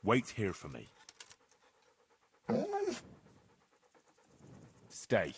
Wait here for me. Stay.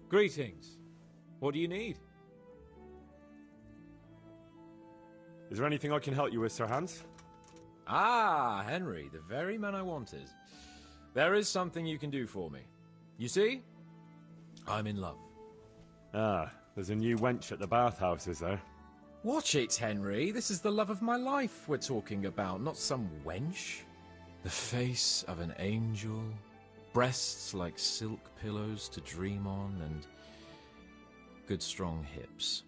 Greetings. What do you need? Is there anything I can help you with, Sir Hans? Ah, Henry, the very man I wanted. There is something you can do for me. You see? I'm in love. Ah, there's a new wench at the bathhouse, is there? Watch it, Henry. This is the love of my life we're talking about, not some wench. The face of an angel, breasts like silk pillows to dream on, and good strong hips.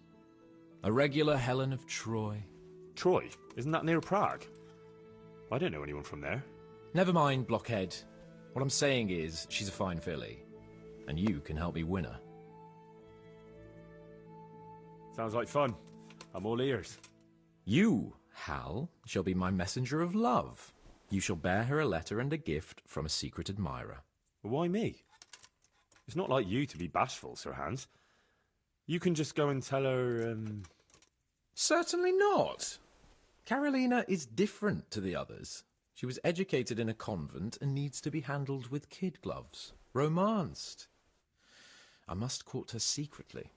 A regular Helen of Troy. Troy? Isn't that near Prague? I don't know anyone from there. Never mind, blockhead. What I'm saying is, she's a fine filly, and you can help me win her. Sounds like fun. I'm all ears. You, Hal, shall be my messenger of love. You shall bear her a letter and a gift from a secret admirer. Why me? It's not like you to be bashful, Sir Hans. You can just go and tell her, Certainly not. Carolina is different to the others. She was educated in a convent and needs to be handled with kid gloves. Romanced. I must court her secretly.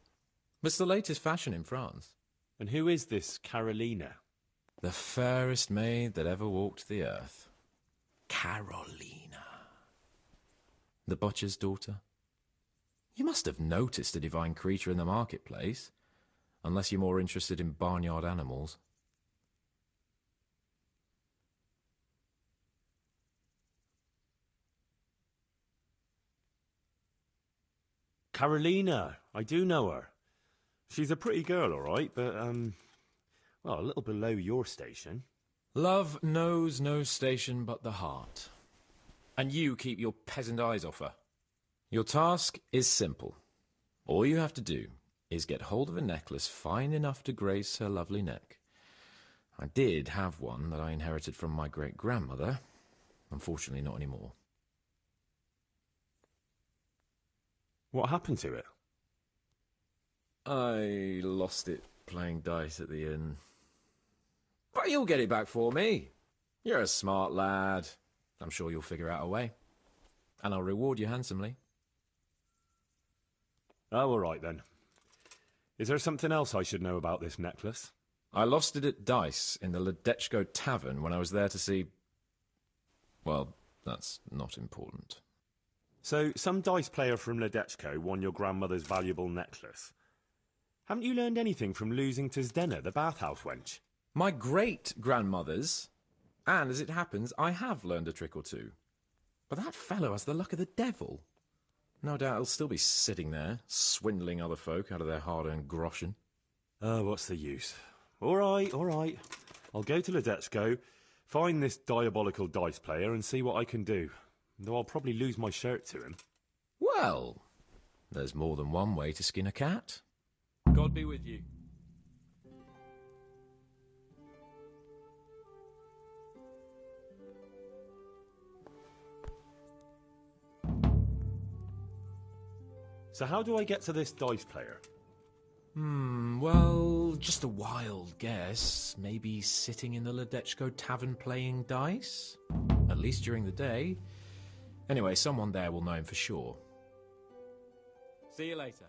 It's the latest fashion in France. And who is this Carolina? The fairest maid that ever walked the earth. Carolina. The butcher's daughter. You must have noticed a divine creature in the marketplace, unless you're more interested in barnyard animals. Carolina, I do know her. She's a pretty girl, all right, but, well, a little below your station. Love knows no station but the heart. And you keep your peasant eyes off her. Your task is simple. All you have to do is get hold of a necklace fine enough to grace her lovely neck. I did have one that I inherited from my great-grandmother. Unfortunately, not anymore. What happened to it? I lost it playing dice at the inn. But you'll get it back for me. You're a smart lad. I'm sure you'll figure out a way. And I'll reward you handsomely. Oh, all right then. Is there something else I should know about this necklace? I lost it at dice in the Ledechko Tavern when I was there to see... Well, that's not important. So, some dice player from Ledechko won your grandmother's valuable necklace. Haven't you learned anything from losing to Zdena, the bathhouse wench? My great-grandmother's, and as it happens, I have learned a trick or two. But that fellow has the luck of the devil. No doubt he'll still be sitting there, swindling other folk out of their hard-earned groschen. Oh, what's the use? All right, all right. I'll go to Ledechko, find this diabolical dice player and see what I can do. Though I'll probably lose my shirt to him. Well, there's more than one way to skin a cat. God be with you. So how do I get to this dice player? Well, just a wild guess. Maybe sitting in the Ledechko Tavern playing dice? At least during the day. Anyway, someone there will know him for sure. See you later.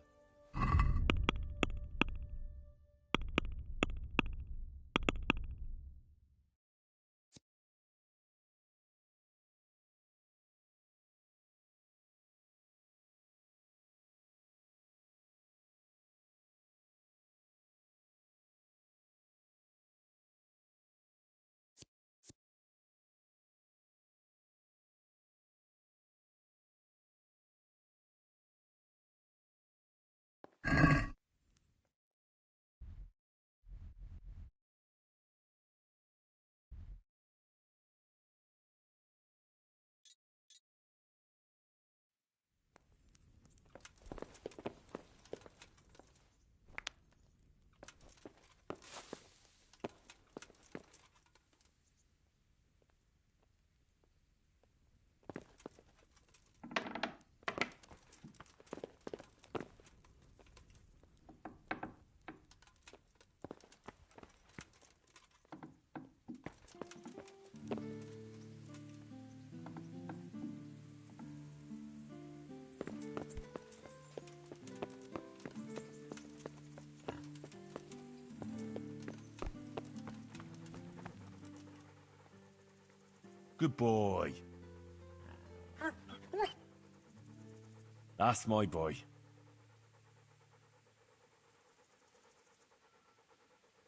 Good boy. That's my boy.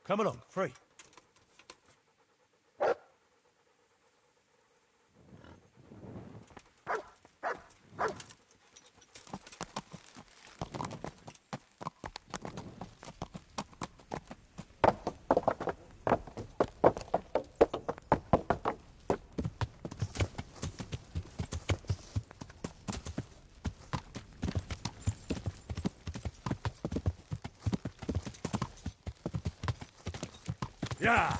Come along, free. Yeah.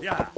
Yeah.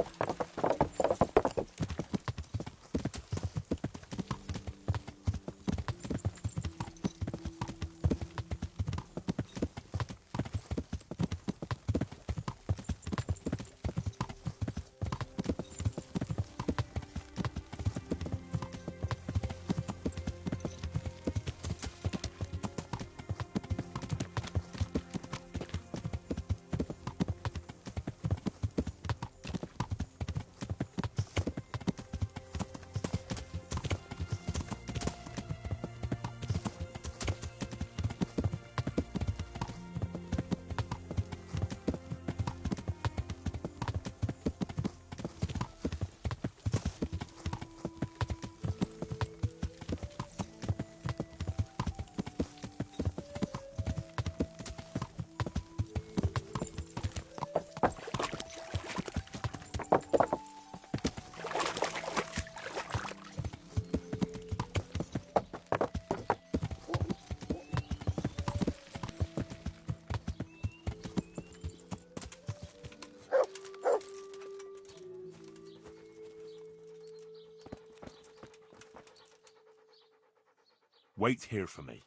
Wait here for me.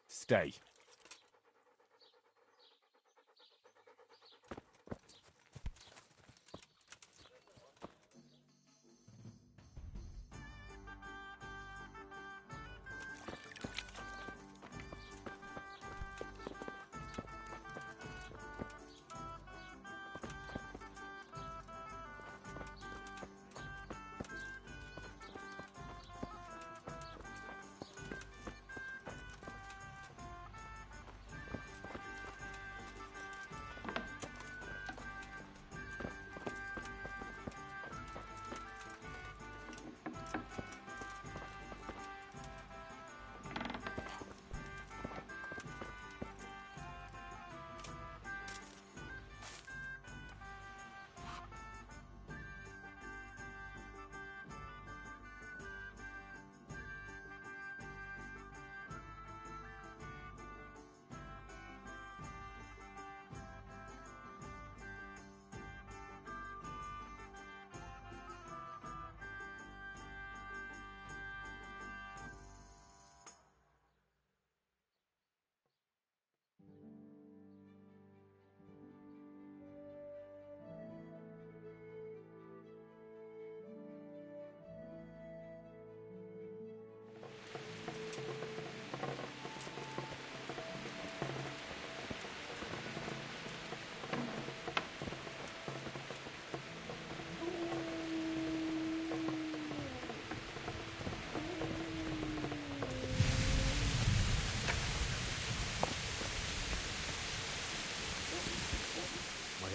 Stay.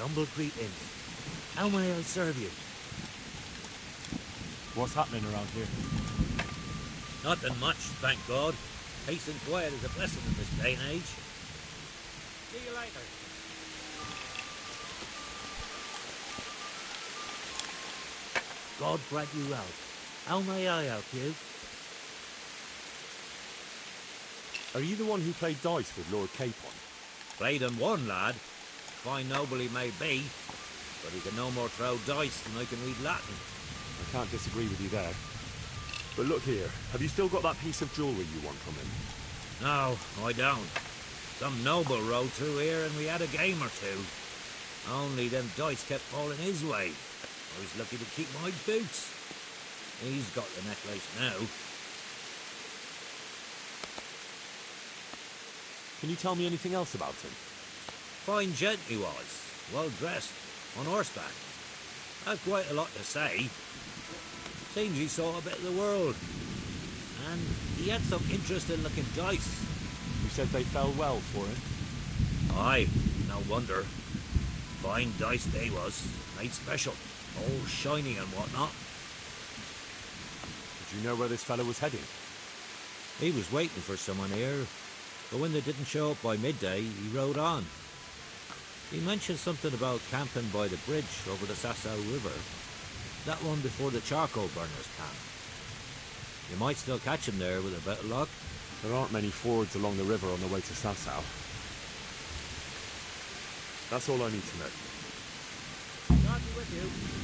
humble greeting. How may I serve you? What's happening around here? Nothing much, thank God. Peace and quiet is a blessing in this day and age. See you later. God grant you well. How may I help you? Are you the one who played dice with Lord Capon? Played and won, lad. Fine noble he may be, but he can no more throw dice than I can read Latin. I can't disagree with you there. But look here, have you still got that piece of jewellery you want from him? No, I don't. Some noble rode through here and we had a game or two. Only them dice kept falling his way. I was lucky to keep my boots. He's got the necklace now. Can you tell me anything else about him? Fine gent he was, well dressed, on horseback. Had quite a lot to say. Seems he saw a bit of the world. And he had some interesting looking dice. You said they fell well for him? Aye, no wonder. Fine dice they was, made special, all shiny and whatnot. Did you know where this fellow was heading? He was waiting for someone here, but when they didn't show up by midday, he rode on. He mentioned something about camping by the bridge over the Sasau River. That one before the charcoal burners camp. You might still catch him there with a bit of luck. There aren't many fords along the river on the way to Sasau. That's all I need to know. God be with you.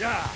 Yeah!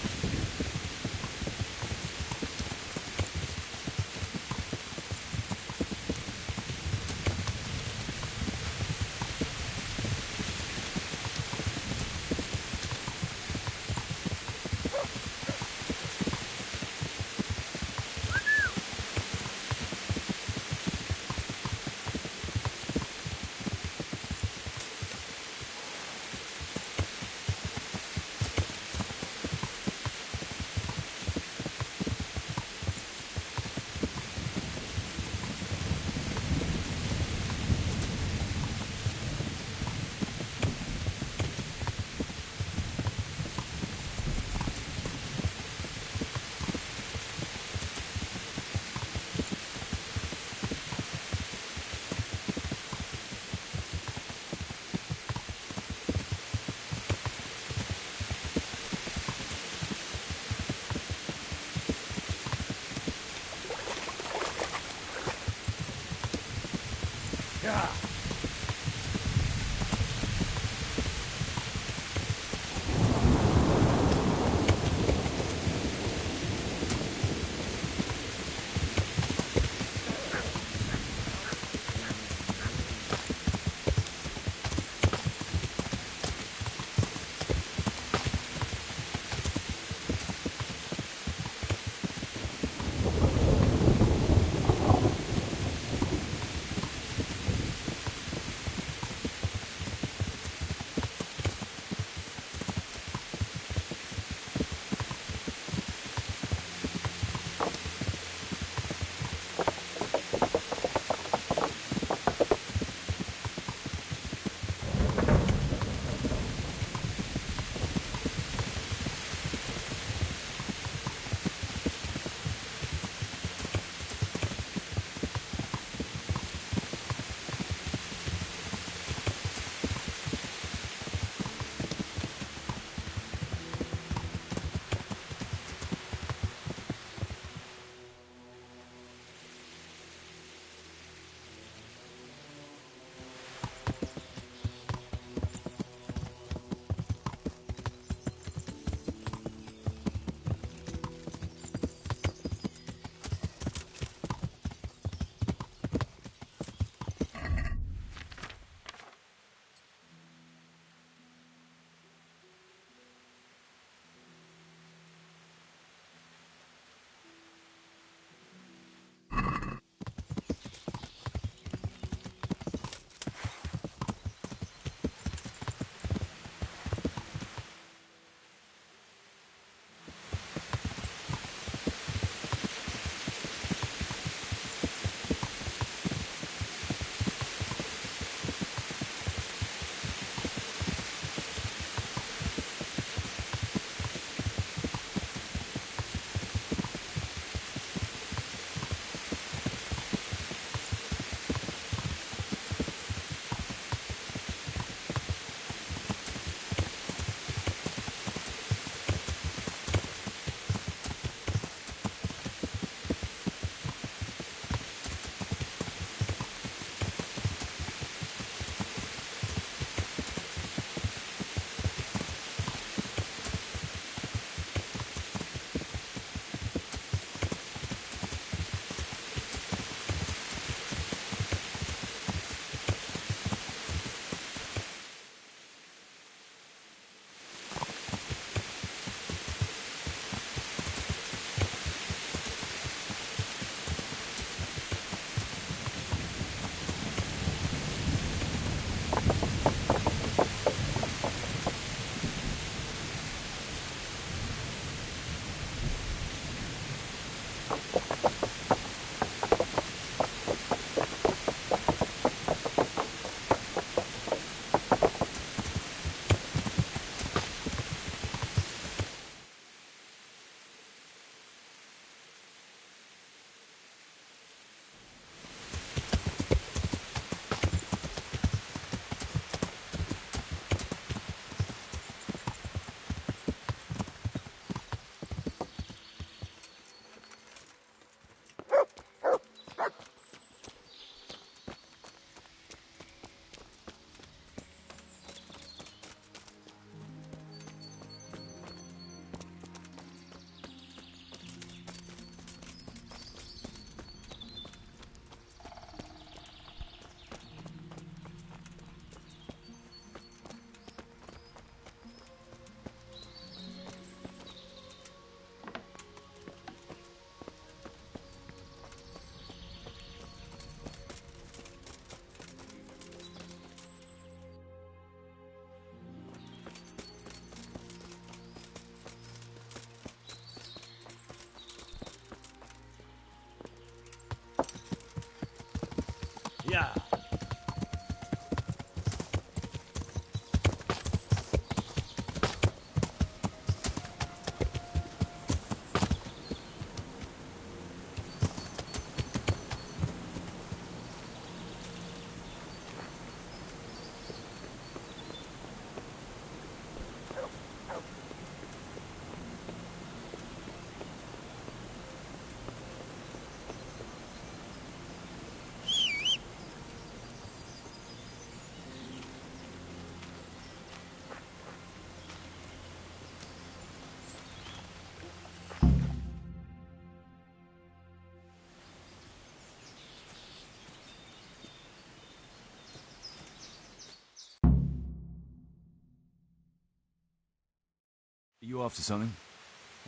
You after something?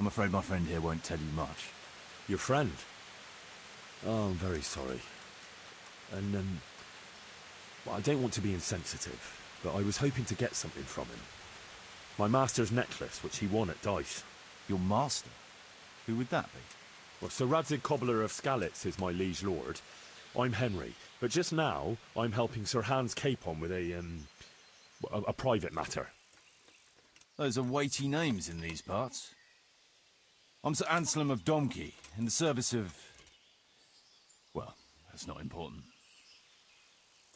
I'm afraid my friend here won't tell you much. Your friend? Oh, I'm very sorry. And, well, I don't want to be insensitive, but I was hoping to get something from him. My master's necklace, which he won at dice. Your master? Who would that be? Well, Sir Radzig Cobbler of Skalitz is my liege lord. I'm Henry, but just now I'm helping Sir Hans Capon with a private matter. Those are weighty names in these parts. I'm Sir Anselm of Domkey, in the service of... well, that's not important.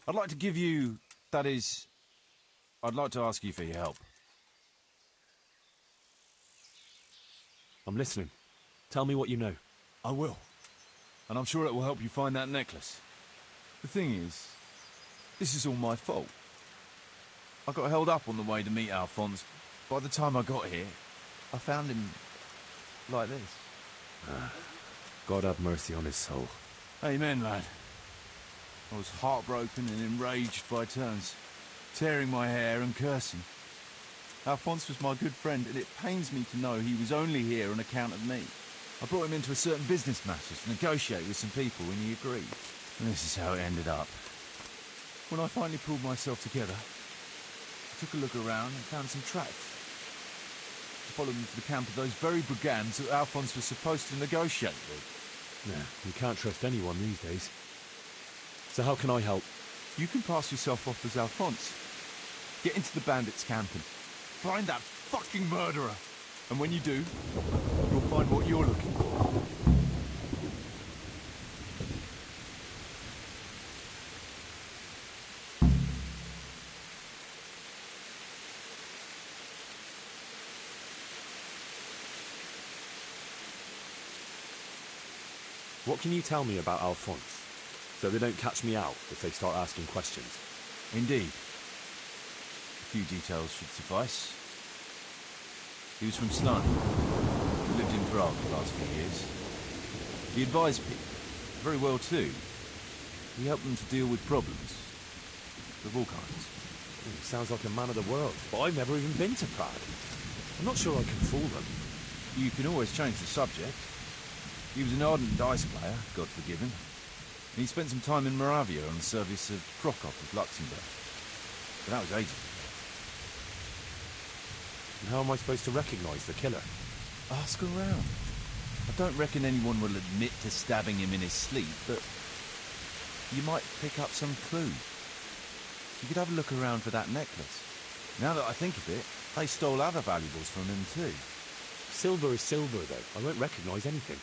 I'd like to give you... that is... I'd like to ask you for your help. I'm listening. Tell me what you know. I will. And I'm sure it will help you find that necklace. The thing is, this is all my fault. I got held up on the way to meet Alphonse. By the time I got here, I found him like this. God have mercy on his soul. Amen, lad. I was heartbroken and enraged by turns, tearing my hair and cursing. Alphonse was my good friend, and it pains me to know he was only here on account of me. I brought him into a certain business matter to negotiate with some people, and he agreed. And this is how it ended up. When I finally pulled myself together, I took a look around and found some tracks. I followed them to the camp of those very brigands that Alphonse was supposed to negotiate with. Yeah, you can't trust anyone these days. So how can I help? You can pass yourself off as Alphonse. Get into the bandits' camp and find that fucking murderer. And when you do, you'll find what you're looking for. What can you tell me about Alphonse, so they don't catch me out if they start asking questions? Indeed. A few details should suffice. He was from Stun. He lived in Prague the last few years. He advised people very well too. He helped them to deal with problems of all kinds. Sounds like a man of the world, but I've never even been to Prague. I'm not sure I can fool them. You can always change the subject. He was an ardent dice player, God forgive him. And he spent some time in Moravia on the service of Prokop of Luxembourg. But that was ages ago. And how am I supposed to recognise the killer? Ask around. I don't reckon anyone will admit to stabbing him in his sleep, but you might pick up some clue. You could have a look around for that necklace. Now that I think of it, they stole other valuables from him too. Silver is silver, though. I won't recognise anything.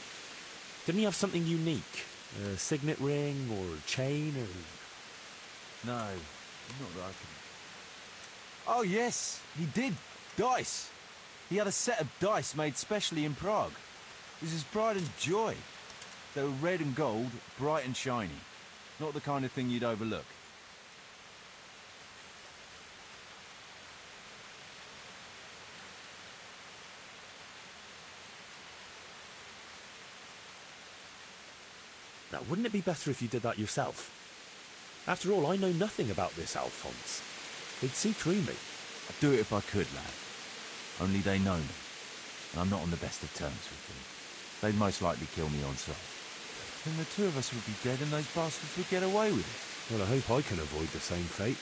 Didn't he have something unique? A signet ring or a chain or... No, not that I can... Oh yes, he did. Dice. He had a set of dice made specially in Prague. It was his pride and joy. They were red and gold, bright and shiny. Not the kind of thing you'd overlook. Now, wouldn't it be better if you did that yourself? After all, I know nothing about this Alphonse. They'd see through me. I'd do it if I could, lad. Only they know me. And I'm not on the best of terms with them. They'd most likely kill me on sight. Then the two of us would be dead and those bastards would get away with it. Well, I hope I can avoid the same fate.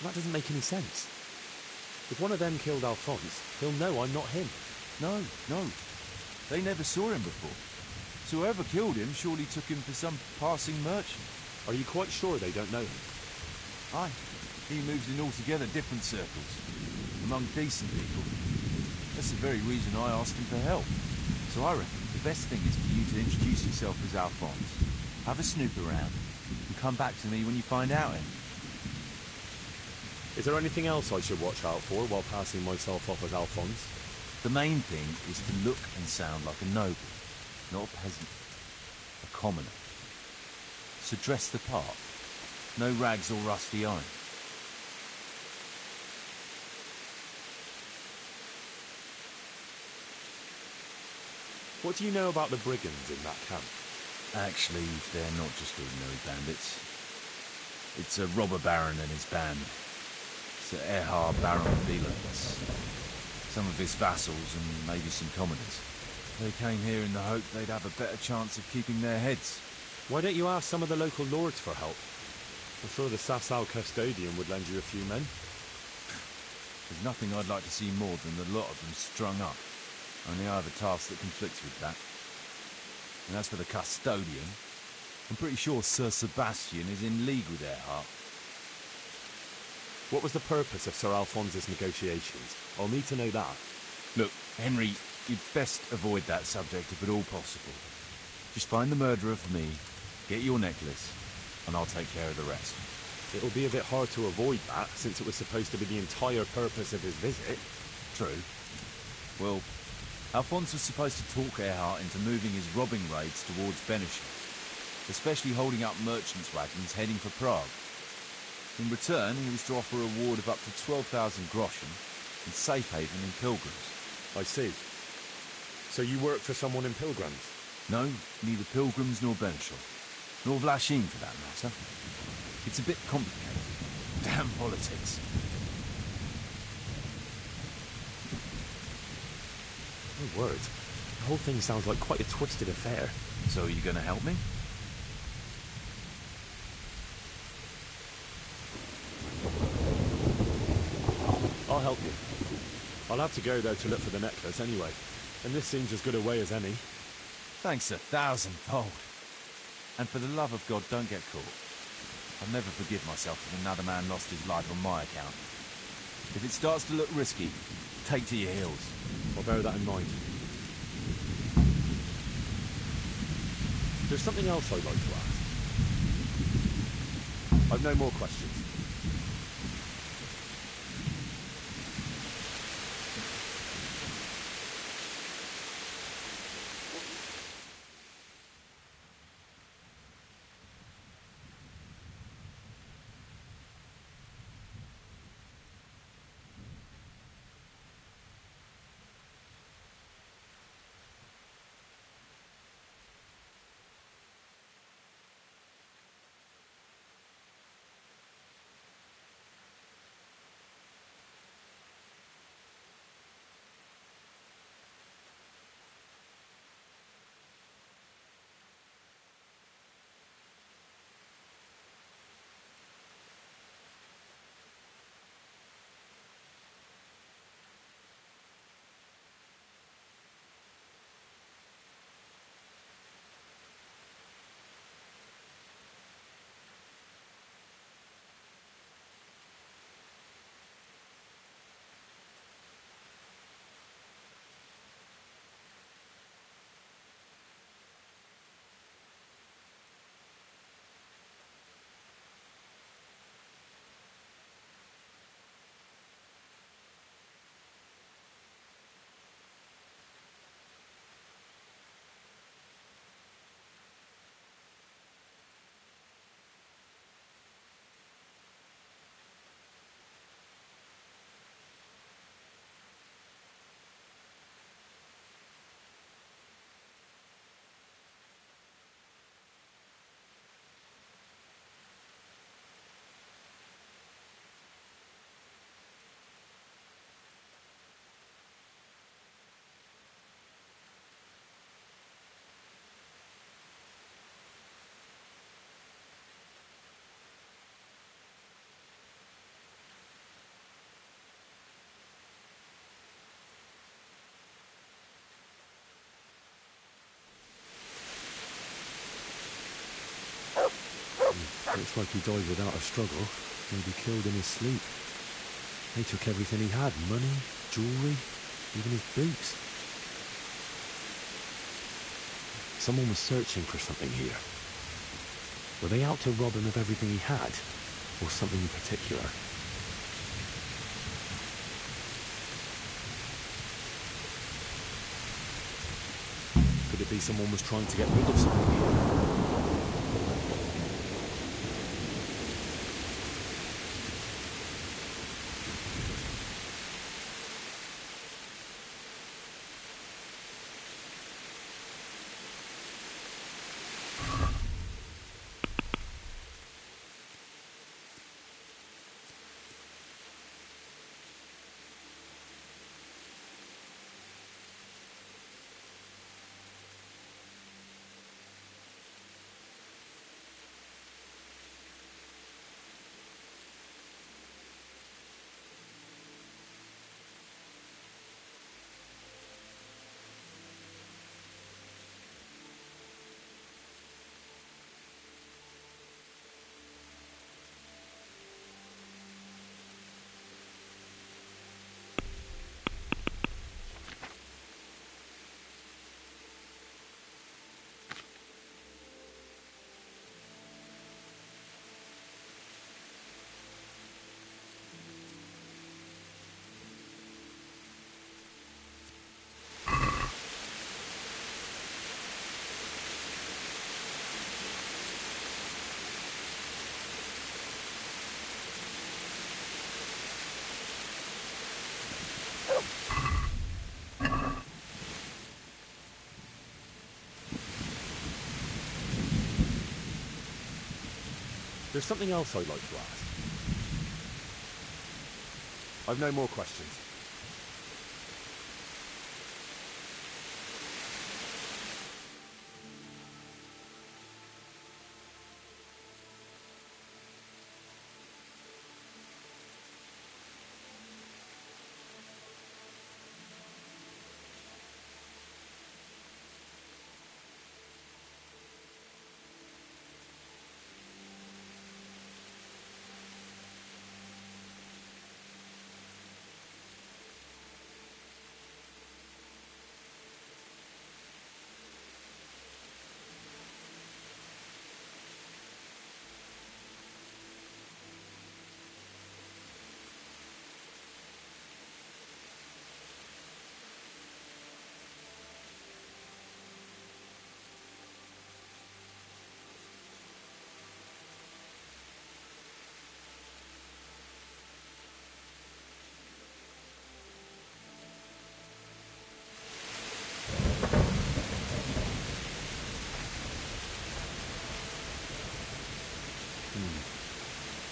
That doesn't make any sense. If one of them killed Alphonse, he'll know I'm not him. No. They never saw him before. So whoever killed him surely took him for some passing merchant. Are you quite sure they don't know him? Aye. He moves in altogether different circles, among decent people. That's the very reason I asked him for help. So I reckon the best thing is for you to introduce yourself as Alphonse, have a snoop around, and come back to me when you find out him. Is there anything else I should watch out for while passing myself off as Alphonse? The main thing is to look and sound like a noble, not a peasant, a commoner. So dress the part, no rags or rusty iron. What do you know about the brigands in that camp? Actually, they're not just ordinary bandits. It's a robber baron and his band. to Erhard Baron Beelitz, some of his vassals and maybe some commoners. They came here in the hope they'd have a better chance of keeping their heads. Why don't you ask some of the local lords for help? I'm sure the Sasau custodian would lend you a few men. There's nothing I'd like to see more than the lot of them strung up. Only I have a task that conflicts with that. And as for the custodian, I'm pretty sure Sir Sebastian is in league with Erhard. What was the purpose of Sir Alphonse's negotiations? I'll need to know that. Look, Henry, you'd best avoid that subject if at all possible. Just find the murderer for me, get your necklace, and I'll take care of the rest. It'll be a bit hard to avoid that, since it was supposed to be the entire purpose of his visit. True. Well, Alphonse was supposed to talk Erhard into moving his robbing raids towards Benisham, especially holding up merchants' wagons heading for Prague. In return, he was to offer a reward of up to 12,000 groschen and safe haven in Pilgrims. I see. So you work for someone in Pilgrims? No, neither Pilgrims nor Benisham. Nor Vlachine, for that matter. It's a bit complicated. Damn politics. Oh, word. The whole thing sounds like quite a twisted affair. So are you going to help me? I'll help you. I'll have to go, though, to look for the necklace anyway. And this seems as good a way as any. Thanks 1,000-fold. And for the love of God, don't get caught. I'll never forgive myself if another man lost his life on my account. If it starts to look risky, take to your heels. I'll bear that in mind. There's something else I'd like to ask. I've no more questions. Looks like he died without a struggle. Maybe killed in his sleep. They took everything he had. Money, jewellery, even his boots. Someone was searching for something here. Were they out to rob him of everything he had? Or something in particular? Could it be someone was trying to get rid of something here? There's something else I'd like to ask. I've no more questions.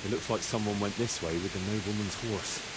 It looks like someone went this way with the nobleman's horse.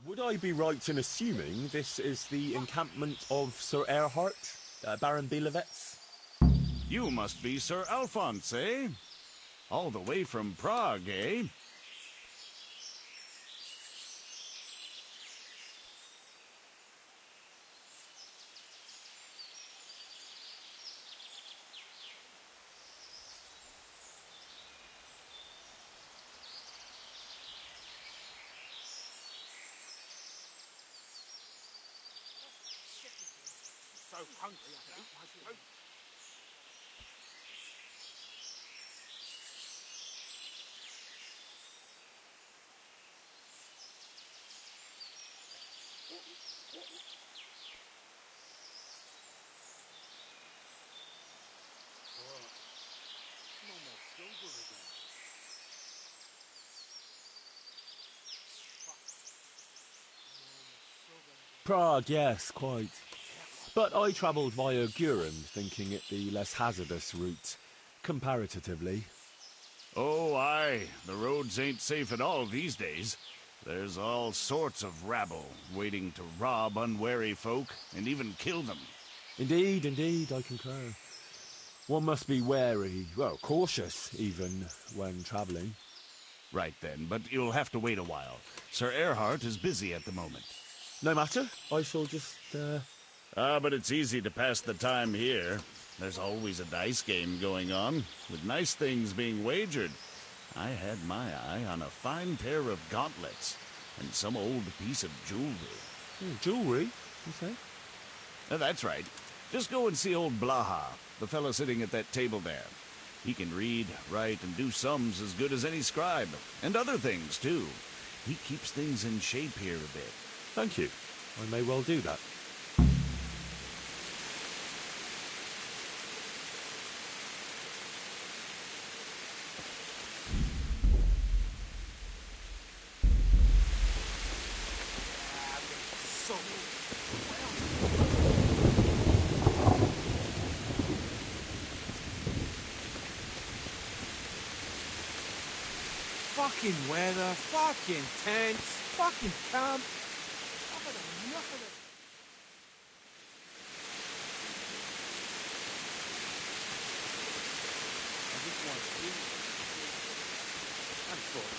Would I be right in assuming this is the encampment of Sir Erhard, Baron Bielewitz? You must be Sir Alphonse, eh? All the way from Prague, eh? So hungry, I eat my food. No more silver again. Prague, yes, quite. But I travelled via Guren, thinking it the less hazardous route, comparatively. Oh, aye. The roads ain't safe at all these days. There's all sorts of rabble waiting to rob unwary folk and even kill them. Indeed, indeed, I concur. One must be wary, well, cautious even, when travelling. Right then, but you'll have to wait a while. Sir Erhard is busy at the moment. No matter, I shall just, But it's easy to pass the time here. There's always a dice game going on, with nice things being wagered. I had my eye on a fine pair of gauntlets, and some old piece of jewelry. Jewelry, you say? That's right. Just go and see old Blaha, the fellow sitting at that table there. He can read, write, and do sums as good as any scribe, and other things, too. He keeps things in shape here a bit. Thank you. I may well do that. Fucking weather, fucking tents, fucking camp. I've had enough of it. I just want to eat. I'm full.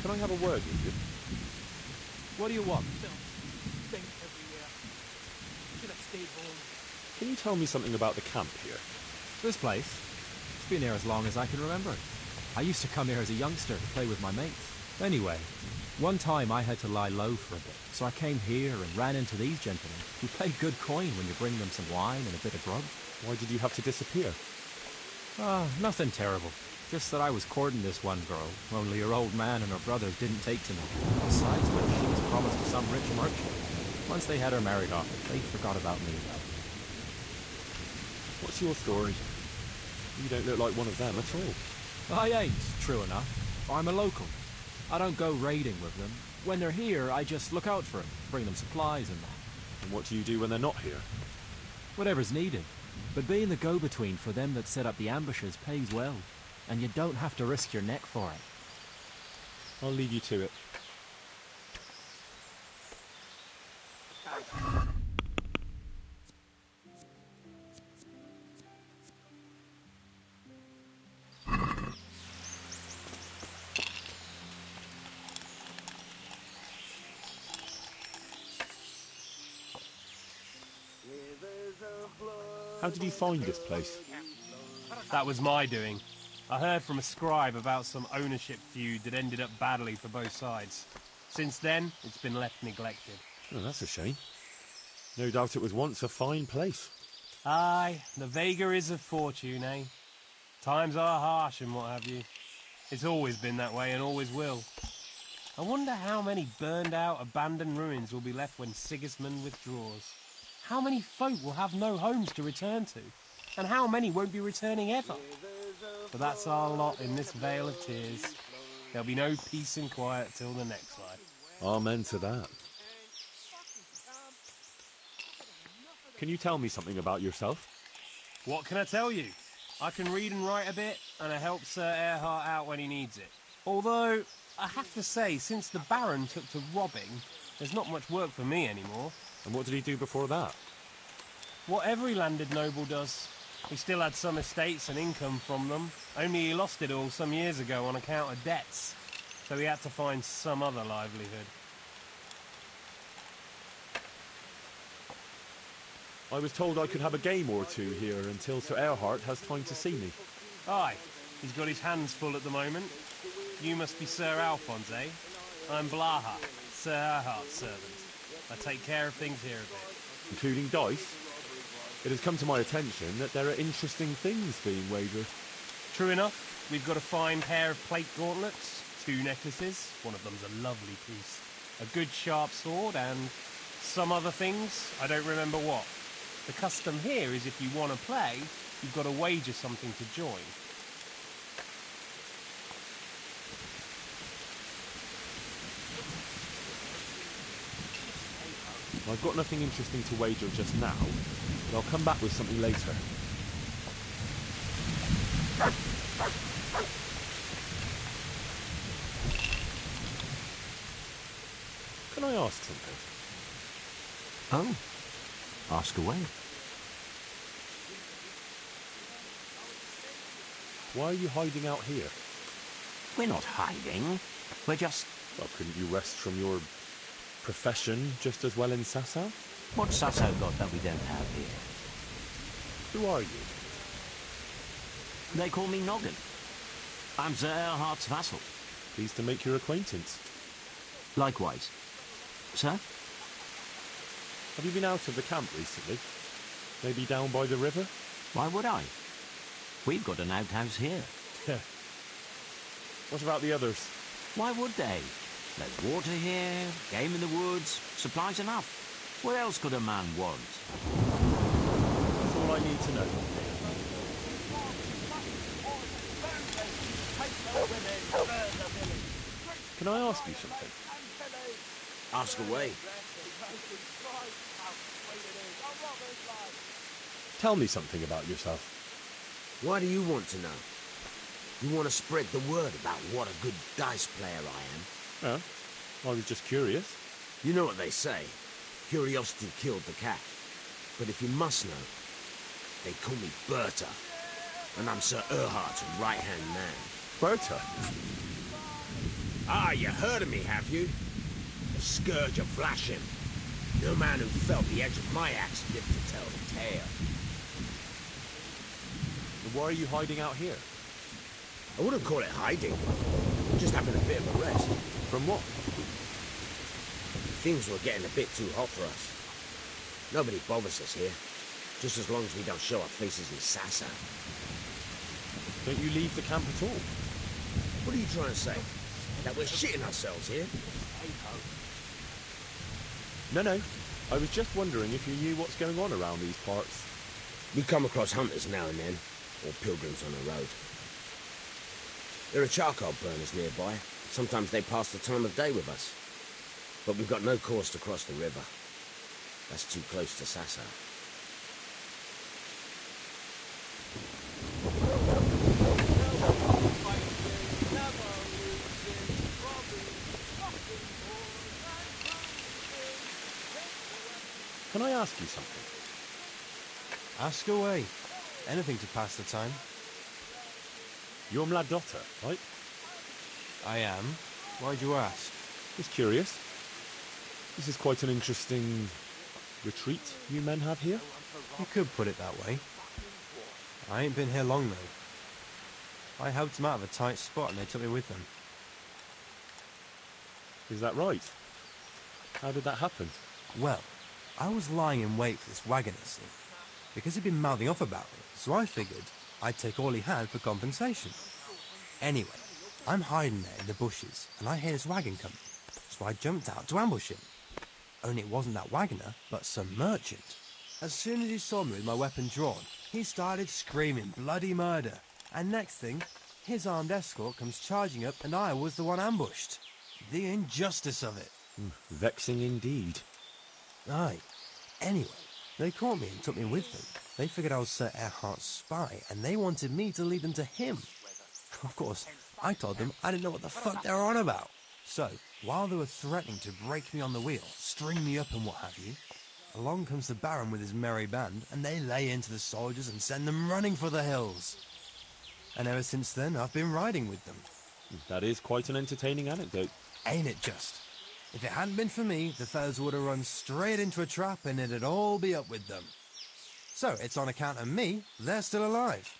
Can I have a word with you? What do you want? Stink everywhere. Should have stayed home. Can you tell me something about the camp here? This place? It's been here as long as I can remember. I used to come here as a youngster to play with my mates. Anyway, one time I had to lie low for a bit, so I came here and ran into these gentlemen who pay good coin when you bring them some wine and a bit of grub. Why did you have to disappear? Nothing terrible. Just that I was courting this one girl, only her old man and her brothers didn't take to me. Besides which, she was promised to some rich merchant. Once they had her married off, they forgot about me. What's your story? You don't look like one of them at all. I ain't, true enough. I'm a local. I don't go raiding with them. When they're here, I just look out for them, bring them supplies and that. And what do you do when they're not here? Whatever's needed. But being the go-between for them that set up the ambushes pays well. and you don't have to risk your neck for it. I'll leave you to it. How did you find this place? That was my doing. I heard from a scribe about some ownership feud that ended up badly for both sides. Since then, it's been left neglected. Oh, that's a shame. No doubt it was once a fine place. Aye, the vagaries of fortune, eh? Times are harsh and what have you. It's always been that way and always will. I wonder how many burned-out, abandoned ruins will be left when Sigismund withdraws. How many folk will have no homes to return to? And how many won't be returning ever? But that's our lot in this vale of tears. There'll be no peace and quiet till the next life. Amen to that. Can you tell me something about yourself? What can I tell you? I can read and write a bit, and I help Sir Erhard out when he needs it. Although, I have to say, since the Baron took to robbing, there's not much work for me anymore. And what did he do before that? What every landed noble does. He still had some estates and income from them, only he lost it all some years ago on account of debts, so he had to find some other livelihood. I was told I could have a game or two here until Sir Erhard has time to see me. Aye, he's got his hands full at the moment. You must be Sir Alphonse, eh? I'm Blaha, Sir Erhard's servant. I take care of things here a bit. Including dice? It has come to my attention that there are interesting things being wagered. True enough, we've got a fine pair of plate gauntlets, 2 necklaces, one of them's a lovely piece, a good sharp sword, and some other things, I don't remember what. The custom here is if you want to play, you've got to wager something to join. I've got nothing interesting to wager just now, but I'll come back with something later. Can I ask something? Oh, ask away. Why are you hiding out here? We're not hiding. We're just... Well, couldn't you rest from your profession just as well in Sasau? What's Sasau got that we don't have here? Who are you? They call me Noggin. I'm Sir Erhard's vassal. Pleased to make your acquaintance. Likewise. Sir? Have you been out of the camp recently? Maybe down by the river? Why would I? We've got an outhouse here. What about the others? Why would they? There's water here, game in the woods, supplies enough. What else could a man want? That's all I need to know. Can I ask you something? Ask away. Tell me something about yourself. Why do you want to know? You want to spread the word about what a good dice player I am? Oh, I was just curious. You know what they say. Curiosity killed the cat. But if you must know, they call me Berta. And I'm Sir Erhard's right-hand man. Berta? Ah, you heard of me, have you? The Scourge of Vlashim. No man who felt the edge of my axe lived to tell the tale. And why are you hiding out here? I wouldn't call it hiding. Just having a bit of a rest. From what? Things were getting a bit too hot for us. Nobody bothers us here. Just as long as we don't show our faces in Sasau. Don't you leave the camp at all? What are you trying to say? That we're shitting ourselves here? No. I was just wondering if you knew what's going on around these parts. We come across hunters now and then, or pilgrims on the road. There are charcoal burners nearby. Sometimes they pass the time of day with us. But we've got no cause to cross the river. That's too close to Sasau. I ask you something? Ask away. Anything to pass the time. You're Mladotta, right? I am. Why'd you ask? Just curious. This is quite an interesting retreat you men have here. You could put it that way. I ain't been here long, though. I helped them out of a tight spot and they took me with them. Is that right? How did that happen? Well, I was lying in wait for this wagoner, see? Because he'd been mouthing off about me, so I figured I'd take all he had for compensation. Anyway, I'm hiding there in the bushes, and I hear this wagon coming, so I jumped out to ambush him. Only it wasn't that wagoner, but some merchant. As soon as he saw me with my weapon drawn, he started screaming bloody murder. And next thing, his armed escort comes charging up and I was the one ambushed. The injustice of it. Vexing indeed. Aye. Anyway, they caught me and took me with them. They figured I was Sir Erhardt's spy and they wanted me to lead them to him. Of course, I told them I didn't know what the fuck they were on about. So, while they were threatening to break me on the wheel, string me up and what have you, along comes the Baron with his merry band, and they lay into the soldiers and send them running for the hills. And ever since then, I've been riding with them. That is quite an entertaining anecdote. Ain't it just? If it hadn't been for me, the fellas would have run straight into a trap and it'd all be up with them. So, it's on account of me, they're still alive.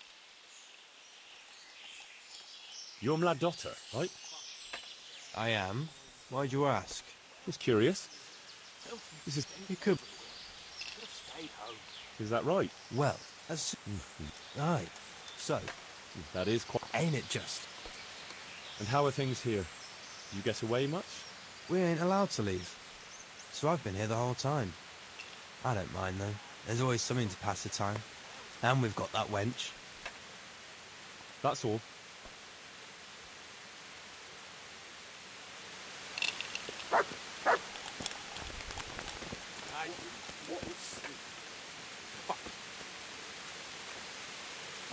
You're Mladotta, right? I am. Why'd you ask? Just curious. This is... You could... Is that right? Well, aye. So... That is quite... Ain't it just? And how are things here? Do you get away much? We ain't allowed to leave. So I've been here the whole time. I don't mind, though. There's always something to pass the time. And we've got that wench. That's all.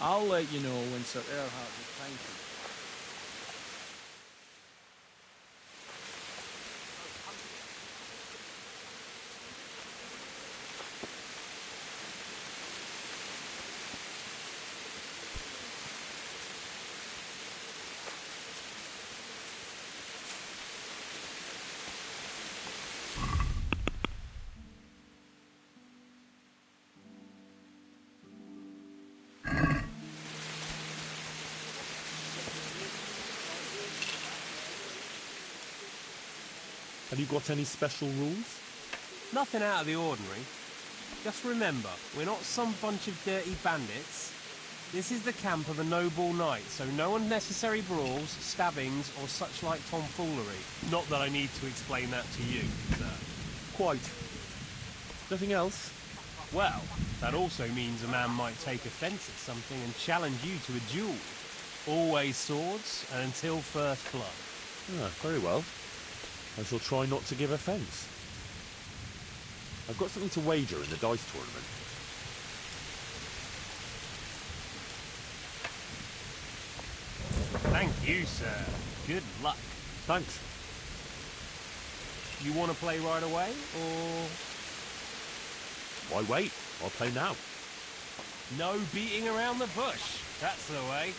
I'll let you know when Sir Erhard is time for. Have you got any special rules? Nothing out of the ordinary. Just remember, we're not some bunch of dirty bandits. This is the camp of a noble knight, so no unnecessary brawls, stabbings, or such like tomfoolery. Not that I need to explain that to you, sir. Quite. Nothing else? Well, that also means a man might take offence at something and challenge you to a duel. Always swords, and until first blood. Ah, very well. I shall try not to give offence. I've got something to wager in the dice tournament. Thank you, sir. Good luck. Thanks. You want to play right away, or...? Why wait? I'll play now. No beating around the bush. That's the way.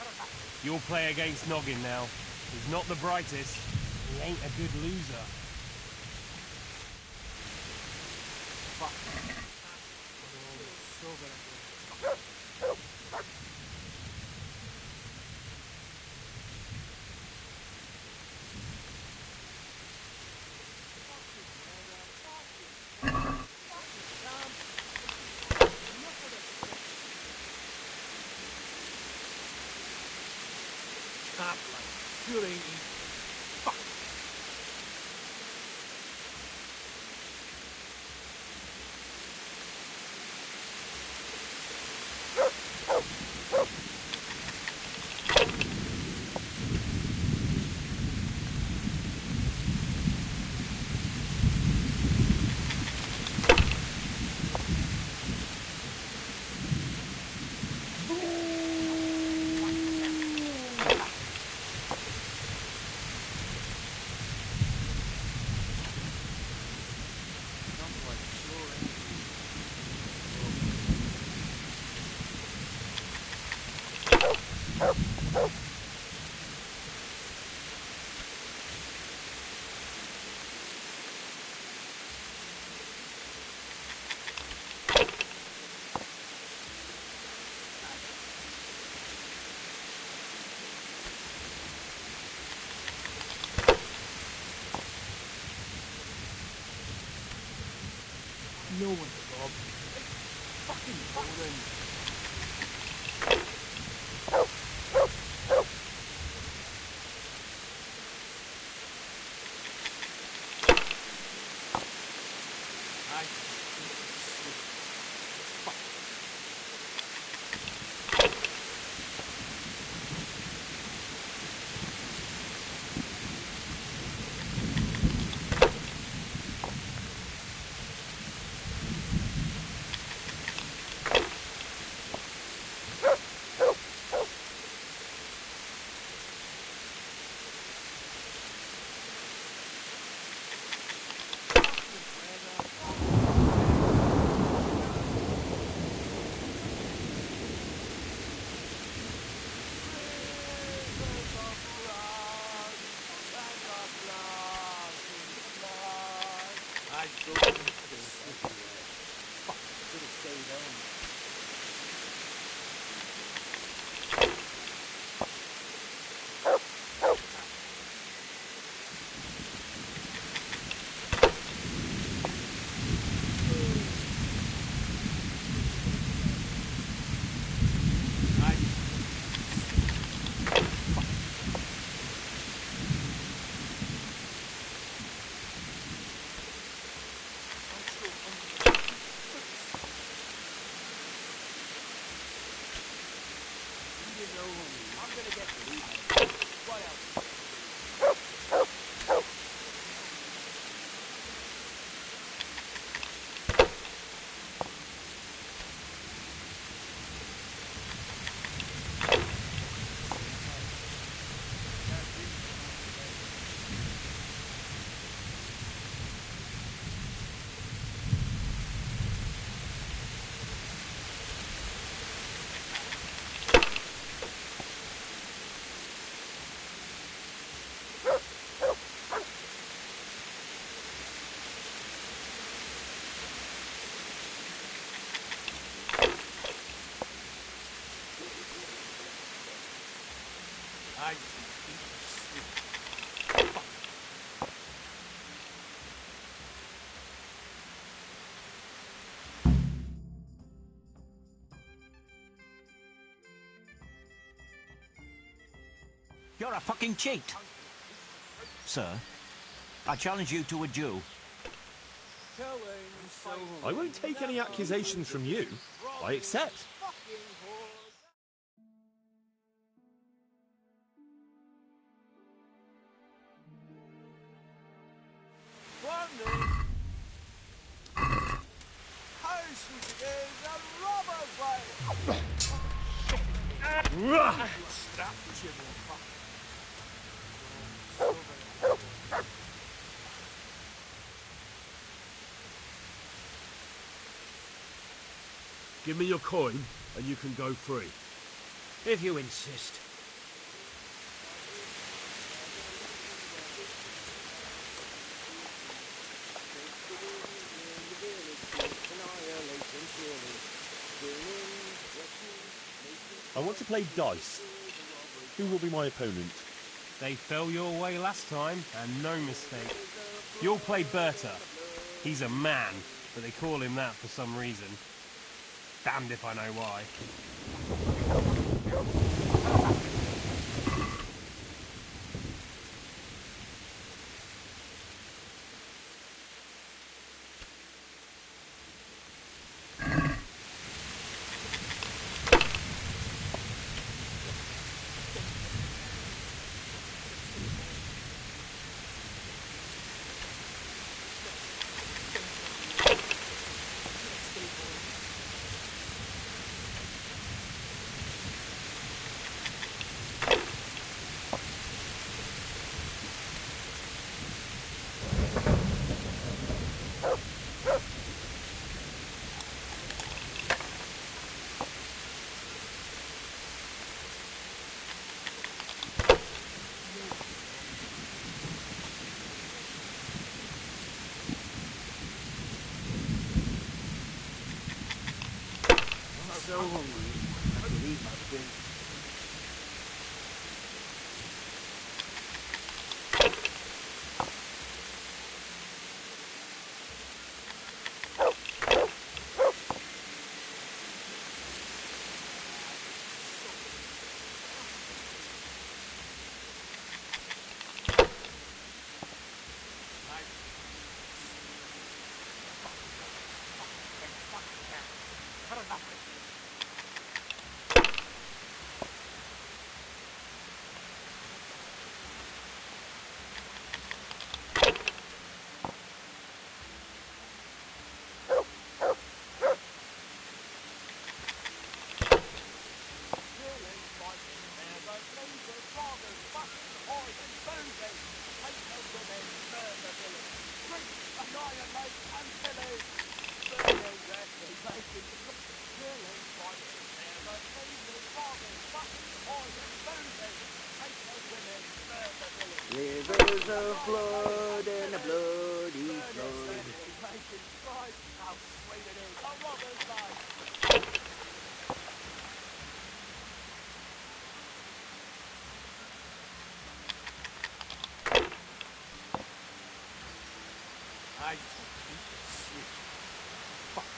You'll play against Noggin now. He's not the brightest. He ain't a good loser. Good ain't he? Fuck. no one to rob. It's fucking boring. You're a fucking cheat. Sir, I challenge you to a duel. I won't take any accusations from you. I accept. Give me your coin, and you can go free. If you insist. I want to play dice. Who will be my opponent? They fell your way last time, and no mistake. You'll play Berta. He's a man, but they call him that for some reason. Damned if I know why. Rivers of blood and a bloody flood. How sweet it is, a robber's life. I just want to eat this sweet. Fuck.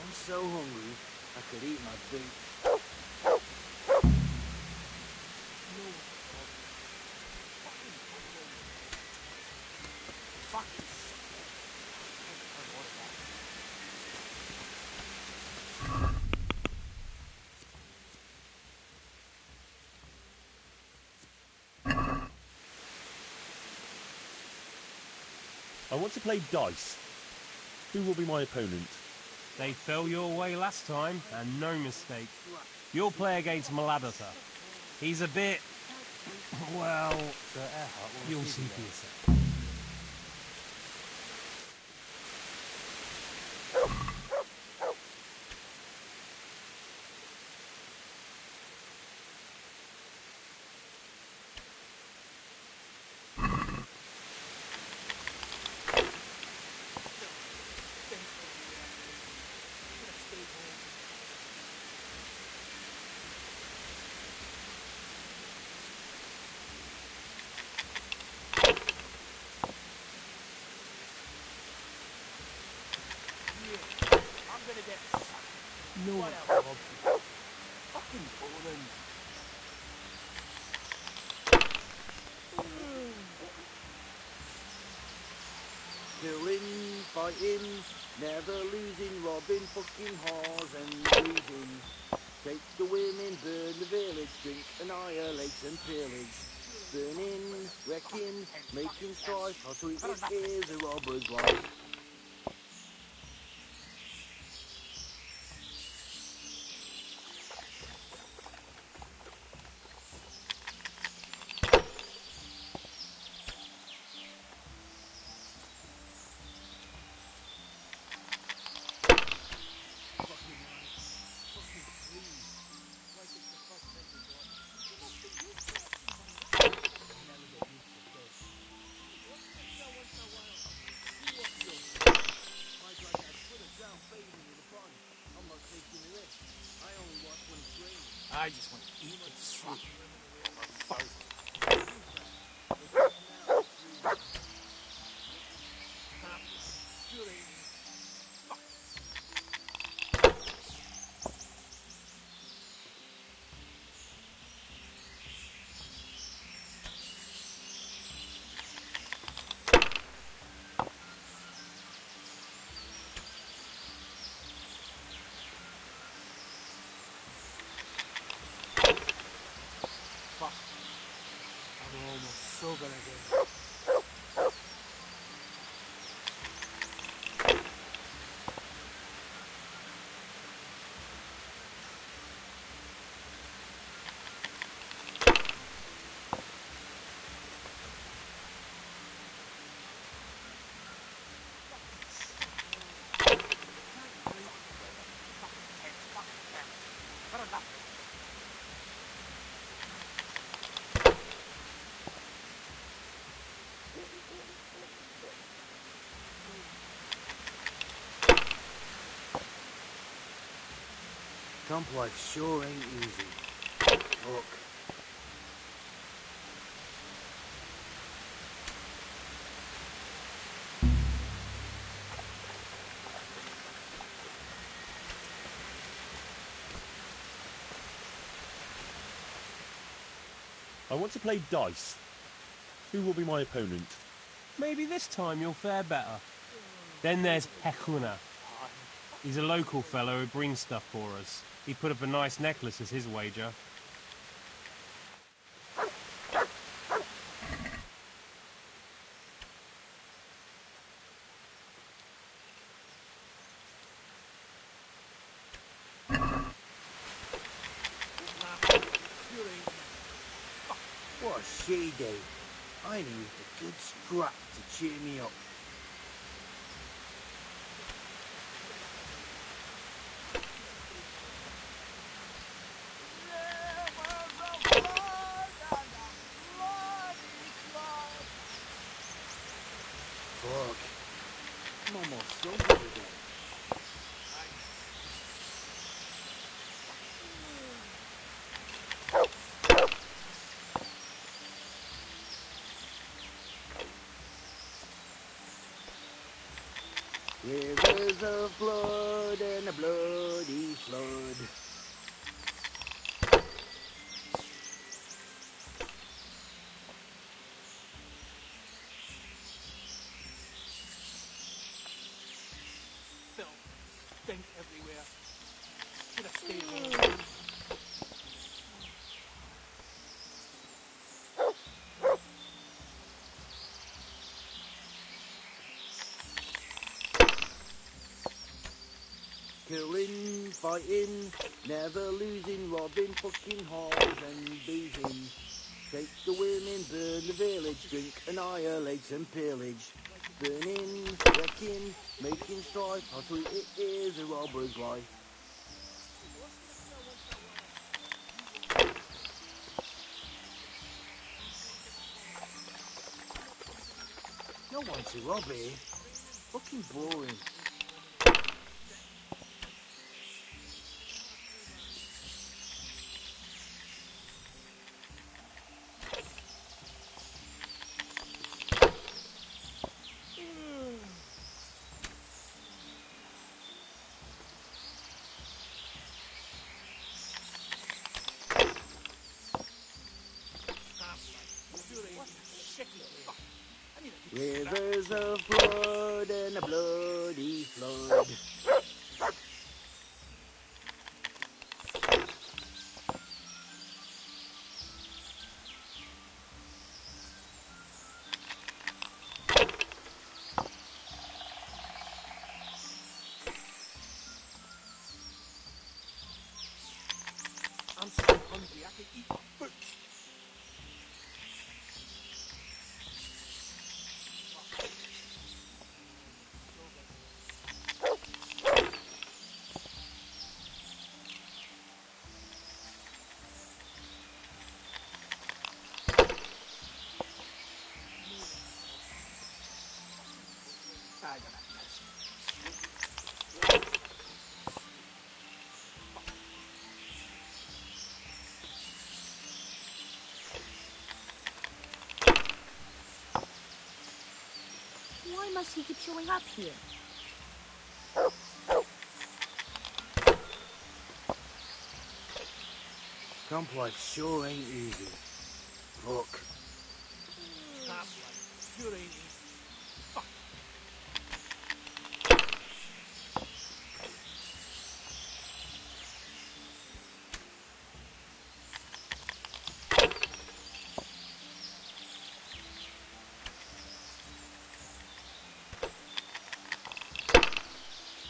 I'm so hungry, I could eat my boot. I want to play dice. Who will be my opponent? They fell your way last time, and no mistake. You'll play against Maladata. He's a bit... well... you'll see for yourself. No. What else, Rob? Fucking boring. Killing, fighting, never losing, robbing fucking whores and losing. Take the women, burn the village, drink, annihilate and pillage. Burning, wrecking, making strife, how sweet it is a robber's life. I just want to eat and sleep. Fuck. I'm almost so gonna get it. Camp life sure ain't easy. Fuck. I want to play dice. Who will be my opponent? Maybe this time you'll fare better. Then there's Pekuna. He's a local fellow who brings stuff for us. He put up a nice necklace as his wager. shitty day. I need a good scrap to cheer me up. Fuck. I'm almost sober again. Rivers of blood and a bloody flood. Phil, stink everywhere. Should have stayed home. Killing, fighting, never losing, robbing, fucking whores and boozing. Take the women, burn the village, drink, annihilate and pillage. Burning, wrecking, making strife, how sweet it is a robber's life. No one to rob here. Fucking boring. Rivers of blood and a bloody flood. I'm so hungry, I can eat my food. I gotta catch Why must he keep showing up here? Camp life sure ain't easy. Fuck. Camp life sure ain't easy. Fuck.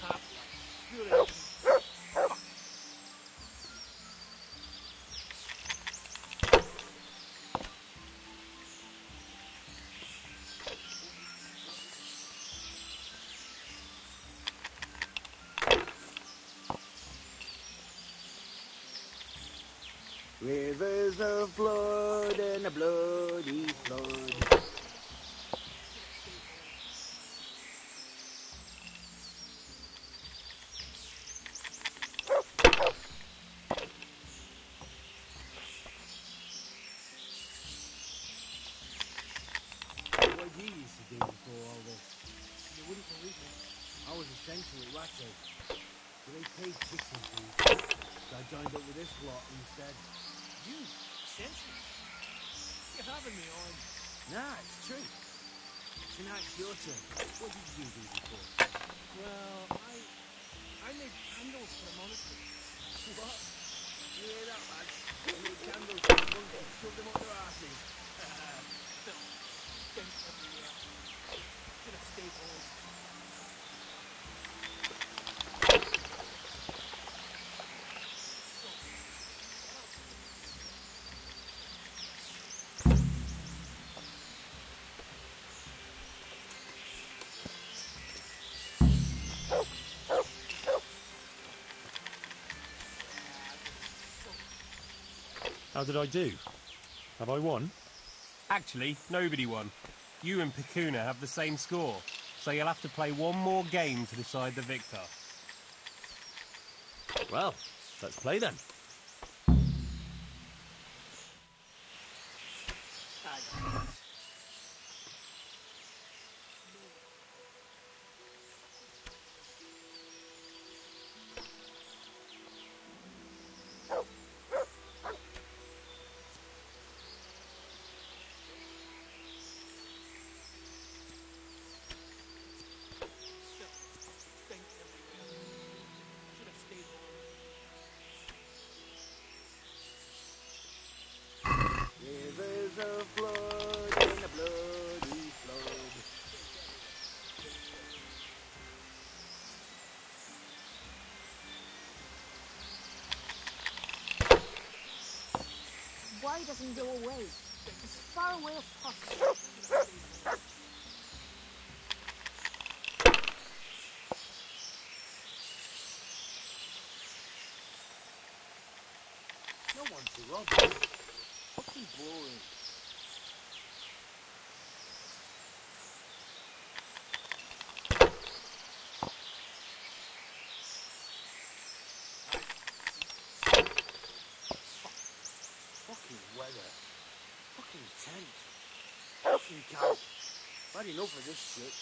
Camp life sure ain't easy. Fuck. Rivers of blood and a bloody flood. What you used to do before all this? You wouldn't believe me. I was essentially ratty. But they paid chicken food. So I joined up with this lot instead. You, essentially. You're having me on. Nah, it's true. Tonight's your turn. What did you do before? Well, I made candles for a monastery. What? You hear that, lads? They made candles for the monks and shoved them up their asses. Phil, stink everywhere. Should have stayed home. How did I do? Have I won? Actually, nobody won. You and Picuna have the same score, so you'll have to play one more game to decide the victor. Well, let's play then. Rivers of blood and a bloody flood. Why doesn't he go away? As far away as possible. No one to rob him. Fucking boring. Fucking weather. Fucking tent. Fucking camp. Had enough of this shit.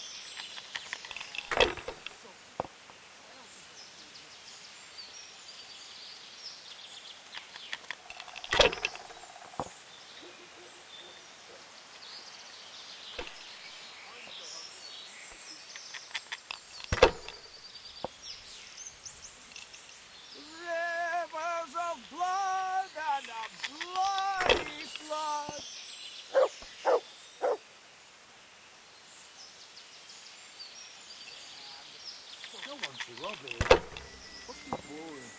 Rivers of blood and a bloody flood. No one to rob it. Fucking boring.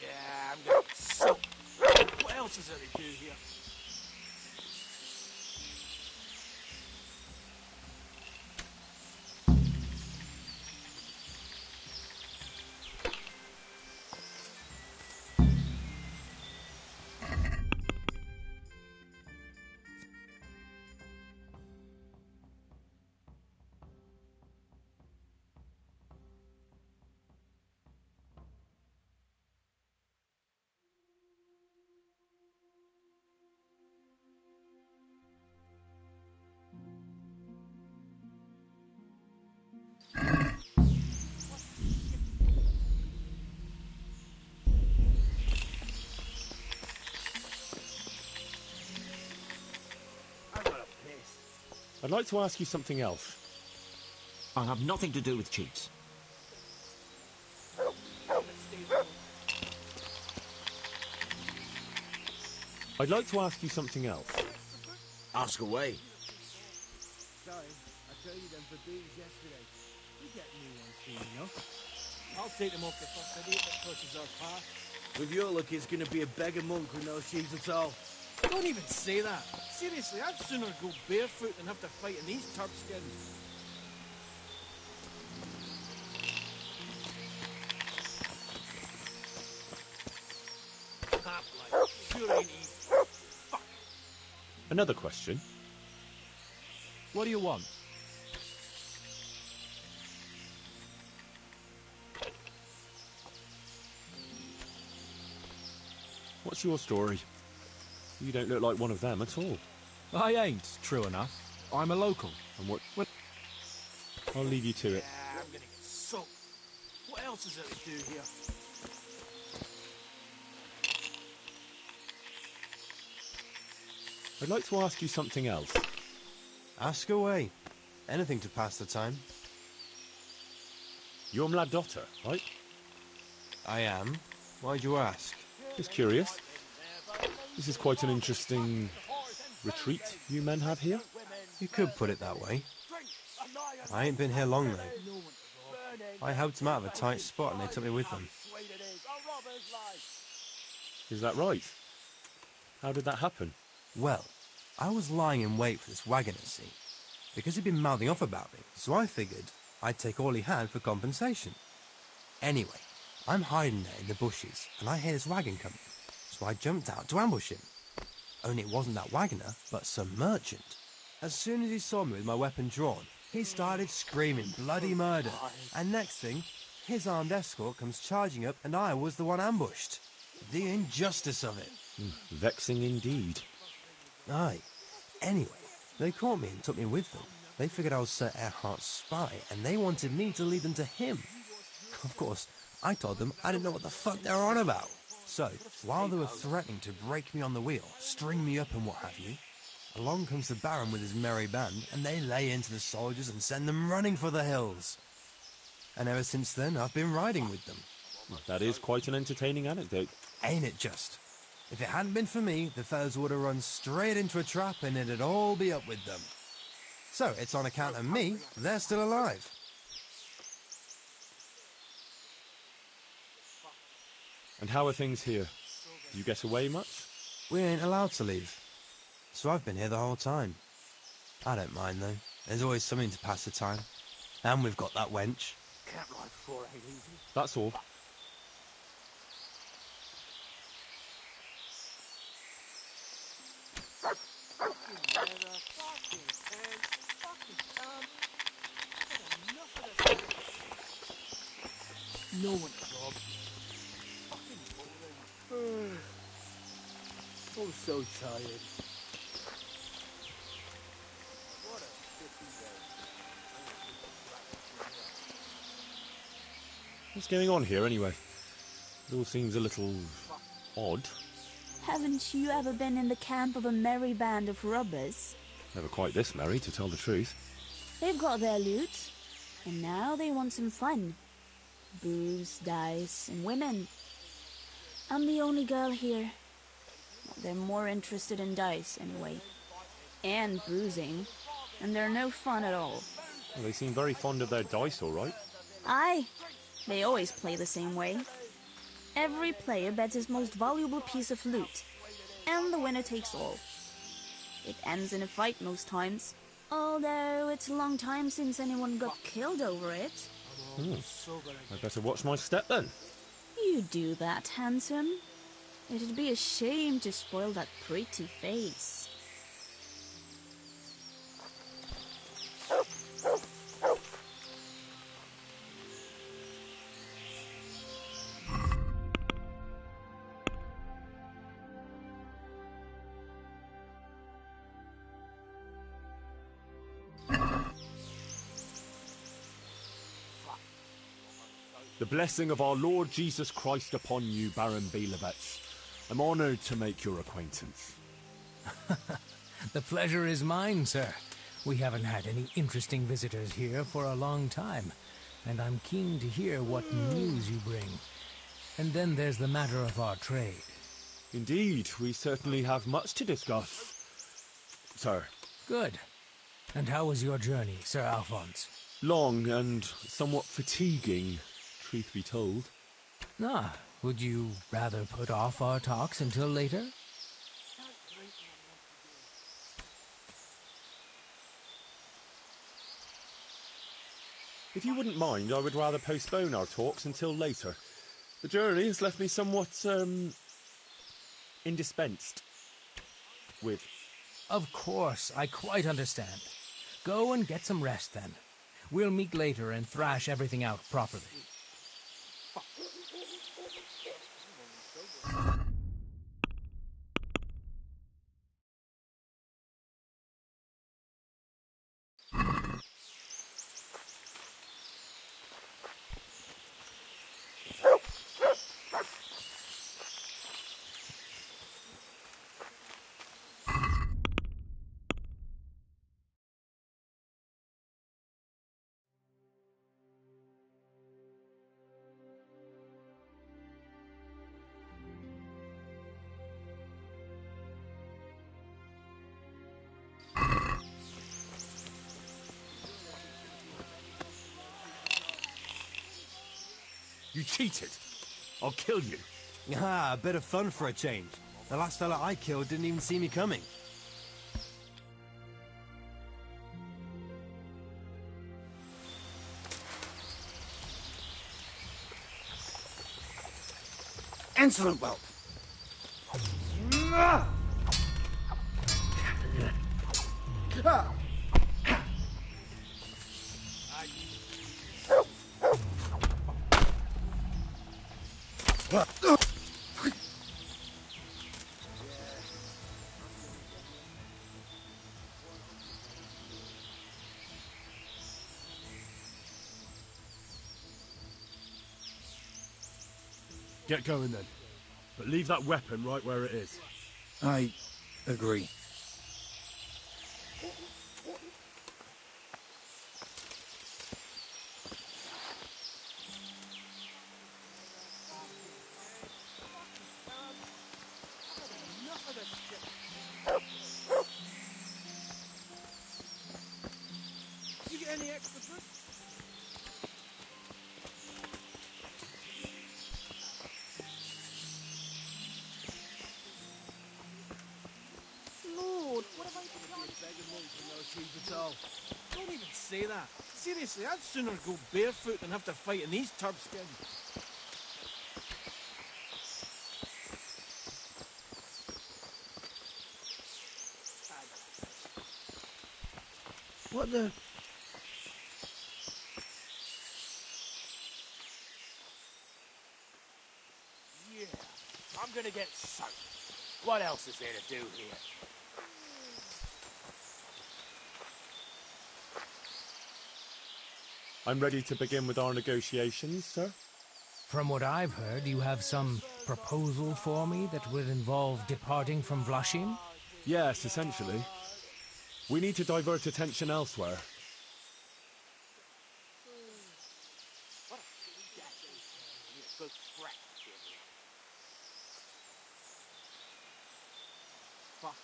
Yeah, I'm gonna get soaked. What else is there to do here? I got a piss. I'd like to ask you something else. I have nothing to do with cheats. I'd like to ask you something else. Ask away. Sorry, I traded them for bees yesterday. You get new ones soon enough. I'll take them off the first idiot that crosses our path. With your luck, it's gonna be a beggar monk with no shoes at all. Don't even say that. Seriously, I'd sooner go barefoot than have to fight in these turp skins. Crap, like, sure ain't easy. Fuck. Another question. What do you want? What's your story? You don't look like one of them at all. I ain't, true enough. I'm a local. And what... I'll leave you to it. Yeah, I'm gonna get soaked. What else is there to do here? I'd like to ask you something else. Ask away. Anything to pass the time. You're Mladotter, right? I am. Why'd you ask? Just curious. This is quite an interesting retreat you men have here. You could put it that way. I ain't been here long, though. I helped them out of a tight spot and they took me with them. Is that right? How did that happen? Well, I was lying in wait for this wagoner, see? Because he'd been mouthing off about me, so I figured I'd take all he had for compensation. Anyway, I'm hiding there in the bushes, and I hear this wagon coming, so I jumped out to ambush him. Only it wasn't that wagoner, but some merchant. As soon as he saw me with my weapon drawn, he started screaming bloody murder, and next thing, his armed escort comes charging up, and I was the one ambushed. The injustice of it. Vexing indeed. Aye. Anyway, they caught me and took me with them. They figured I was Sir Erhardt's spy, and they wanted me to lead them to him. Of course, I told them I didn't know what the fuck they were on about. So, while they were threatening to break me on the wheel, string me up and what have you, along comes the Baron with his merry band, and they lay into the soldiers and send them running for the hills. And ever since then, I've been riding with them. That is quite an entertaining anecdote. Ain't it just? If it hadn't been for me, the fellas would have run straight into a trap and it'd all be up with them. So, it's on account of me they're still alive. And how are things here? Do you get away much? We ain't allowed to leave. So I've been here the whole time. I don't mind, though. There's always something to pass the time. And we've got that wench. Can't ride before I ain't easy. That's all. No one job. I'm so tired. What's going on here, anyway? It all seems a little... odd. Haven't you ever been in the camp of a merry band of robbers? Never quite this merry, to tell the truth. They've got their loot, and now they want some fun. Booze, dice, and women. I'm the only girl here. Well, they're more interested in dice, anyway. And boozing. And they're no fun at all. Well, they seem very fond of their dice, all right. Aye. They always play the same way. Every player bets his most valuable piece of loot. And the winner takes all. It ends in a fight most times. Although it's a long time since anyone got killed over it. I'd better watch my step then. You do that, handsome. It'd be a shame to spoil that pretty face. The blessing of our Lord Jesus Christ upon you, Baron Belevets. I'm honoured to make your acquaintance. The pleasure is mine, sir. We haven't had any interesting visitors here for a long time, and I'm keen to hear what news you bring. And then there's the matter of our trade. Indeed, we certainly have much to discuss, sir. Good. And how was your journey, Sir Alphonse? Long and somewhat fatiguing, truth be told. Ah, would you rather put off our talks until later? If you wouldn't mind, I would rather postpone our talks until later. The journey has left me somewhat, indispensed with. Of course, I quite understand. Go and get some rest then. We'll meet later and thrash everything out properly. You cheated. I'll kill you. Ah, a bit of fun for a change. The last fella I killed didn't even see me coming. Insolent whelp! Get going then. But leave that weapon right where it is. I agree. You get any extra food? Lord, what have I done? Begging money for no shoes at all. Don't even say that. Seriously, I'd sooner go barefoot than have to fight in these turd skins. What the... Yeah, I'm gonna get soaked. What else is there to do here? I'm ready to begin with our negotiations, sir. From what I've heard, you have some proposal for me that would involve departing from Vlashim? Yes, essentially. We need to divert attention elsewhere. Fuck.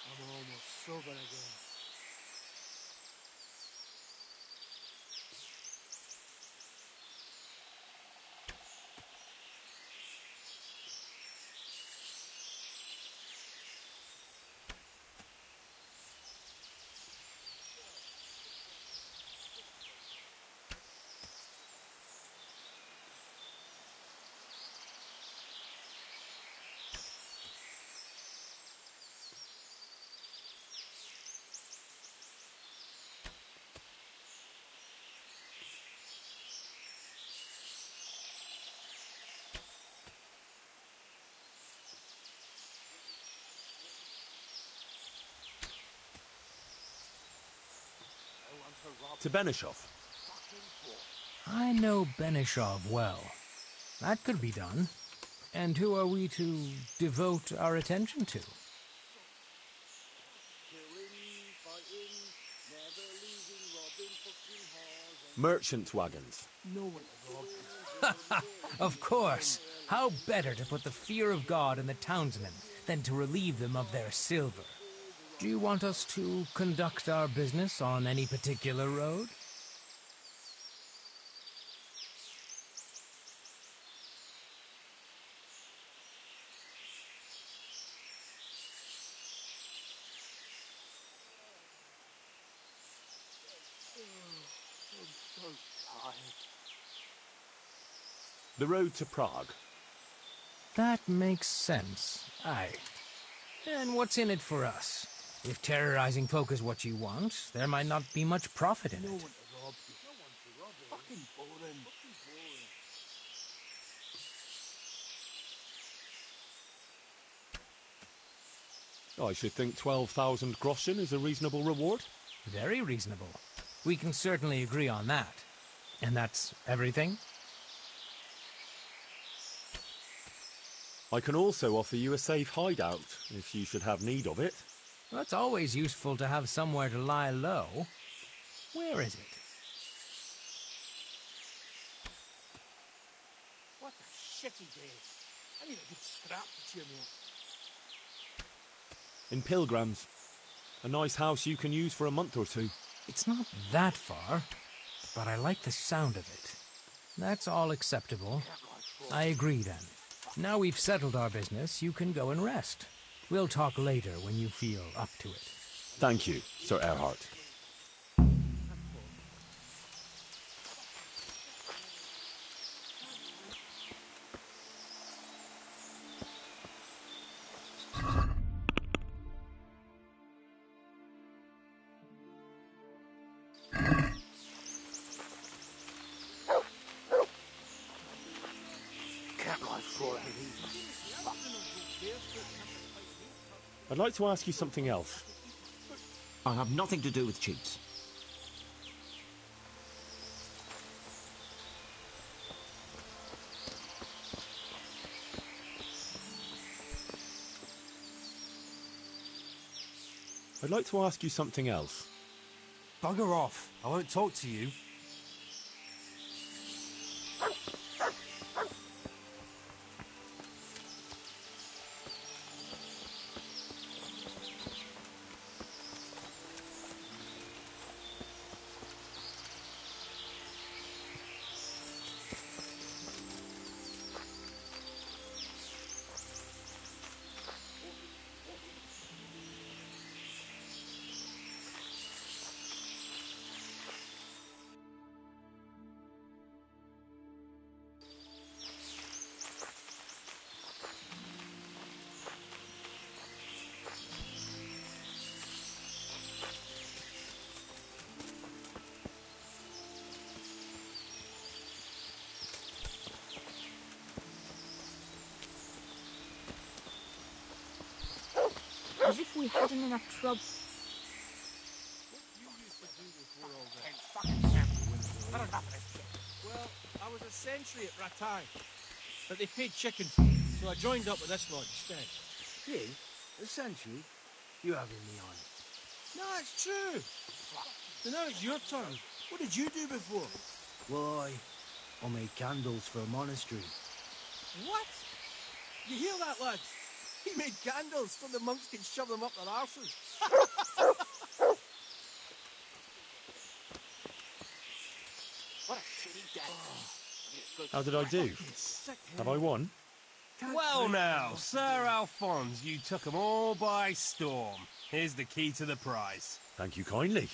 I'm almost sober again. To Benishov. I know Benishov well. That could be done. And who are we to devote our attention to? Merchant wagons. No one to rob. Of course. How better to put the fear of God in the townsmen than to relieve them of their silver? Do you want us to conduct our business on any particular road? I'm so tired. The road to Prague. That makes sense. Aye. And what's in it for us? If terrorizing folk is what you want, there might not be much profit in it. No one to rob you. No one to rob you. Fucking boring. I should think 12,000 groschen is a reasonable reward. Very reasonable. We can certainly agree on that. And that's everything? I can also offer you a safe hideout, if you should have need of it. Well, it's always useful to have somewhere to lie low. Where is it? What a shitty day. I need a good scrap to cheer me up. In Pilgrims. A nice house you can use for a month or two. It's not that far, but I like the sound of it. That's all acceptable. I agree then. Now we've settled our business, you can go and rest. We'll talk later when you feel up to it. Thank you, Sir Erhard. I'd like to ask you something else. I have nothing to do with cheats. I'd like to ask you something else. Bugger off. I won't talk to you. As if we hadn't enough trouble. Well, I was a sentry at Ratai, but they paid chicken for me, so I joined up with this lot instead. You? A sentry? You're having me on. No, it's true. So now it's your turn. What did you do before? Why, I made candles for a monastery. What? You hear that, lads? He made candles so the monks could shove them up their arses. What a shitty death. How did I do? Have I won? Well now, Sir Alphonse, you took 'em all by storm. Here's the key to the prize. Thank you kindly.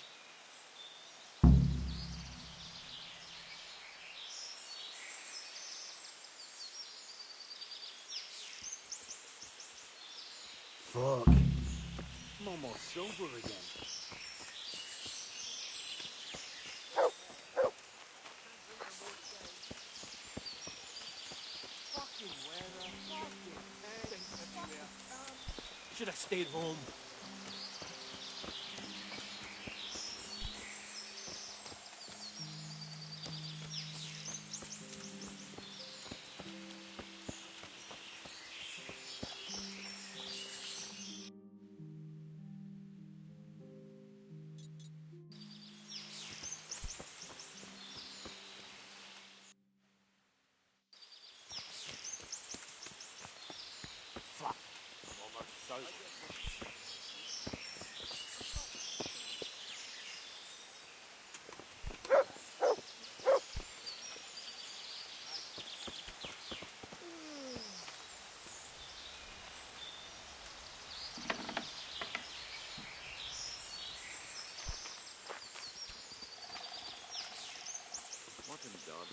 Fuck. I'm almost sober again. Fucking weather, fucking things everywhere. Should have stayed home. What in God?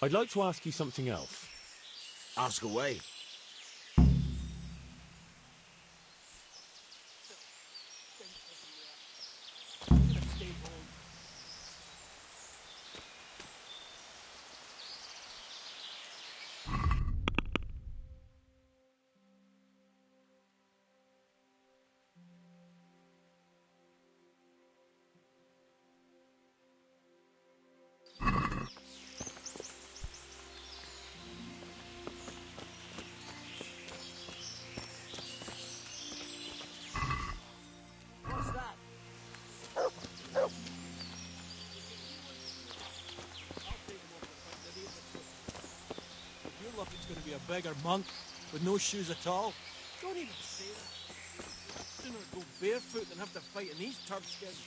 I'd like to ask you something else. Ask away. It's going to be a beggar monk with no shoes at all. Don't even say that. I'd sooner go barefoot than have to fight in these turf skins.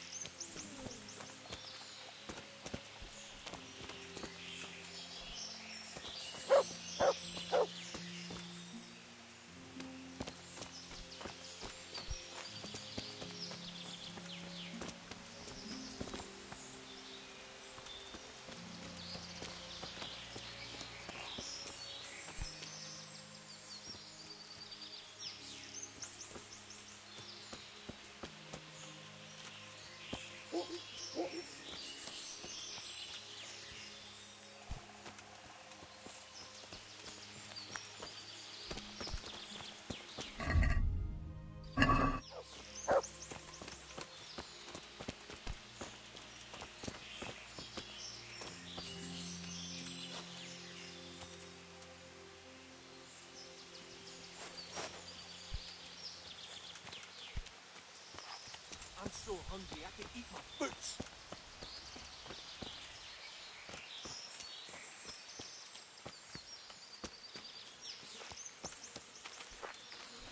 I'm so hungry I can eat my boots.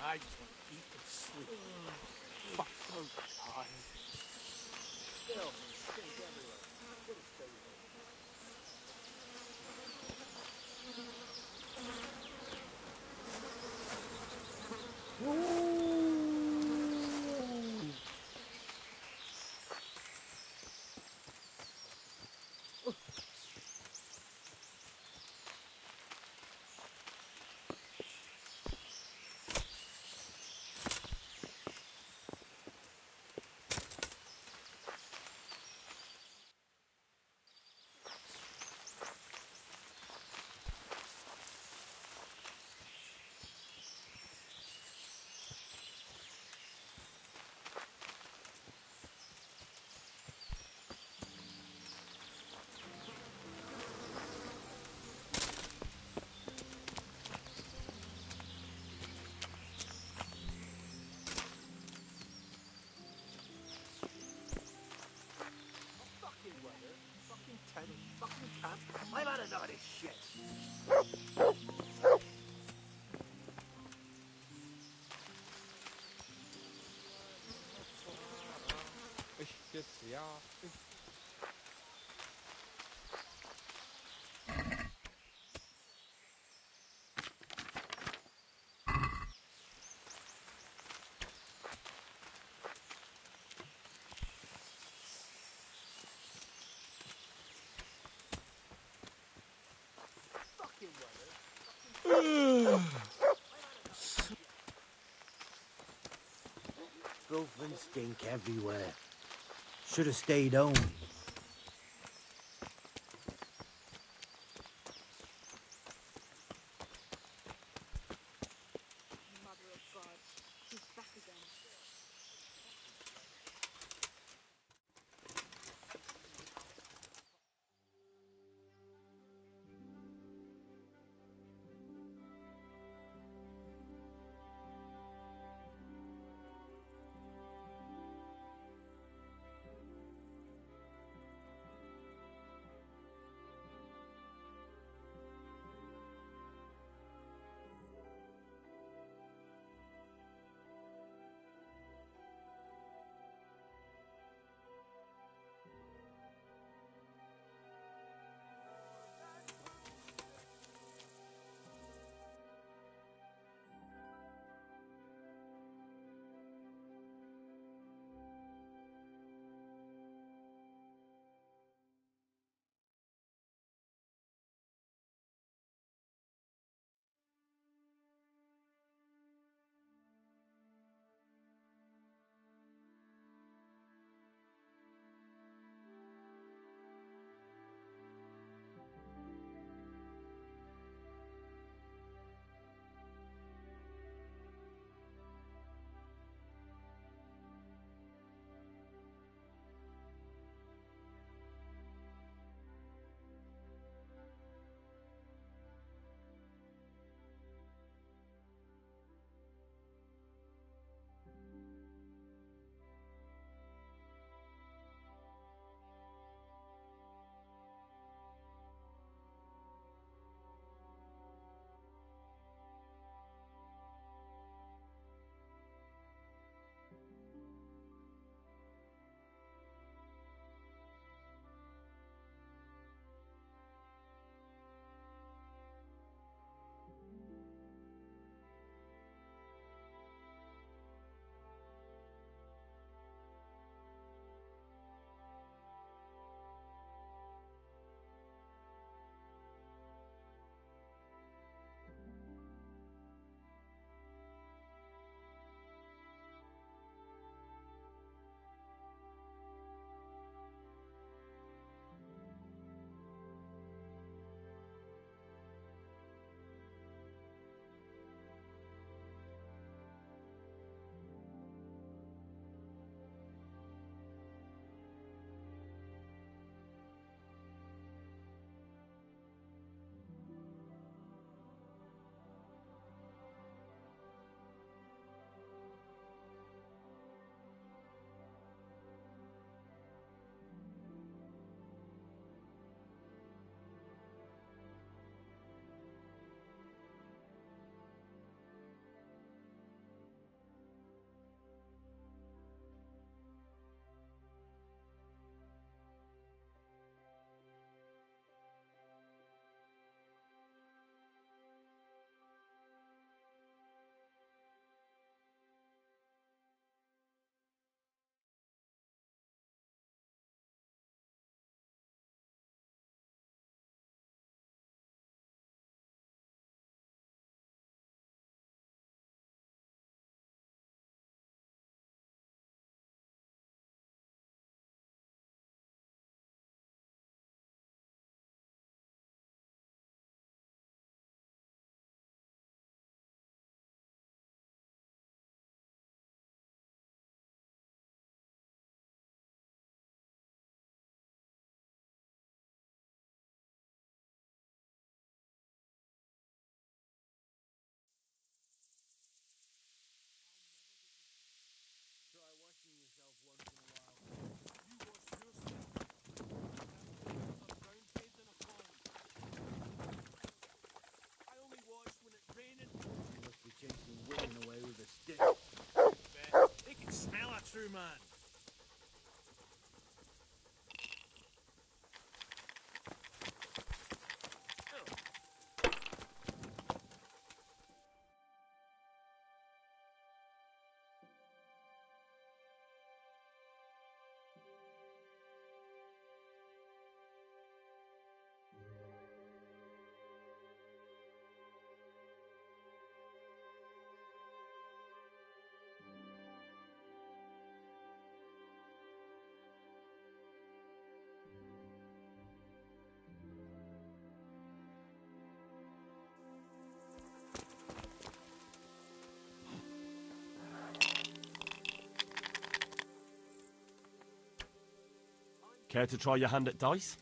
I just want to eat and sleep. Fuck, so tired. Still, stink everywhere. What a state. I'm out of all this shit. Filth and stink everywhere. Should have stayed home. Mother of God, he's back again. through, man. Care to try your hand at dice?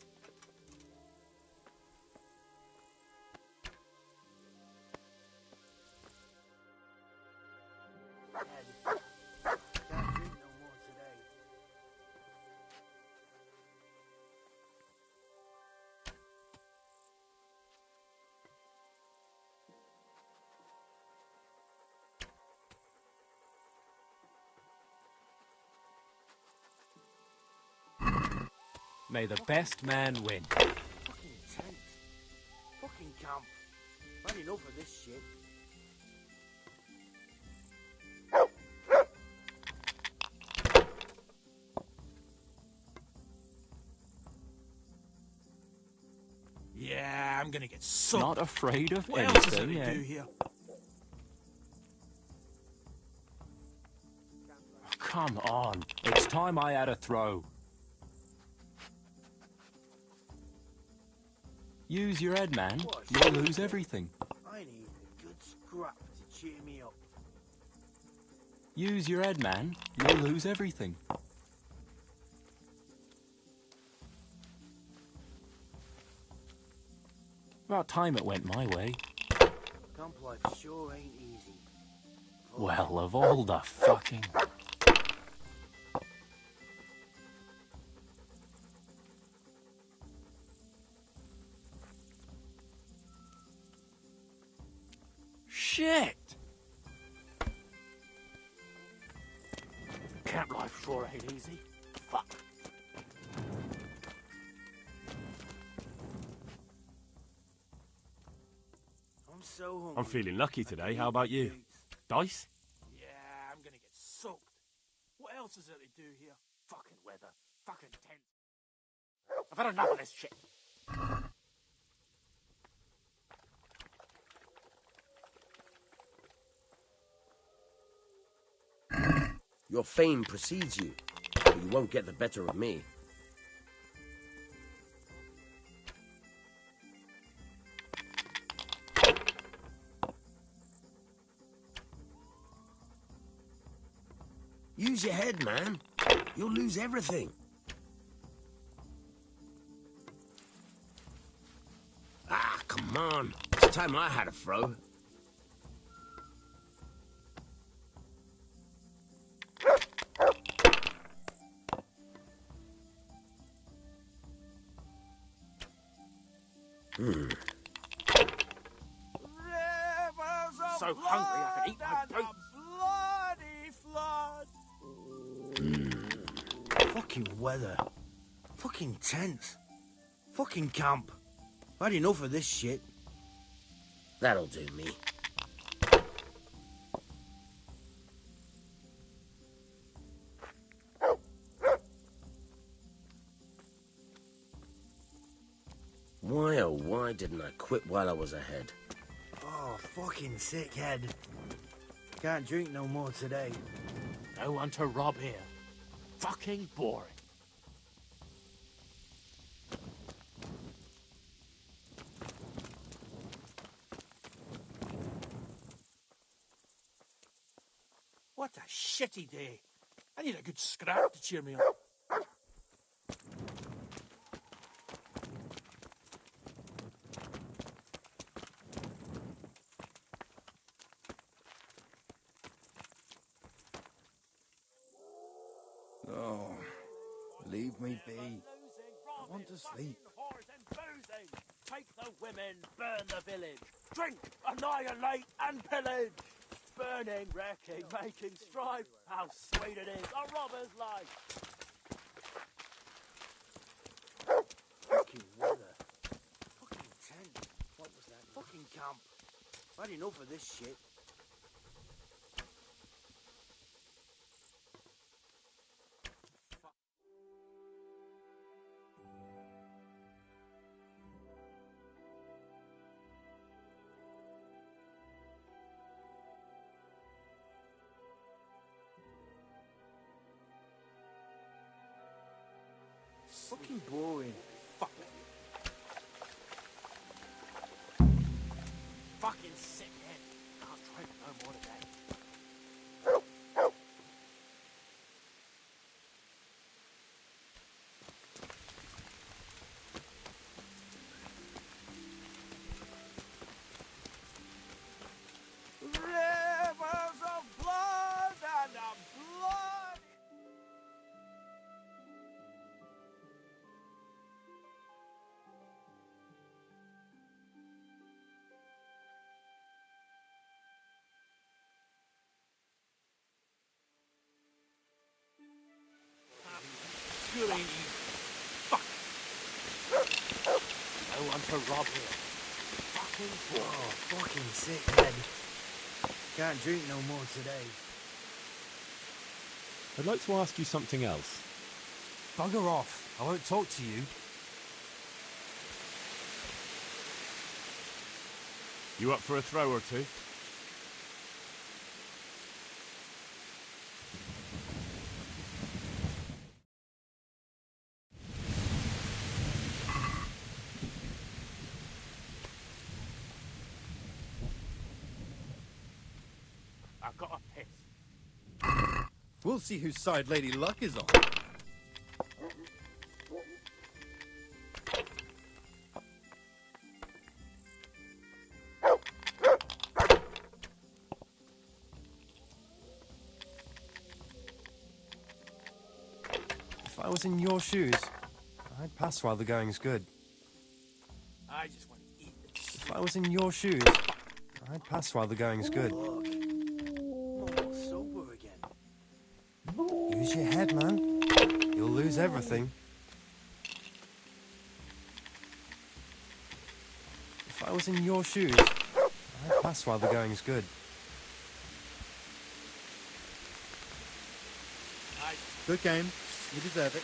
Can't drink no more today. May the best man win. Fucking tent. Fucking camp. Had enough of this shit. Yeah, I'm gonna get sucked. Not afraid of What else is there anything, to eh? do here? Come on. It's time I had a throw. Use your head, man. You'll lose everything. I need a good scrap to cheer me up. Use your head, man. You'll lose everything. About time it went my way. Camp life sure ain't easy. Well, of all the fucking... Shit! Camp life sure ain't easy. Fuck. I'm so hungry. I'm feeling lucky today. How about you? Dice? Yeah, I'm gonna get soaked. What else is there to do here? Fucking weather. Fucking tent. I've had enough of this shit. Your fame precedes you, but you won't get the better of me. Use your head, man. You'll lose everything. Ah, come on. It's time I had a throw. So hungry I can eat my bloody flood. Fucking weather. Fucking tents. Fucking camp. Had enough of this shit. That'll do me. Why, oh why didn't I quit while I was ahead? Oh, fucking sick head. Can't drink no more today. No one to rob here. Fucking boring. What a shitty day. I need a good scrap to cheer me up. Oh, leave me be. I want to sleep. Take the women, burn the village, drink, annihilate and pillage. Burning, wrecking, making strife. How sweet it is, a robber's life. Fucking weather. Fucking tent. What was that? Fucking camp. I had enough of this shit. Fucking boring. Fuck. Fucking sick head. Can't drink no more today. Rivers of blood and of blood. Good ain't you? Fuck! I want to rob here. Fucking Fucking sick head. Can't drink no more today. I'd like to ask you something else. Bugger off. I won't talk to you. You up for a throw or two? I've got a piss. We'll see whose side Lady Luck is on. If I was in your shoes, I'd pass while the going's good. I just want to eat the shit. If I was in your shoes, I'd pass while the going's good. Look. I'm almost sober again. Use your head, man. You'll lose everything. If I was in your shoes, I'd pass while the going's good. Good game. You deserve it.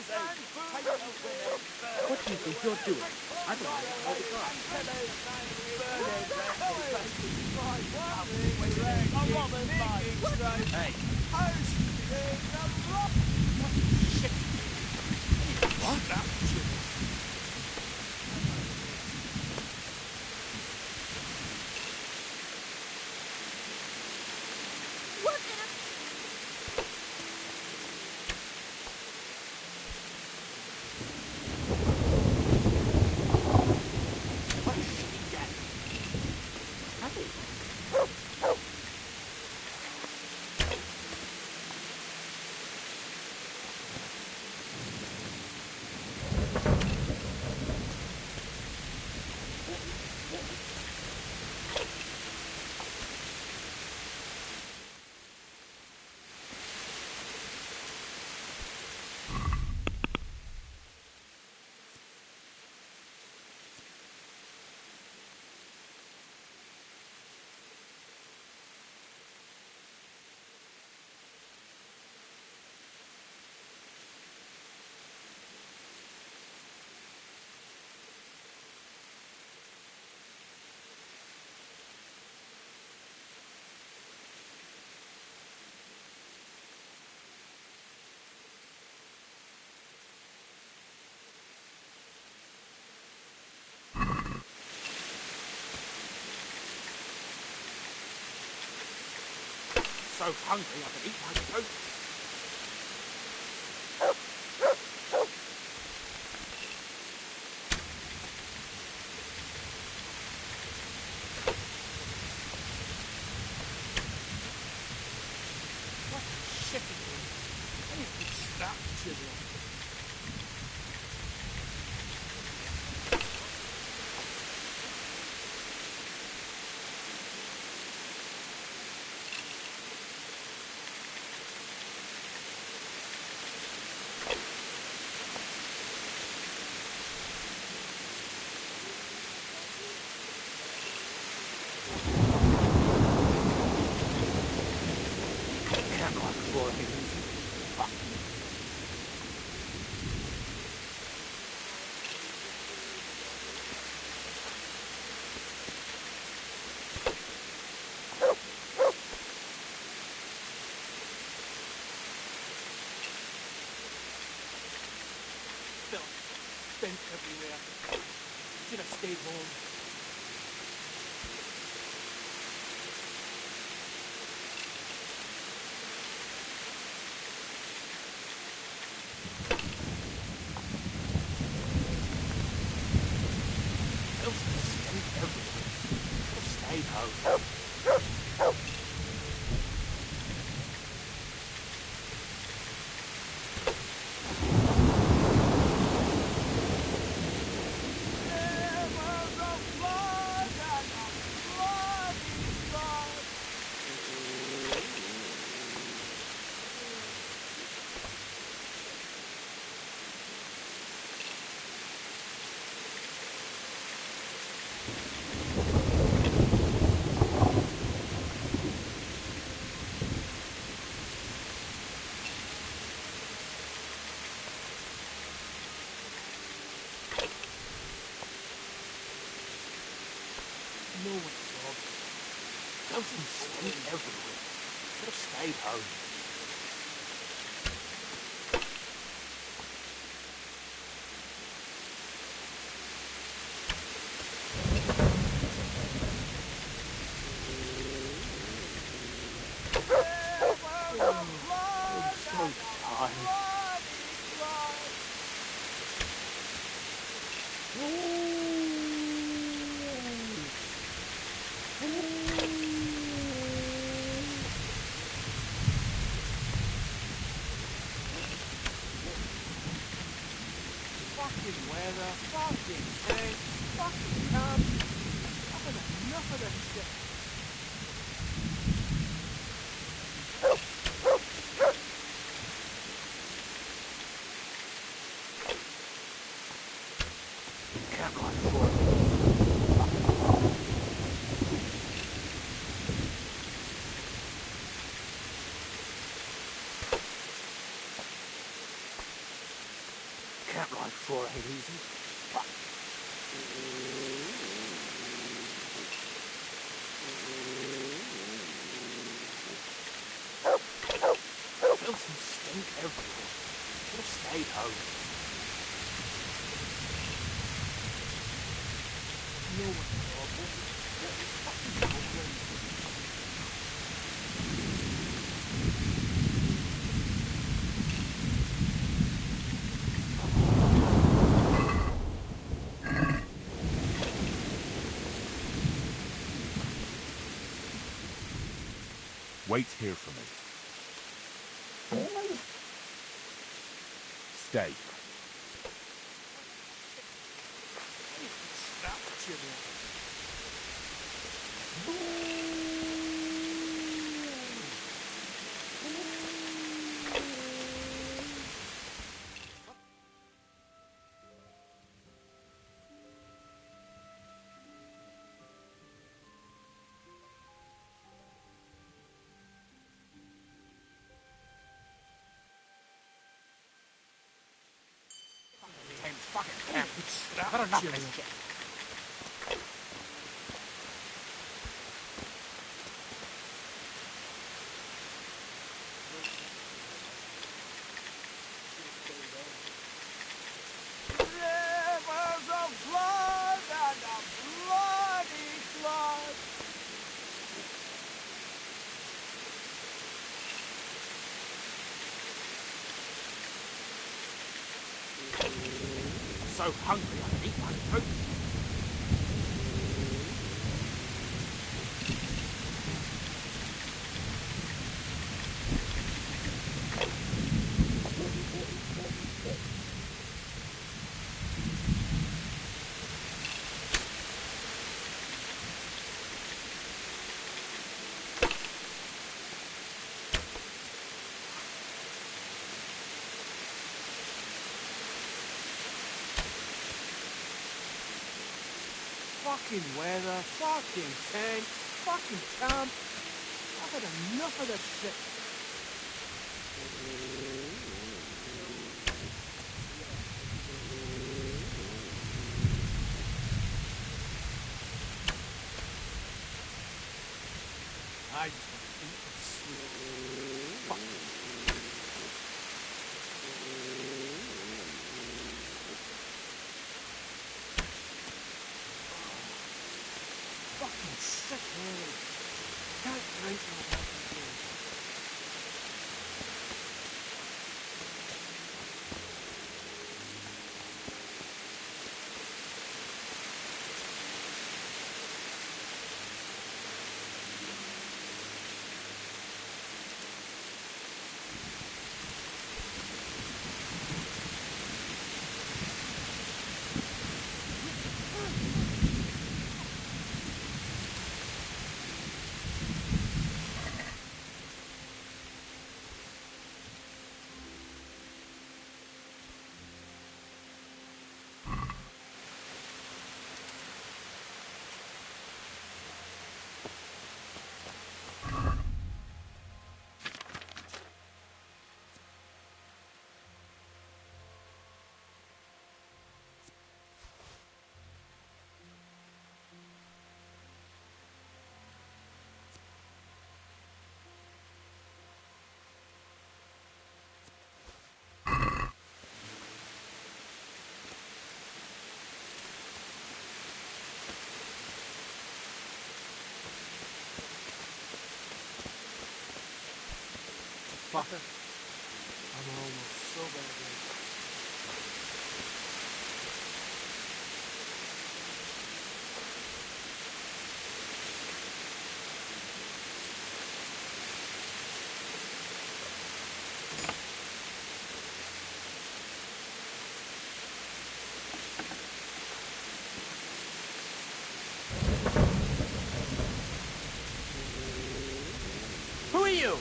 What do you think you're doing? I don't know how to go. Hey. What? So hungry I could eat my coat. What shit is it? I need to stop chiseling. Bent everywhere. Should have stayed home. Stayed home. No one saw me. Mountains stink everywhere. Should have stayed home. I'm so tired. Fucking weather, fucking tank, fucking camp. I've had enough of this shit. forehead easy. Filth and stink everywhere. Should have stayed home. No one Wait here for me. Stay. fucking I've had enough of this shit. Rivers of blood and a bloody flood. So hungry I can eat my food. Fucking weather, fucking tent, fucking camp. I've had enough of this shit. I just want to eat and sleep. Fuck. Fucking sick, man. Can't drink no fucking beer. Fucker. I'm almost so bad. Who are you?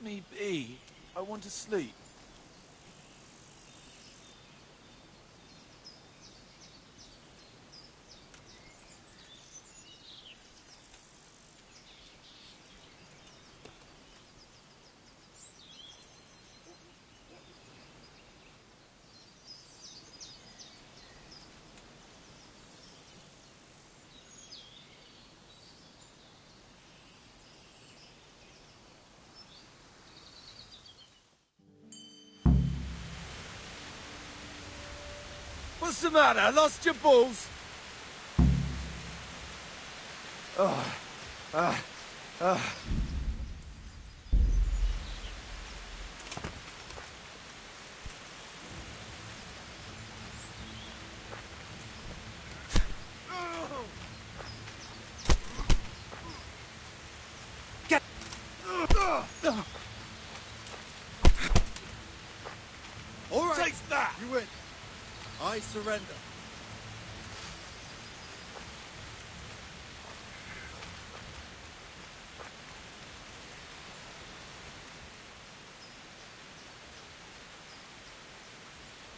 me be. I want to sleep. What's the matter? Lost your balls? Get! All right. Take that! You win. I surrender.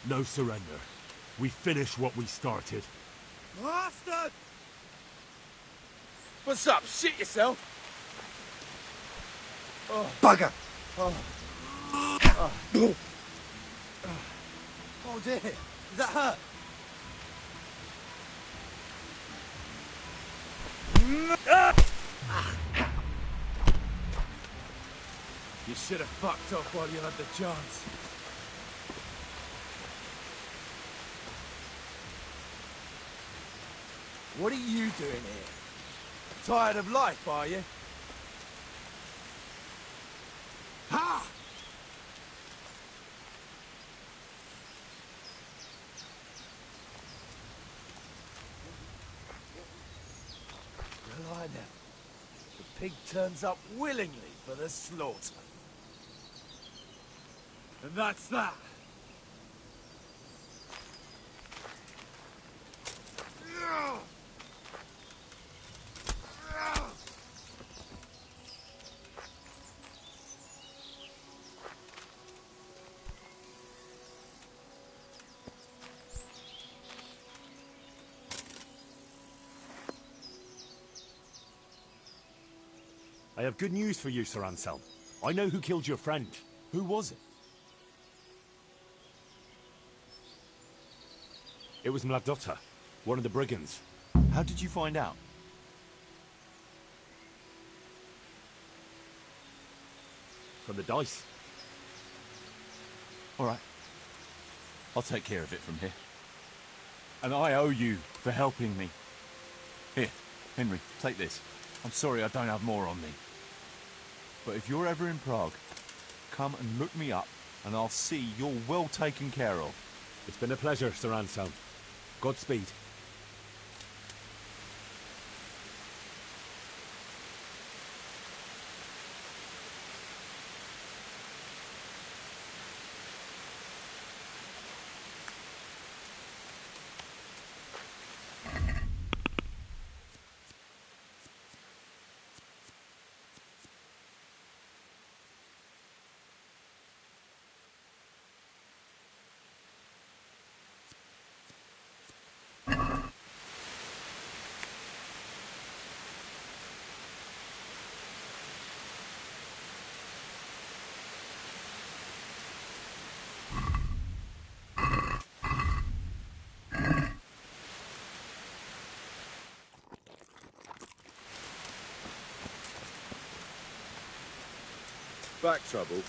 No surrender. We finish what we started. Bastard! What's up? Shit yourself? Oh. Bugger! Oh. Oh dear. Does that hurt? You should have fucked off while you had the chance. What are you doing here? Tired of life, are you? Ha! Well, I never. The pig turns up willingly for the slaughter. And that's that. I have good news for you, Sir Anselm. I know who killed your friend. Who was it? It was Mladotta, one of the brigands. How did you find out? From the dice. All right. I'll take care of it from here. And I owe you for helping me. Here, Henry, take this. I'm sorry I don't have more on me. But if you're ever in Prague, come and look me up, and I'll see you're well taken care of. It's been a pleasure, Sir Anselm. Godspeed. Back trouble.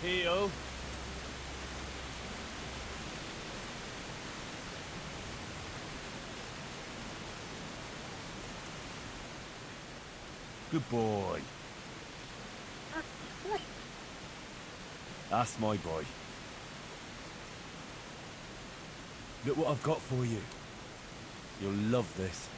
Heel. Good boy. That's my boy. Look what I've got for you. You'll love this.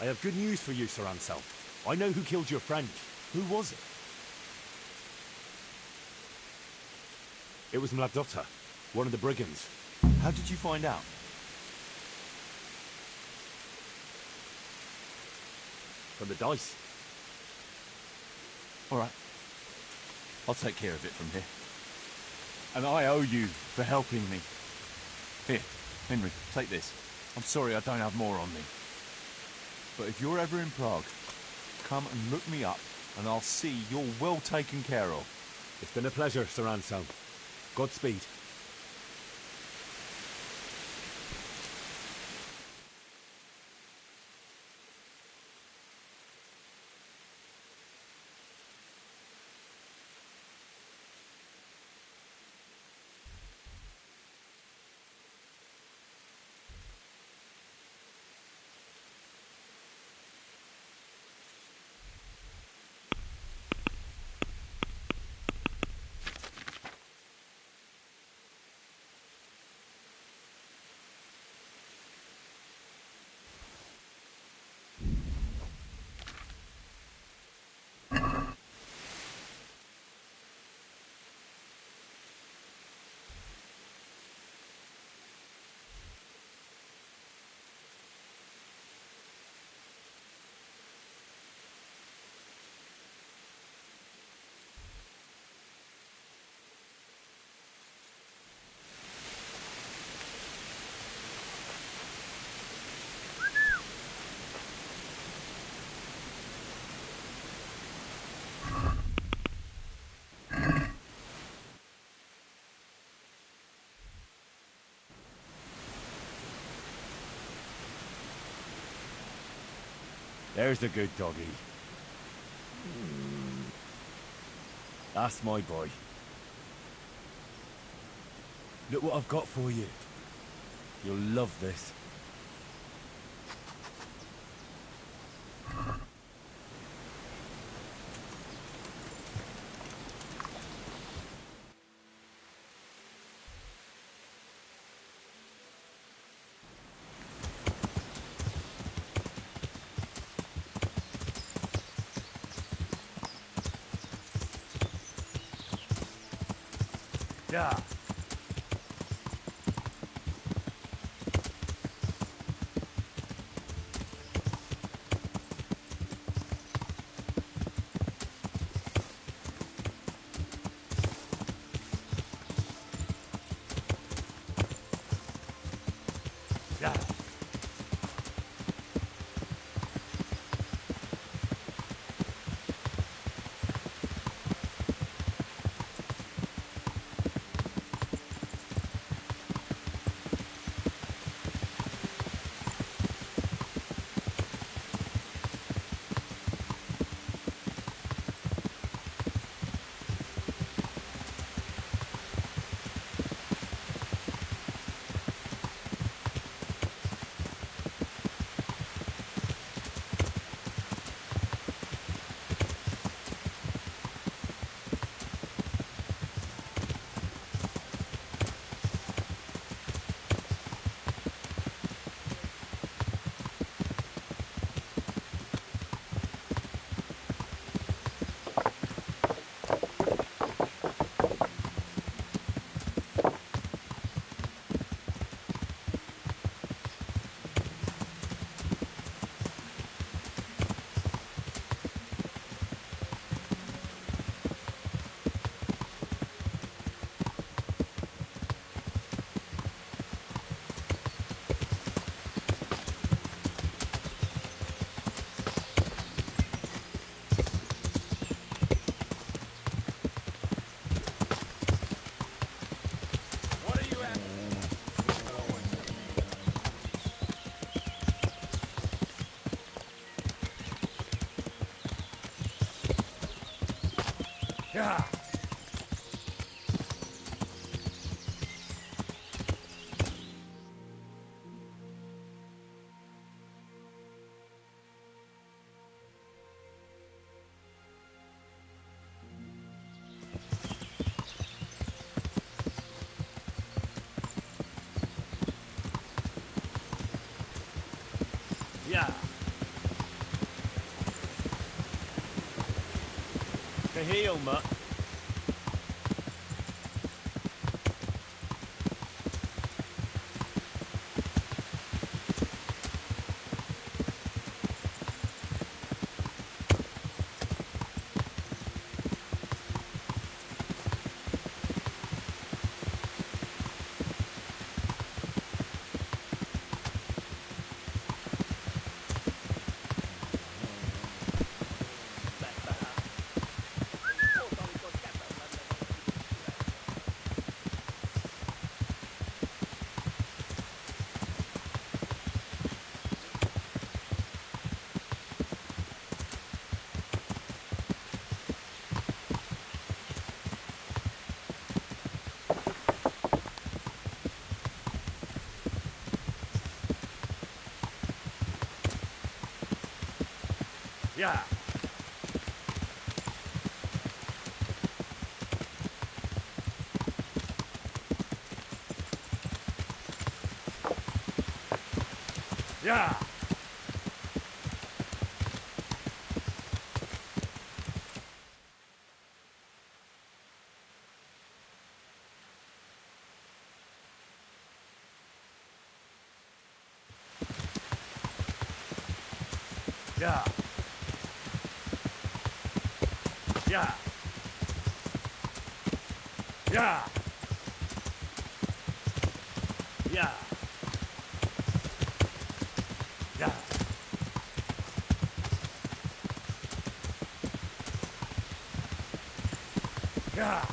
I have good news for you, Sir Anselm. I know who killed your friend. Who was it? It was Mladotta, one of the brigands. How did you find out? From the dice. All right. I'll take care of it from here. And I owe you for helping me. Here, Henry, take this. I'm sorry I don't have more on me. But if you're ever in Prague, come and look me up, and I'll see you're well taken care of. It's been a pleasure, Sir Anselm. Godspeed. There's the good doggy. That's my boy. Look what I've got for you. You'll love this. Yeah. Yeah. Yeah. Yeah. heel, mutt. Yeah. Yeah. Yeah. Yeah. Yeah. Yeah. Yeah. Yeah.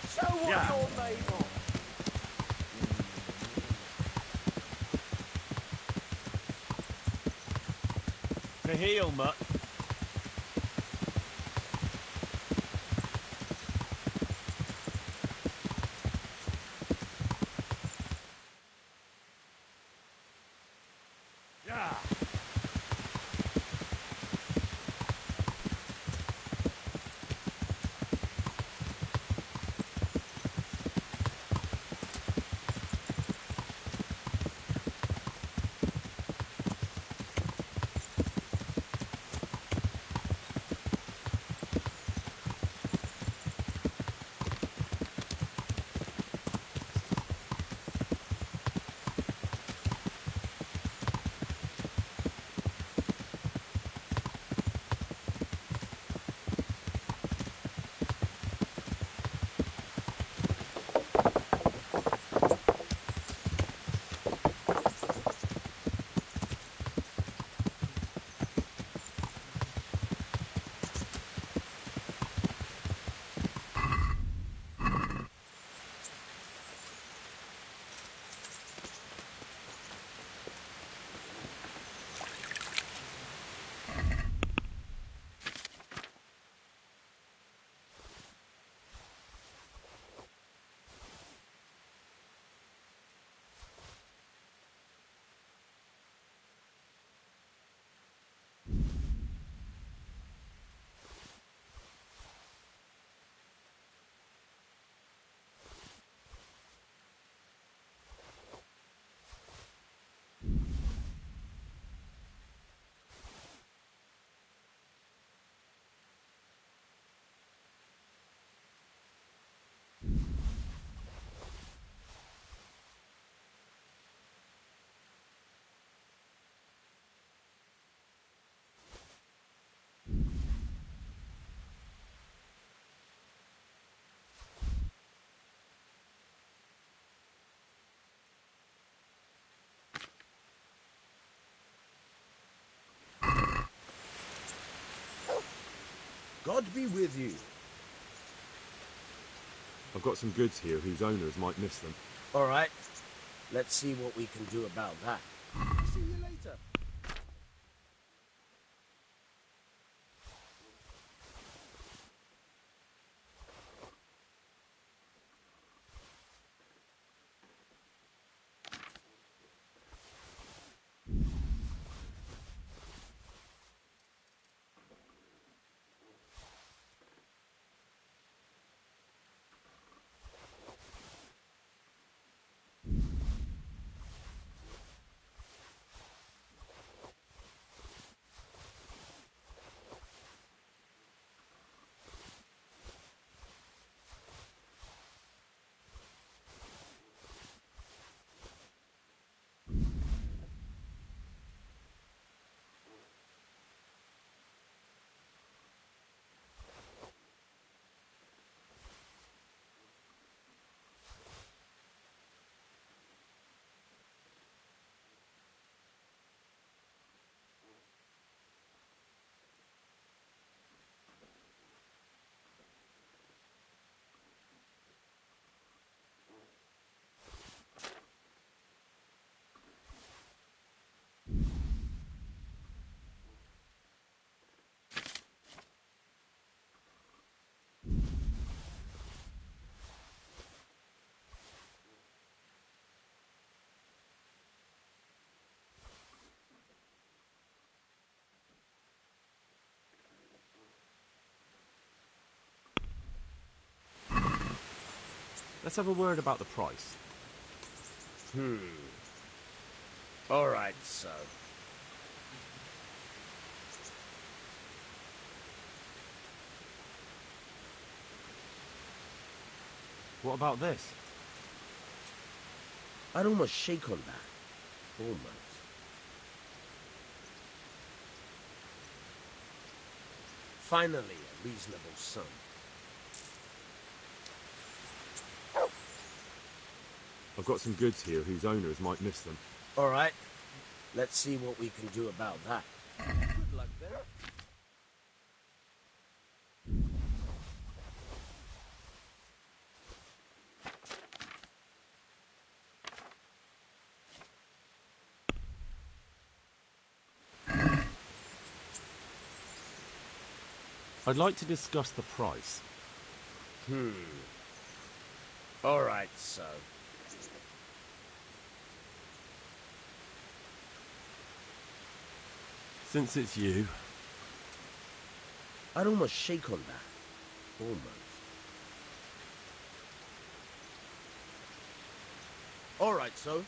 So what you're made of? The heel, mutt. Yeah. God be with you. I've got some goods here whose owners might miss them. All right. Let's see what we can do about that. See you later. Let's have a word about the price. All right, so. What about this? I'd almost shake on that. Almost. Finally, a reasonable sum. I've got some goods here whose owners might miss them. All right. Let's see what we can do about that. Good luck there. I'd like to discuss the price. All right, so. Since it's you, I'd almost shake on that. Almost. All right, so.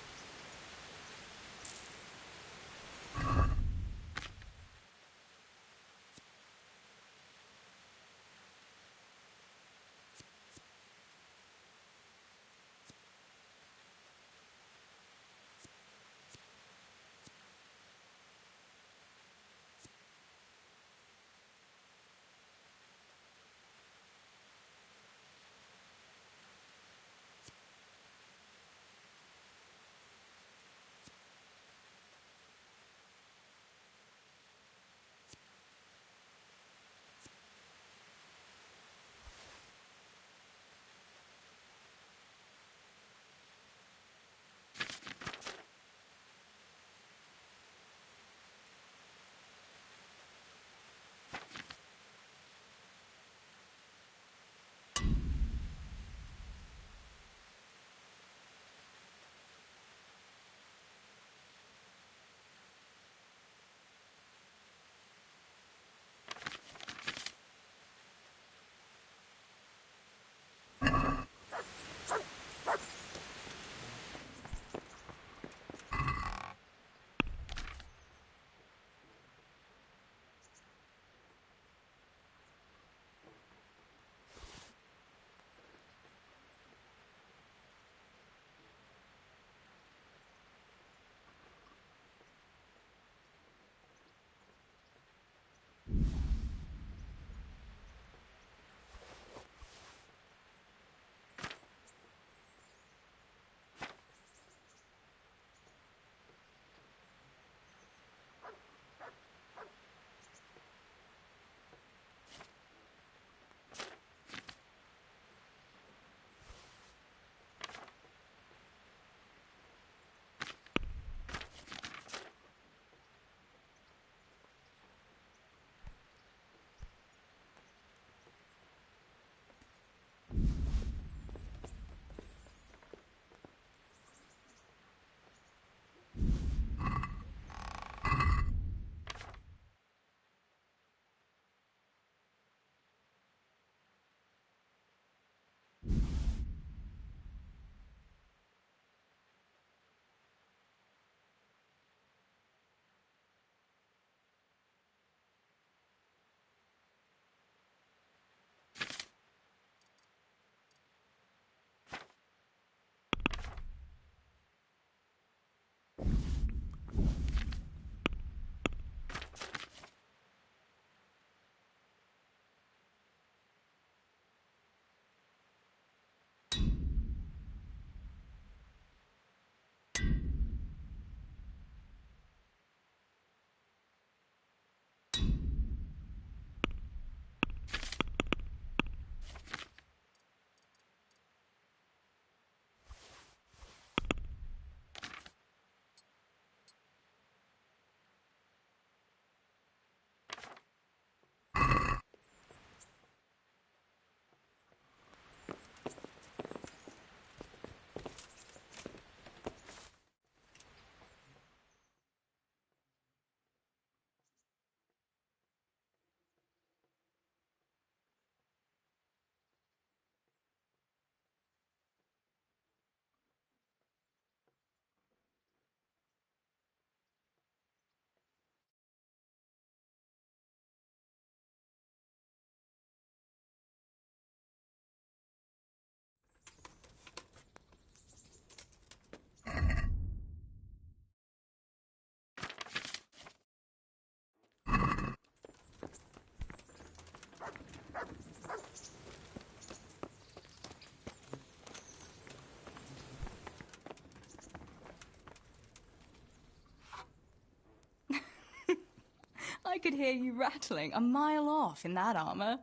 I could hear you rattling a mile off in that armor.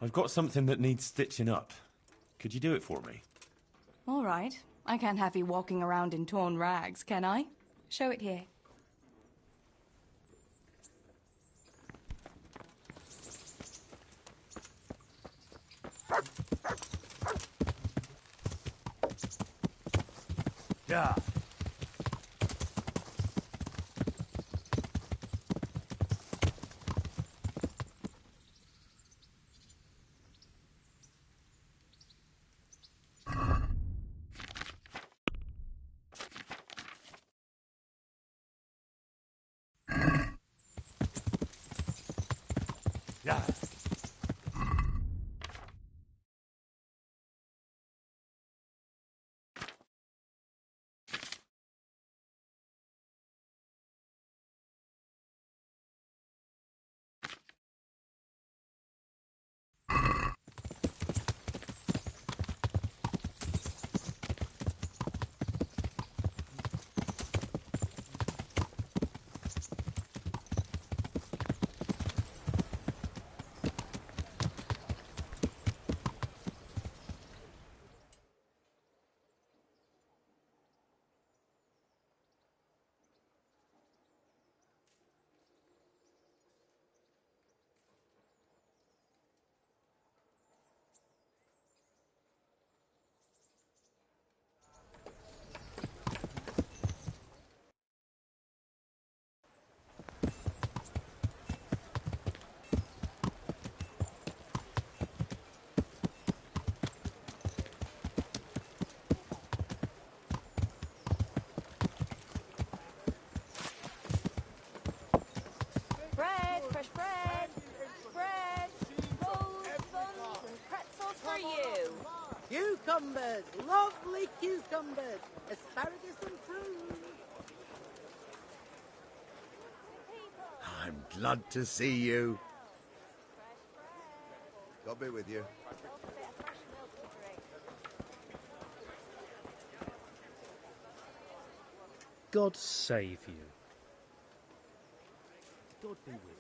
I've got something that needs stitching up. Could you do it for me? All right. I can't have you walking around in torn rags, can I? Show it here. Yeah. Yeah. Bread, fresh bread, bread, rolls, buns, and pretzels for you. Cucumbers, lovely cucumbers, asparagus and fruit. I'm glad to see you. God be with you. God save you. God be with you.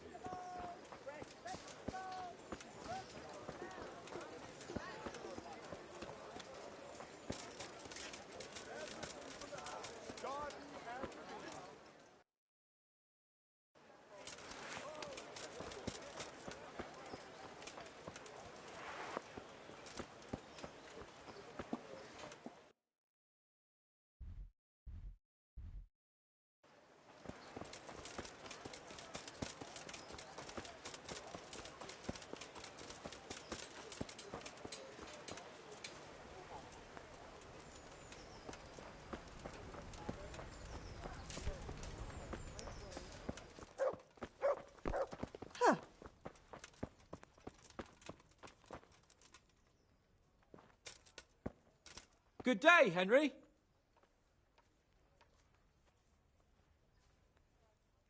Good day, Henry.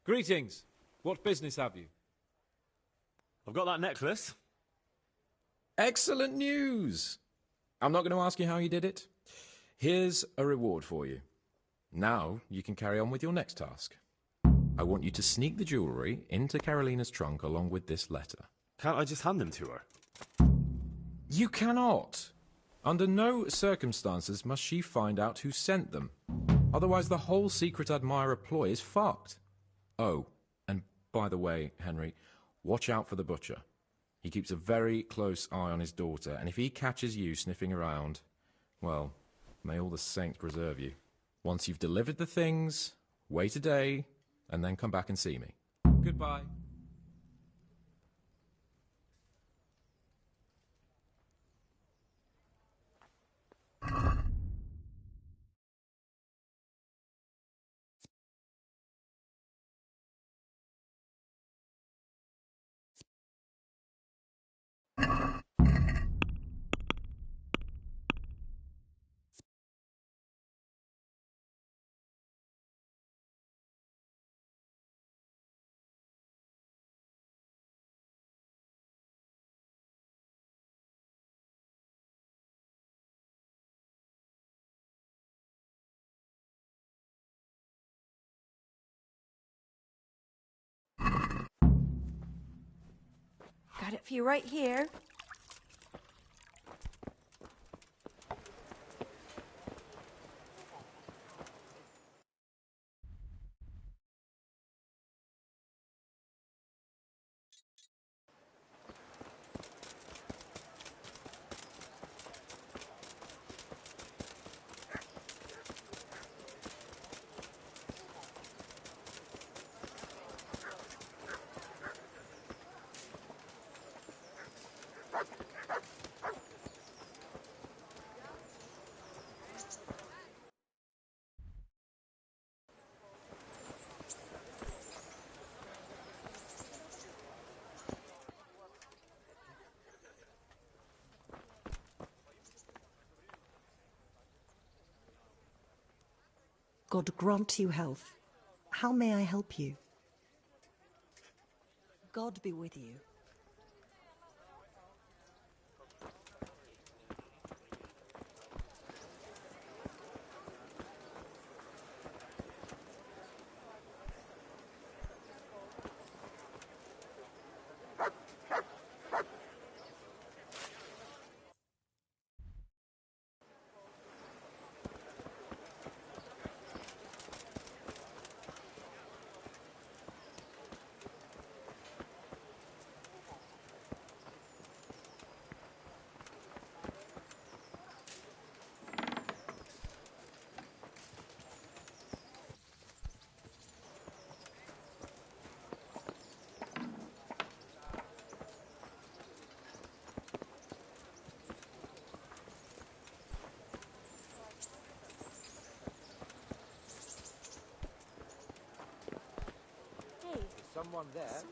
Greetings. What business have you? I've got that necklace. Excellent news! I'm not going to ask you how you did it. Here's a reward for you. Now you can carry on with your next task. I want you to sneak the jewellery into Carolina's trunk along with this letter. Can't I just hand them to her? You cannot! Under no circumstances must she find out who sent them. Otherwise the whole secret admirer ploy is fucked. Oh, and by the way, Henry, watch out for the butcher. He keeps a very close eye on his daughter, and if he catches you sniffing around, well, may all the saints preserve you. Once you've delivered the things, wait a day, and then come back and see me. Goodbye. Got it for you right here. God grant you health. How may I help you? God be with you. Someone there.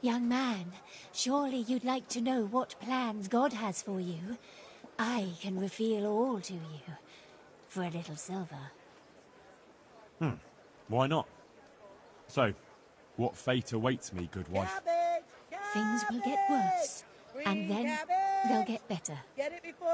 Young man, surely you'd like to know what plans God has for you. I can reveal all to you, for a little silver. Why not? So, what fate awaits me, good wife? Things will get worse, and then they'll get better.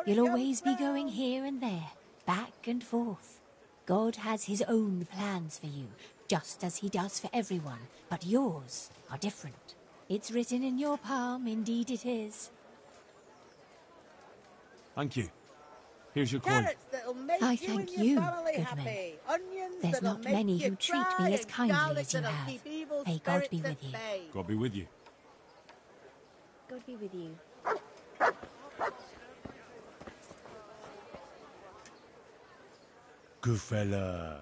You'll always be going here and there, back and forth. God has his own plans for you, just as he does for everyone, but yours are different. It's written in your palm, indeed it is. Thank you. Here's your coin. Carrots that'll make I you thank and you, your family good happy. men. Onions There's that'll not make many you who treat cry, me as and kindly garlic as you that'll have. keep evil May God be spirits with you. at bay. God be with you. God be with you. Good fella.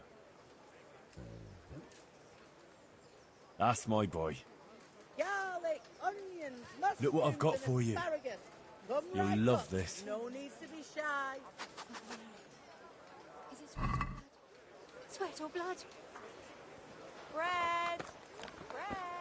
That's my boy. Garlic, onions, mushrooms, Look what I've got and for you. asparagus. Come You'll right love up. this. No need to be shy. Is it sweat or blood? Sweat or blood? Bread! Bread!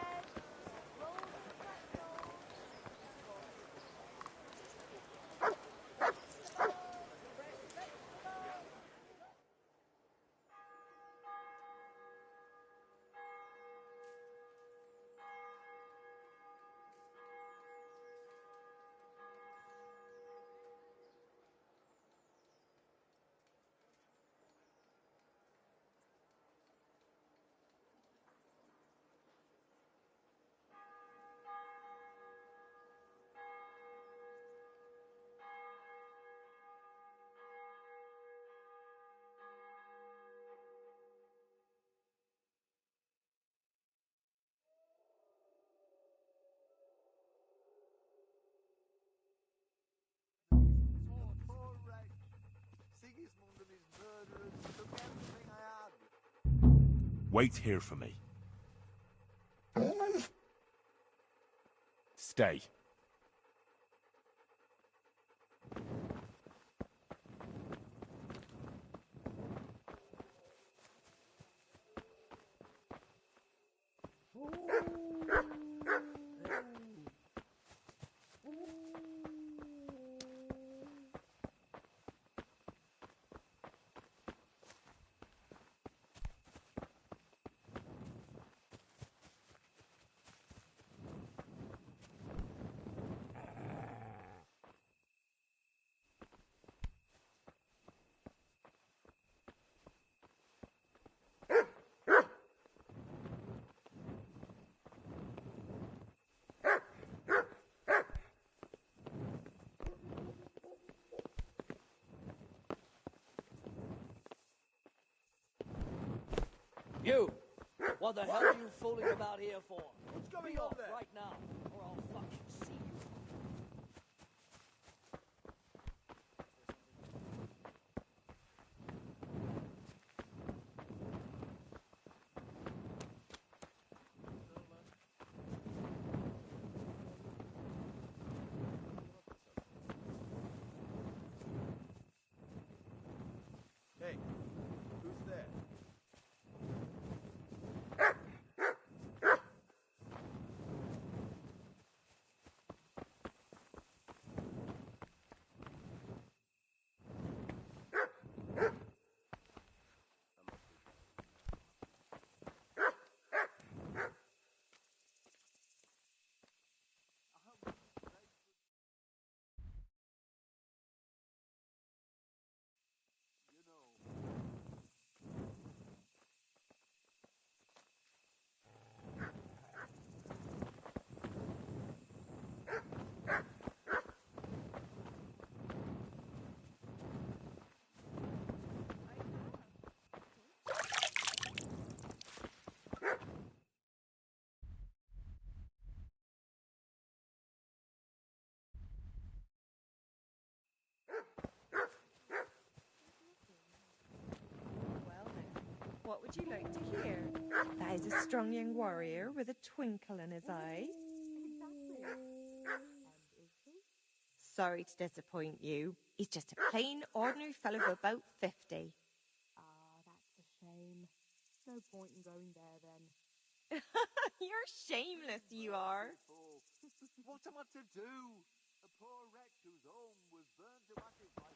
Wait here for me. Stay. You! What the hell are you fooling about here for? What's going Be on off there? right now, or I'll fucking see you. Hey, who's there? Well then, what would you like to hear? That is a strong young warrior with a twinkle in his eye. Sorry to disappoint you. He's just a plain, ordinary fellow of about 50. Ah, that's a shame. No point in going there then. You're shameless, you are. What am I to do? A poor wretch whose home was burned to ashes by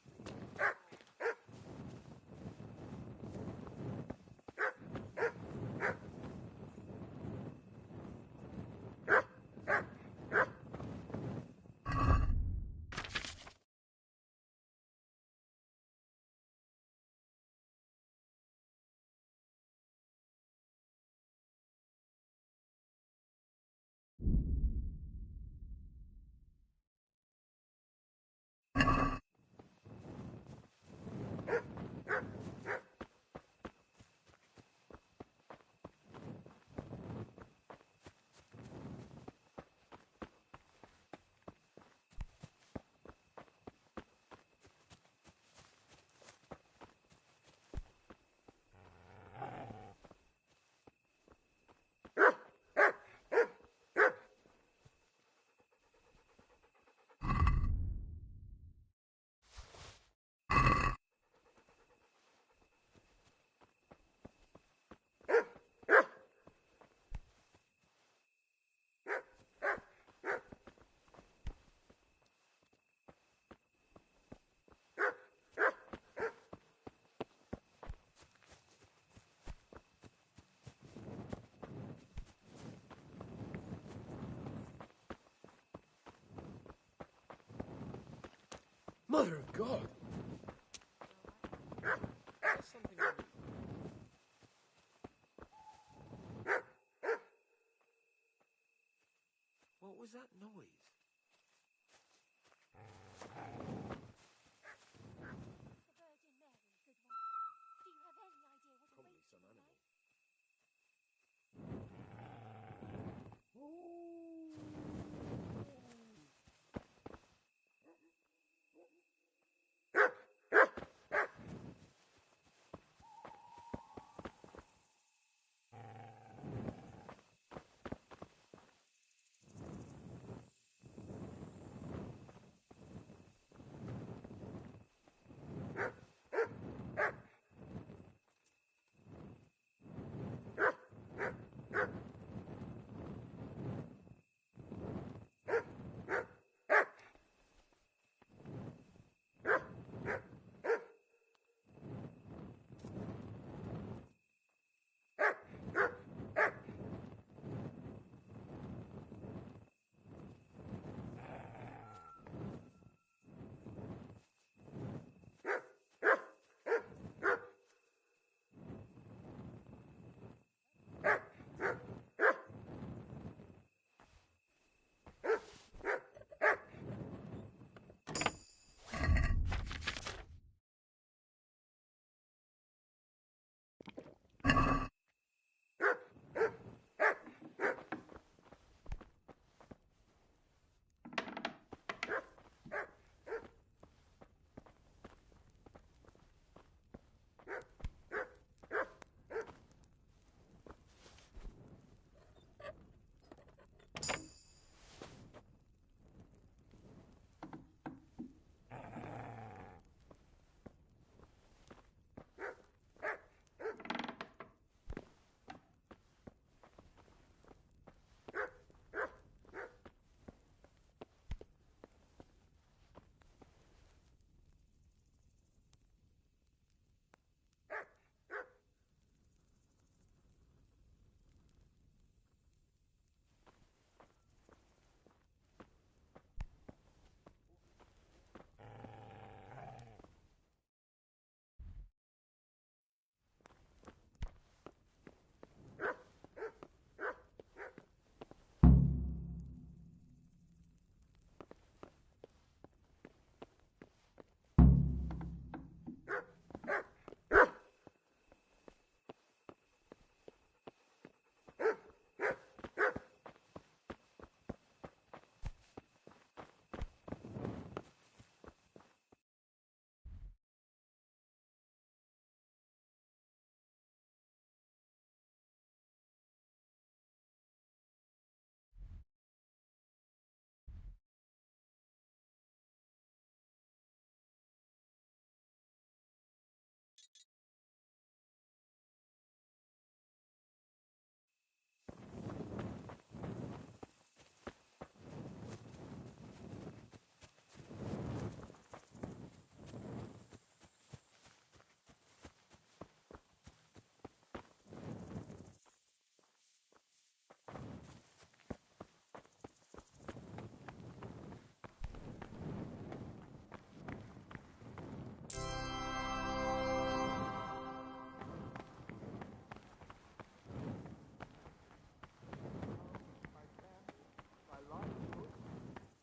Mother of God! What was that noise? Probably some animal.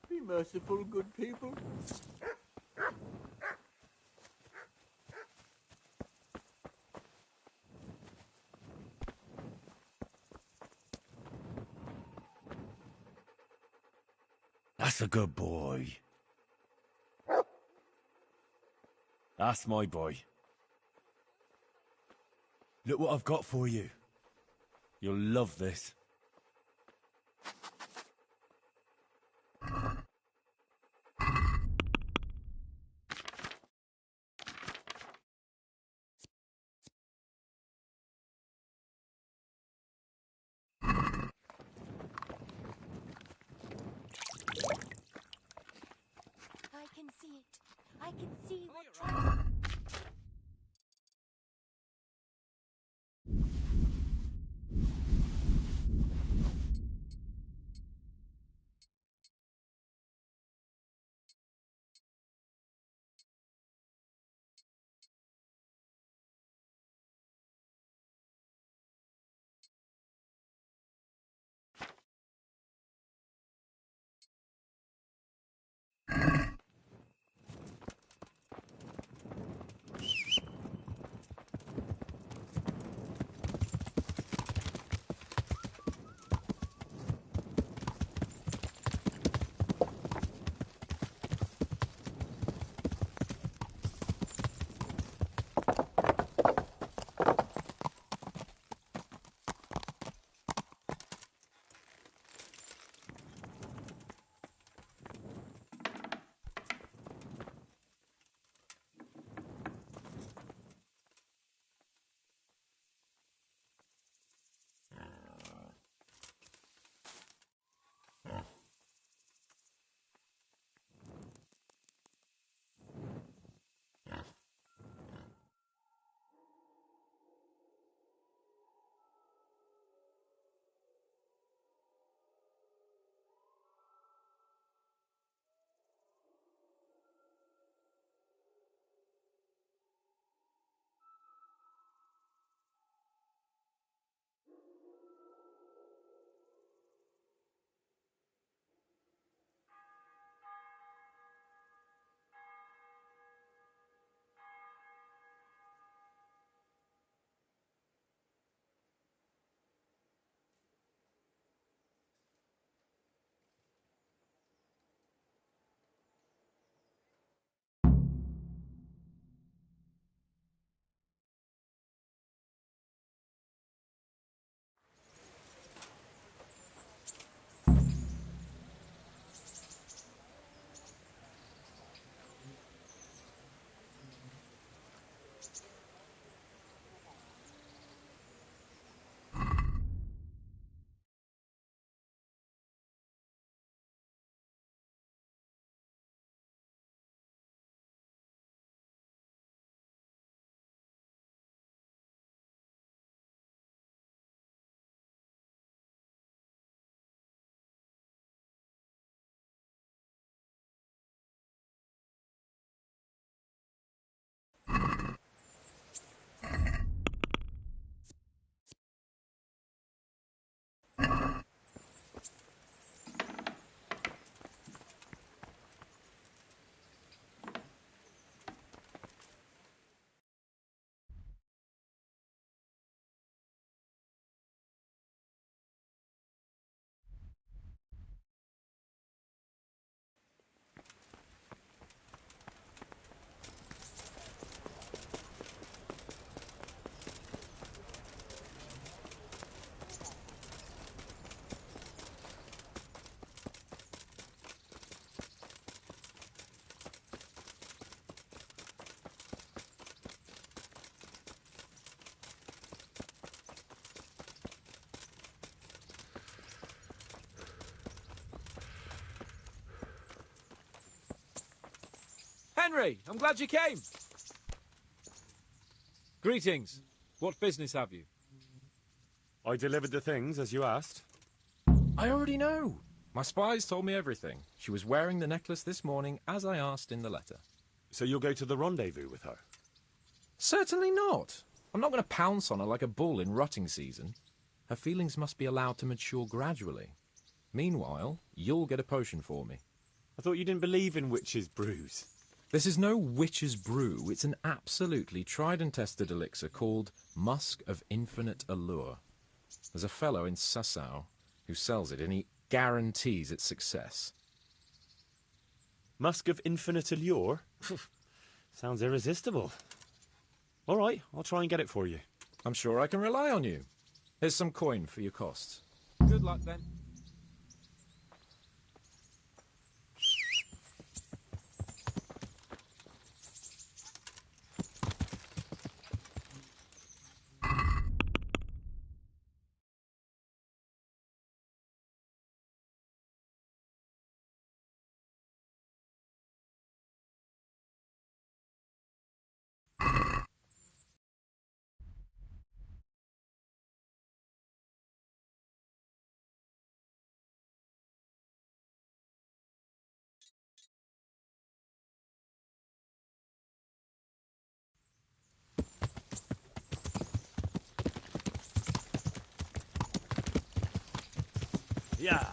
Be merciful, good people. That's a good boy. That's my boy. Look what I've got for you. You'll love this. I can see it. I can see what Henry, I'm glad you came. Greetings. What business have you? I delivered the things as you asked. I already know. My spies told me everything. She was wearing the necklace this morning, as I asked in the letter. So you'll go to the rendezvous with her? Certainly not. I'm not going to pounce on her like a bull in rutting season. Her feelings must be allowed to mature gradually. Meanwhile, you'll get a potion for me. I thought you didn't believe in witches' brews. This is no witch's brew. It's an absolutely tried and tested elixir called Musk of Infinite Allure. There's a fellow in Sasau who sells it, and he guarantees its success. Musk of Infinite Allure? Sounds irresistible. All right, I'll try and get it for you. I'm sure I can rely on you. Here's some coin for your costs. Good luck, then. Yeah.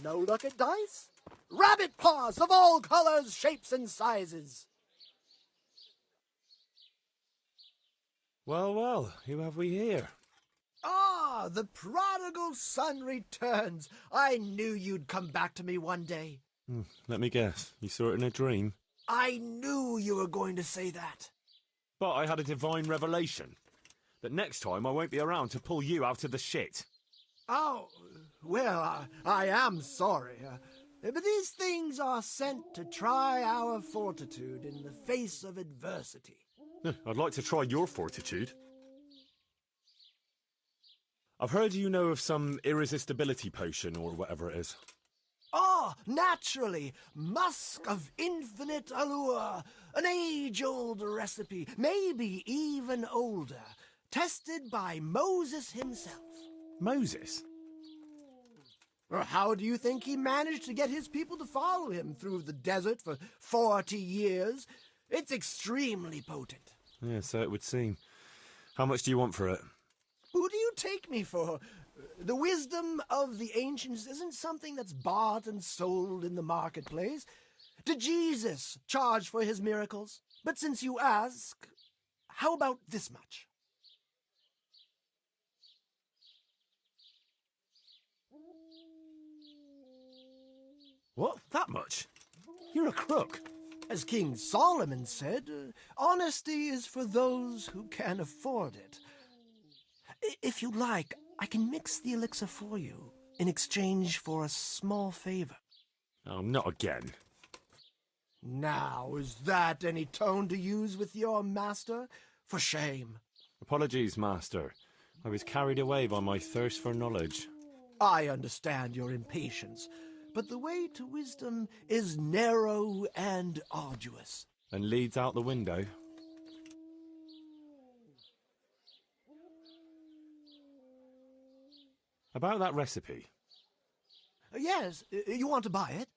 No luck at dice? Rabbit paws of all colors, shapes, and sizes. Well, well, who have we here? Ah, the prodigal son returns. I knew you'd come back to me one day. Let me guess. You saw it in a dream? I knew you were going to say that. But I had a divine revelation. That next time I won't be around to pull you out of the shit. Oh, well, I am sorry. But these things are sent to try our fortitude in the face of adversity. I'd like to try your fortitude. I've heard you know of some irresistibility potion or whatever it is. Ah, naturally. Musk of Infinite Allure. An age-old recipe, maybe even older. Tested by Moses himself. Moses? How do you think he managed to get his people to follow him through the desert for 40 years? It's extremely potent. Yeah, so it would seem. How much do you want for it? Who do you take me for? The wisdom of the ancients isn't something that's bought and sold in the marketplace. Did Jesus charge for his miracles? But since you ask, how about this much? What? That much? You're a crook. As King Solomon said, honesty is for those who can afford it. If you'd like, I can mix the elixir for you in exchange for a small favor. Oh, not again. Now, is that any tone to use with your master? For shame. Apologies, Master. I was carried away by my thirst for knowledge. I understand your impatience, but the way to wisdom is narrow and arduous. And leads out the window. About that recipe. Yes, you want to buy it?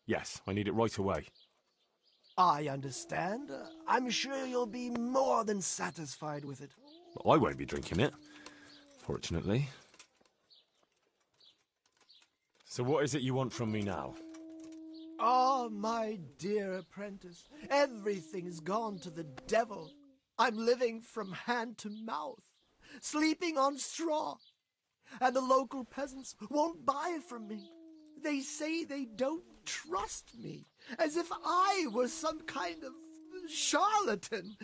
Yes, I need it right away. I understand. I'm sure you'll be more than satisfied with it. I won't be drinking it, fortunately. So what is it you want from me now? Oh, my dear apprentice, everything's gone to the devil. I'm living from hand to mouth, sleeping on straw, and the local peasants won't buy from me. They say they don't trust me, as if I were some kind of charlatan.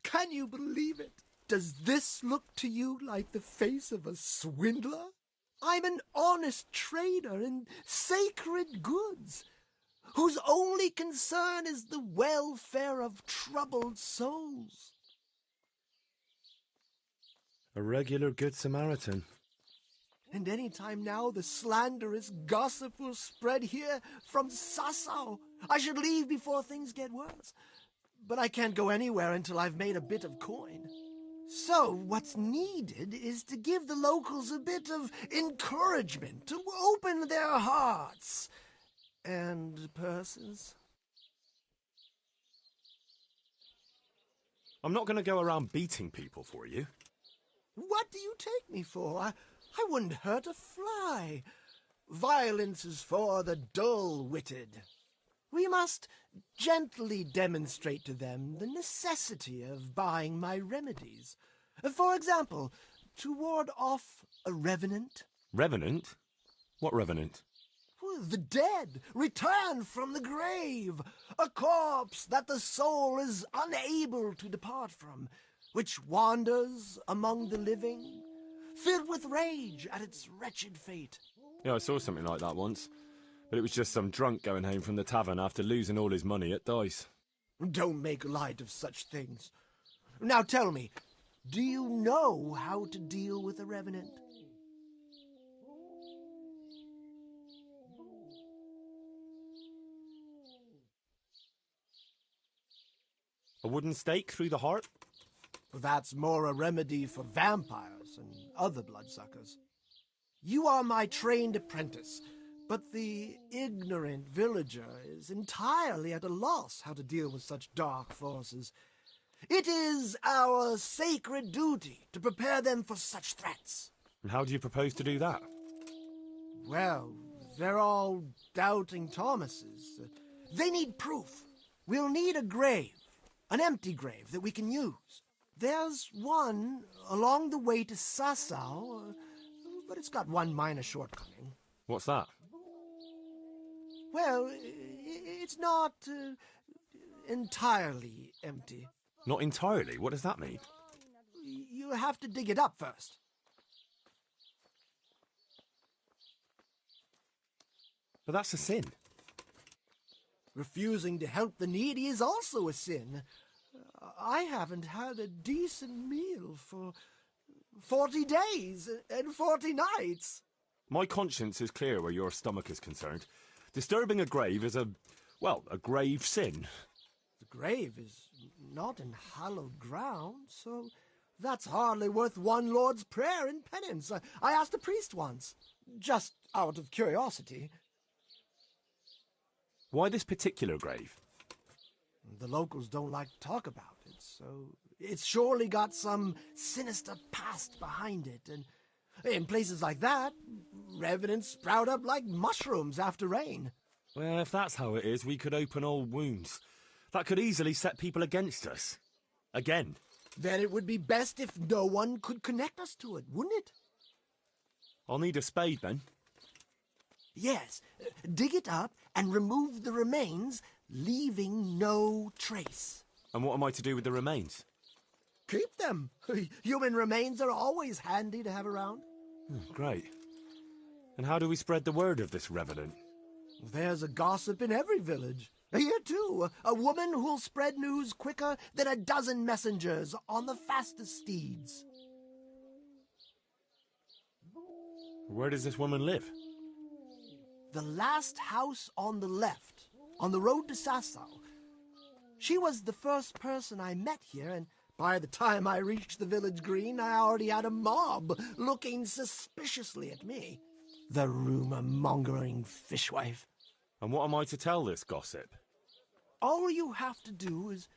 Can you believe it? Does this look to you like the face of a swindler? I'm an honest trader in sacred goods, whose only concern is the welfare of troubled souls. A regular Good Samaritan. And any time now the slanderous gossip will spread here from Sassau. I should leave before things get worse. But I can't go anywhere until I've made a bit of coin. So what's needed is to give the locals a bit of encouragement, to open their hearts and purses. I'm not going to go around beating people for you. What do you take me for? I wouldn't hurt a fly. Violence is for the dull-witted. We must gently demonstrate to them the necessity of buying my remedies. For example, to ward off a revenant. Revenant? What revenant? The dead return from the grave, a corpse that the soul is unable to depart from, which wanders among the living, filled with rage at its wretched fate. Yeah, I saw something like that once. But it was just some drunk going home from the tavern after losing all his money at dice. Don't make light of such things. Now tell me, do you know how to deal with a revenant? A wooden stake through the heart? That's more a remedy for vampires and other bloodsuckers. You are my trained apprentice, but the ignorant villager is entirely at a loss how to deal with such dark forces. It is our sacred duty to prepare them for such threats. And how do you propose to do that? Well, they're all doubting Thomases. They need proof. We'll need a grave, an empty grave that we can use. There's one along the way to Sassau, but it's got one minor shortcoming. What's that? Well, it's not entirely empty. Not entirely? What does that mean? You have to dig it up first. But that's a sin. Refusing to help the needy is also a sin. I haven't had a decent meal for 40 days and 40 nights. My conscience is clear where your stomach is concerned. Disturbing a grave is a grave sin. The grave is not in hallowed ground, so that's hardly worth one Lord's Prayer in penance. I asked a priest once, just out of curiosity. Why this particular grave? The locals don't like to talk about it, so It's surely got some sinister past behind it, and in places like that, revenants sprout up like mushrooms after rain. Well, if that's how it is, we could open old wounds. That could easily set people against us. Again. Then it would be best if no one could connect us to it, wouldn't it? I'll need a spade, then. Yes. Dig it up and remove the remains, leaving no trace. And what am I to do with the remains? Keep them. Human remains are always handy to have around. Great. And how do we spread the word of this revenant? There's a gossip in every village. Here, too, a woman who'll spread news quicker than a dozen messengers on the fastest steeds. Where does this woman live? The last house on the left, on the road to Sasau. She was the first person I met here, and by the time I reached the village green, I already had a mob looking suspiciously at me. The rumor-mongering fishwife. And what am I to tell this gossip? All you have to do is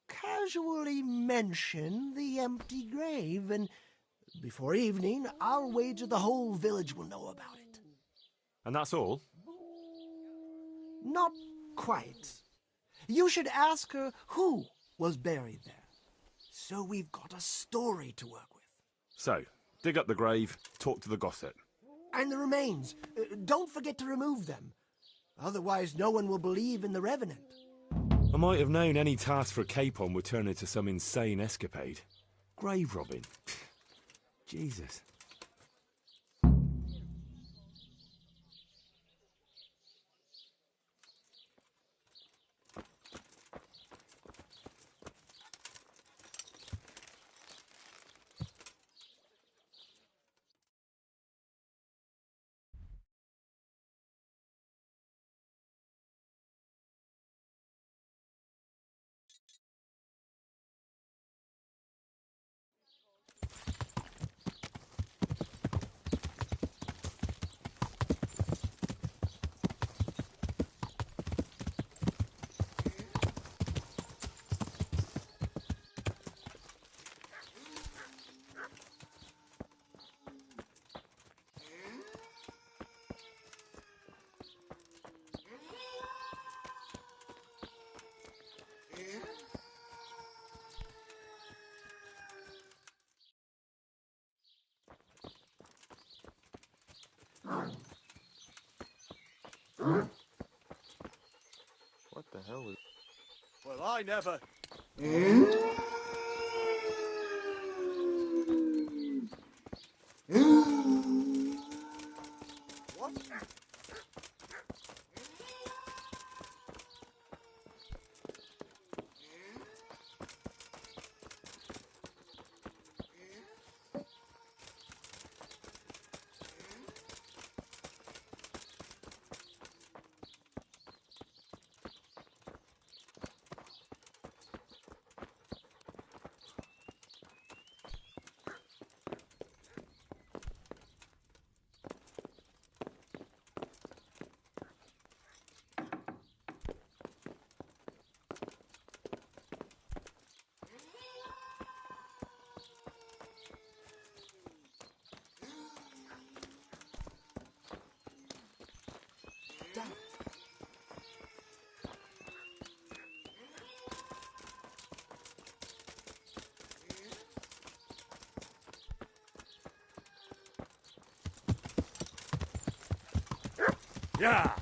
casually mention the empty grave, and before evening, I'll wager the whole village will know about it. And that's all? Not quite. You should ask her who was buried there. So we've got a story to work with. So, dig up the grave, talk to the gossip. And the remains. Don't forget to remove them. Otherwise, no one will believe in the revenant. I might have known any task for Capon would turn into some insane escapade. Grave robbing. Jesus. What the hell is... Well, I never... What? Yeah!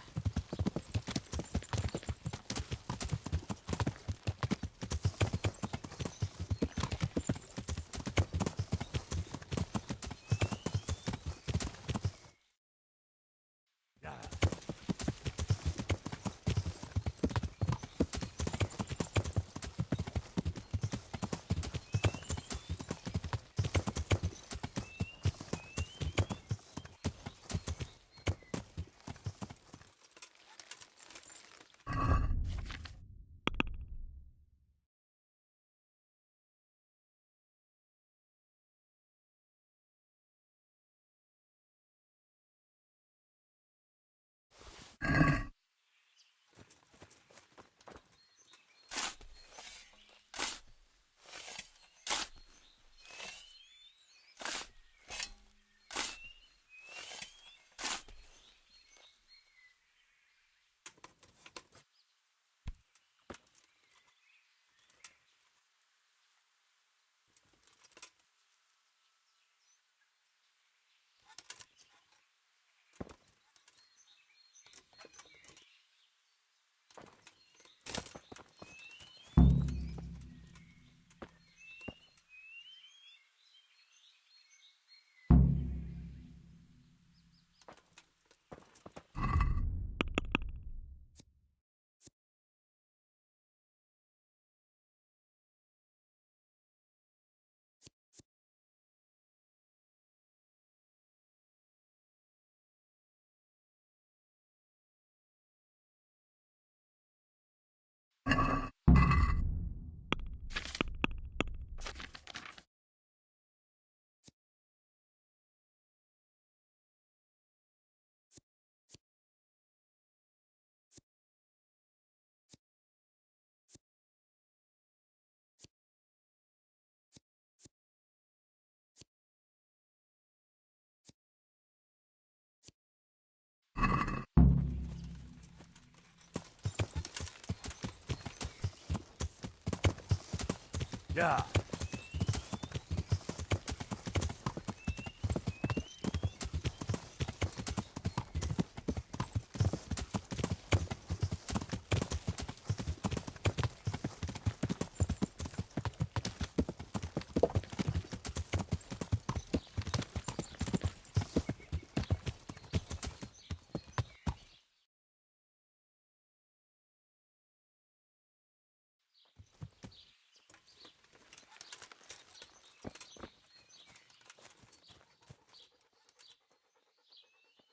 Yeah.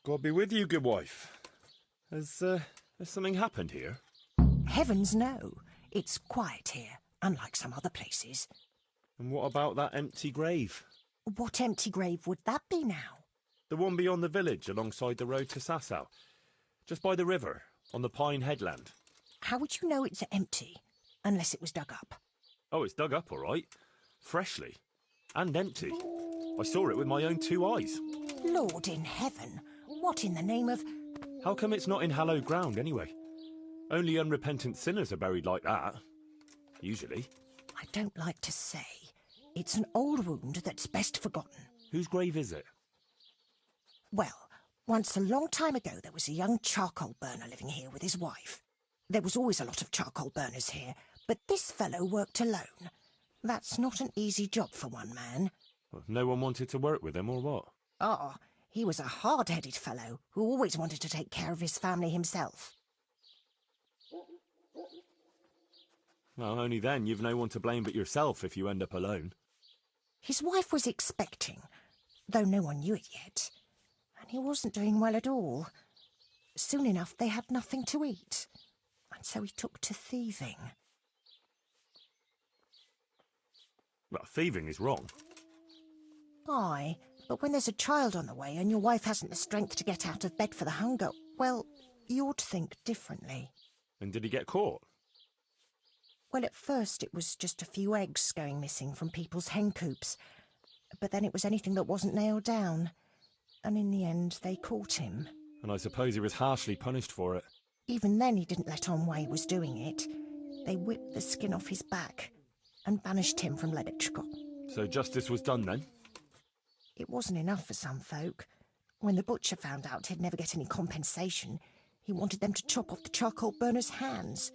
God be with you, good wife. Has something happened here? Heavens no. It's quiet here, unlike some other places. And what about that empty grave? What empty grave would that be now? The one beyond the village, alongside the road to Sasau. Just by the river, on the Pine Headland. How would you know it's empty? Unless it was dug up. Oh, it's dug up, all right. Freshly. And empty. I saw it with my own 2 eyes. Lord in heaven, what in the name of... How come it's not in hallowed ground, anyway? Only unrepentant sinners are buried like that. Usually. I don't like to say. It's an old wound that's best forgotten. Whose grave is it? Well, once a long time ago there was a young charcoal burner living here with his wife. There was always a lot of charcoal burners here, but this fellow worked alone. That's not an easy job for one man. Well, no one wanted to work with him, or what? Oh, he was a hard-headed fellow who always wanted to take care of his family himself. Well, only then you've no one to blame but yourself if you end up alone. His wife was expecting, though no one knew it yet. And he wasn't doing well at all. Soon enough they had nothing to eat. And so he took to thieving. Well, thieving is wrong. Aye, but when there's a child on the way and your wife hasn't the strength to get out of bed for the hunger, well, you ought to think differently. And did he get caught? Well, at first it was just a few eggs going missing from people's hen coops. But then it was anything that wasn't nailed down. And in the end, they caught him. And I suppose he was harshly punished for it. Even then he didn't let on why he was doing it. They whipped the skin off his back and banished him from Leditchcott. So justice was done then? It wasn't enough for some folk. When the butcher found out he'd never get any compensation, he wanted them to chop off the charcoal burner's hands.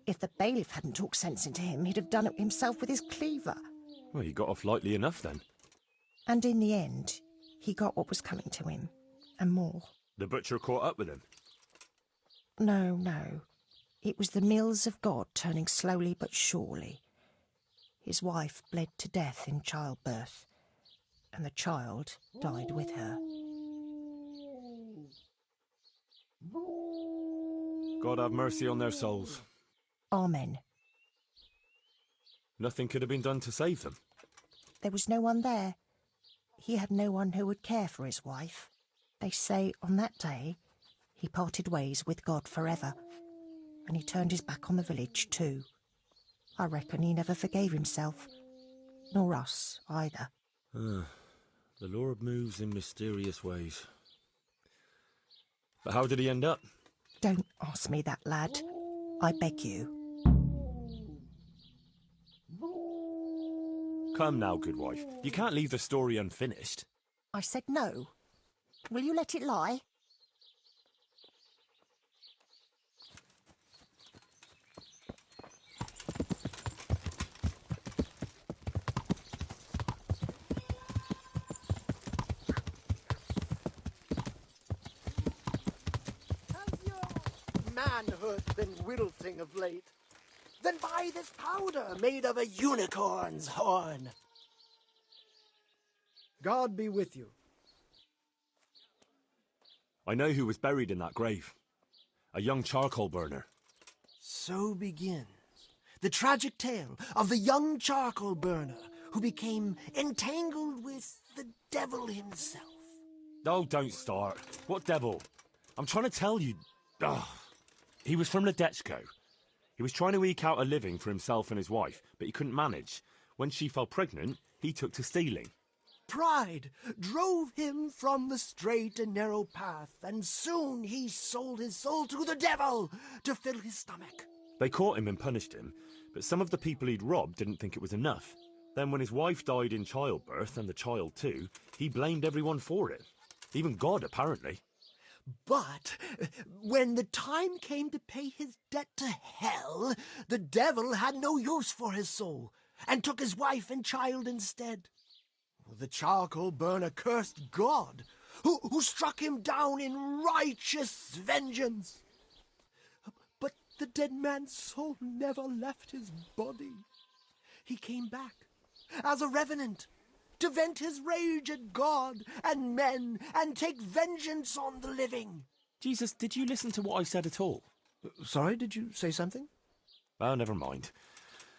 If the bailiff hadn't talked sense into him, he'd have done it himself with his cleaver. Well, he got off lightly enough then. And in the end, he got what was coming to him, and more. The butcher caught up with him? No, no. It was the mills of God turning slowly but surely. His wife bled to death in childbirth, and the child died with her. God have mercy on their souls. Amen. Nothing could have been done to save them? There was no one there. He had no one who would care for his wife. They say on that day he parted ways with God forever, and he turned his back on the village too. I reckon he never forgave himself, nor us either. The Lord moves in mysterious ways. But how did he end up? Don't ask me that, lad. I beg you. Come now, good wife. You can't leave the story unfinished. I said no. Will you let it lie? Has your manhood been wilting of late? Then buy this powder made of a unicorn's horn. God be with you. I know who was buried in that grave. A young charcoal burner. So begins the tragic tale of the young charcoal burner who became entangled with the devil himself. Oh, don't start. What devil? I'm trying to tell you. He was from Ledetchko. He was trying to eke out a living for himself and his wife, but he couldn't manage. When she fell pregnant, he took to stealing. Pride drove him from the straight and narrow path, and soon he sold his soul to the devil to fill his stomach. They caught him and punished him, but some of the people he'd robbed didn't think it was enough. Then when his wife died in childbirth, and the child too, he blamed everyone for it. Even God, apparently. But when the time came to pay his debt to hell, the devil had no use for his soul, and took his wife and child instead. The charcoal burner cursed God, who struck him down in righteous vengeance. But the dead man's soul never left his body. He came back as a revenant, to vent his rage at God and men, and take vengeance on the living. Jesus, did you listen to what I said at all? Sorry, did you say something? Oh, never mind.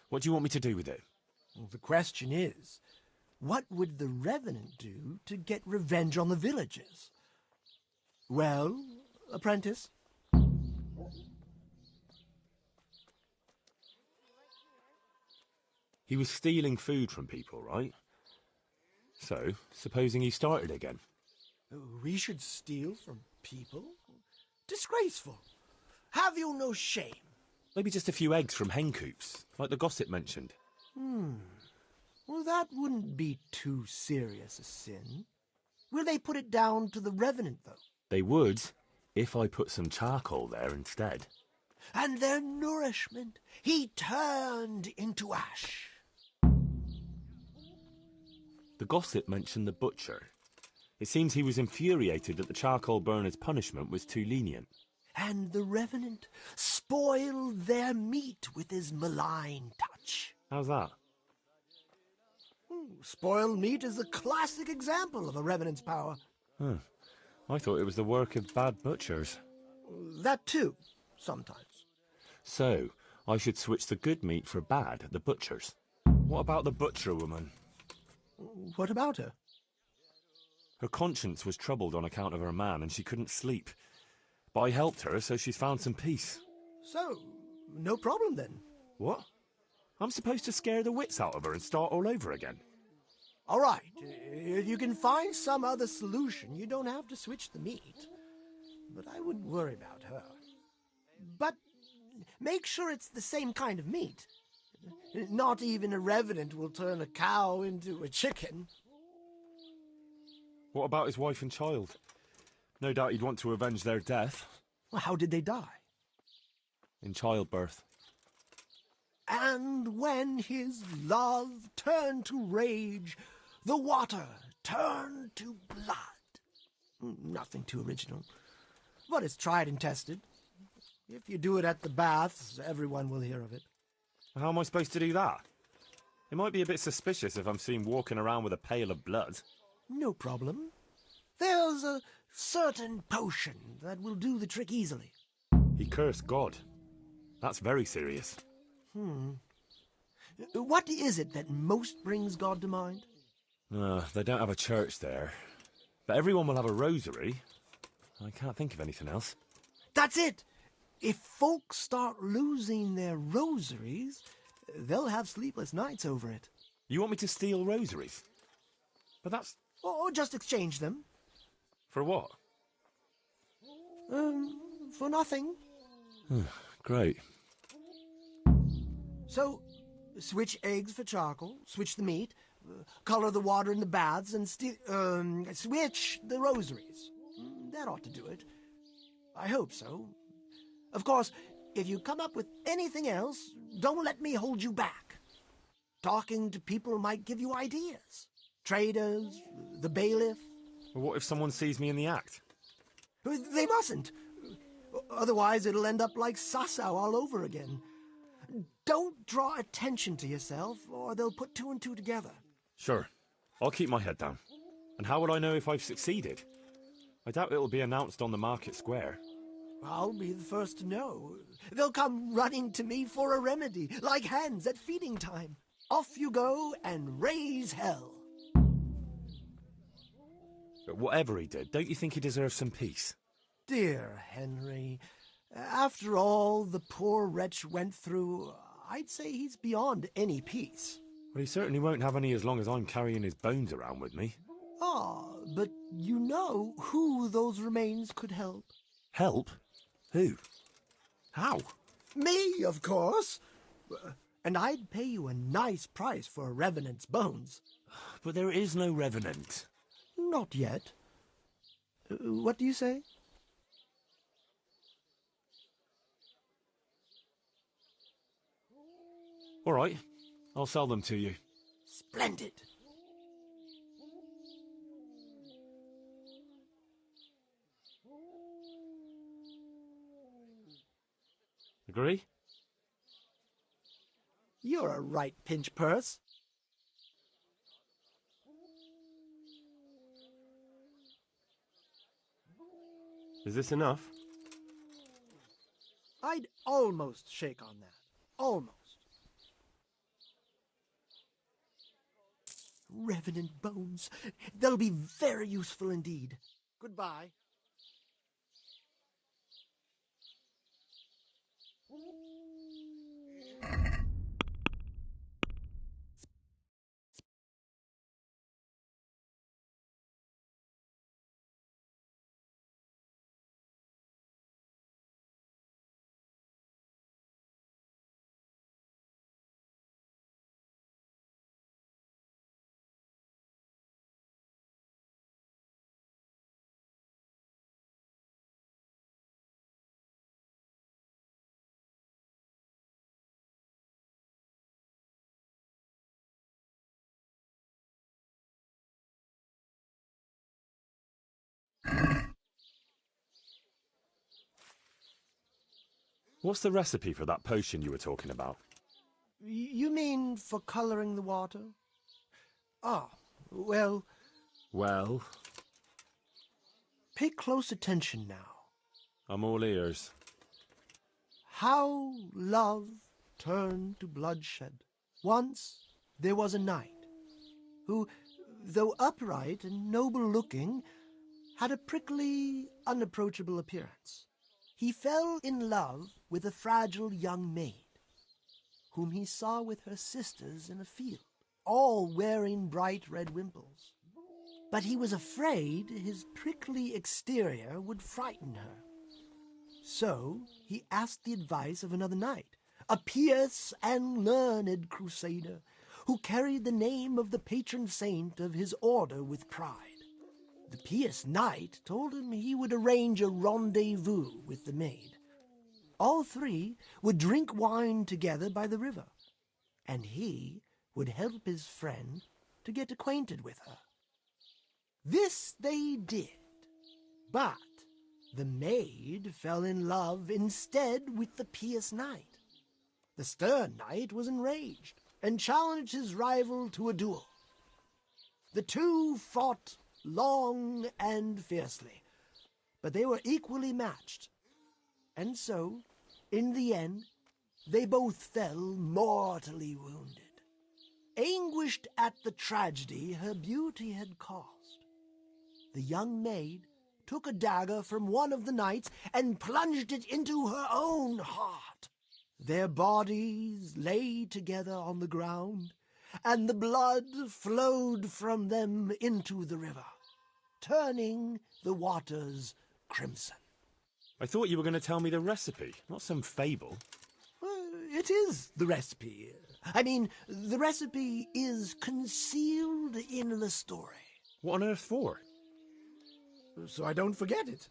What do you want me to do with it? Well, the question is, what would the revenant do to get revenge on the villagers? Well, apprentice? He was stealing food from people, right? So, supposing he started again. We should steal from people? Disgraceful. Have you no shame? Maybe just a few eggs from hen coops, like the gossip mentioned. Well, that wouldn't be too serious a sin. Will they put it down to the revenant, though? They would, if I put some charcoal there instead. And their nourishment he turned into ash. The gossip mentioned the butcher. It seems he was infuriated that the charcoal burner's punishment was too lenient. And the revenant spoiled their meat with his malign touch. How's that? Spoiled meat is a classic example of a revenant's power. I thought it was the work of bad butchers. That too, sometimes. So, I should switch the good meat for bad at the butcher's. What about the butcher woman? What about her? Her conscience was troubled on account of her man, and she couldn't sleep. But I helped her, so she's found some peace. So, no problem then. What? I'm supposed to scare the wits out of her and start all over again? All right. If you can find some other solution, you don't have to switch the meat. But I wouldn't worry about her. But make sure it's the same kind of meat. Not even a revenant will turn a cow into a chicken. What about his wife and child? No doubt he'd want to avenge their death. Well, how did they die? In childbirth. And when his love turned to rage, the water turned to blood. Nothing too original. But it's tried and tested. If you do it at the baths, everyone will hear of it. How am I supposed to do that? It might be a bit suspicious if I'm seen walking around with a pail of blood. No problem. There's a certain potion that will do the trick easily. He cursed God. That's very serious. What is it that most brings God to mind? They don't have a church there. But everyone will have a rosary. I can't think of anything else. That's it! If folks start losing their rosaries, they'll have sleepless nights over it. You want me to steal rosaries? But that's... Or just exchange them. For what? For nothing. Great. So, switch eggs for charcoal, switch the meat, color the water in the baths, and switch the rosaries. That ought to do it. I hope so. Of course, if you come up with anything else, don't let me hold you back. Talking to people might give you ideas. Traders, the bailiff. Well, what if someone sees me in the act? They mustn't. Otherwise, it'll end up like Sasau all over again. Don't draw attention to yourself, or they'll put two and two together. Sure. I'll keep my head down. And how will I know if I've succeeded? I doubt it'll be announced on the market square. I'll be the first to know. They'll come running to me for a remedy, like hens at feeding time. Off you go and raise hell. But whatever he did, don't you think he deserves some peace? Dear Henry, after all the poor wretch went through, I'd say he's beyond any peace. Well, he certainly won't have any as long as I'm carrying his bones around with me. But you know who those remains could help. Help? Who? How? Me, of course. And I'd pay you a nice price for a revenant's bones. But there is no revenant. Not yet. What do you say? All right, I'll sell them to you. Splendid. Agree? You're a right pinch purse. Is this enough? I'd almost shake on that. Almost. Revenant bones. They'll be very useful indeed. Goodbye. What's the recipe for that potion you were talking about? You mean for coloring the water? Ah, well... Well? Pay close attention now. I'm all ears. How love turned to bloodshed. Once there was a knight who, though upright and noble-looking, had a prickly, unapproachable appearance. He fell in love with a fragile young maid, whom he saw with her sisters in a field, all wearing bright red wimples. But he was afraid his prickly exterior would frighten her. So he asked the advice of another knight, a pious and learned crusader, who carried the name of the patron saint of his order with pride. The pious knight told him he would arrange a rendezvous with the maid. All three would drink wine together by the river, and he would help his friend to get acquainted with her. This they did, but the maid fell in love instead with the pious knight. The stern knight was enraged and challenged his rival to a duel. The two fought long and fiercely, but they were equally matched. And so, in the end, they both fell mortally wounded, anguished at the tragedy her beauty had caused. The young maid took a dagger from one of the knights and plunged it into her own heart. Their bodies lay together on the ground, and the blood flowed from them into the river, turning the waters crimson. I thought you were going to tell me the recipe, not some fable. It is the recipe. I mean, the recipe is concealed in the story. What on earth for? So I don't forget it.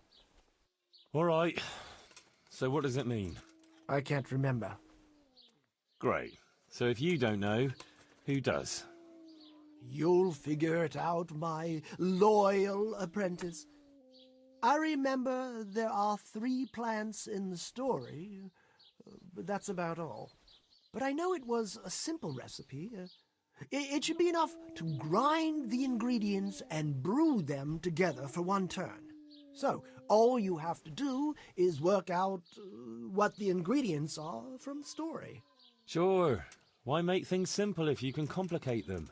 All right. So what does it mean? I can't remember. Great. So if you don't know, who does? You'll figure it out, my loyal apprentice. I remember there are 3 plants in the story, but that's about all. But I know it was a simple recipe. It should be enough to grind the ingredients and brew them together for one turn. So, all you have to do is work out what the ingredients are from the story. Sure. Why make things simple if you can complicate them?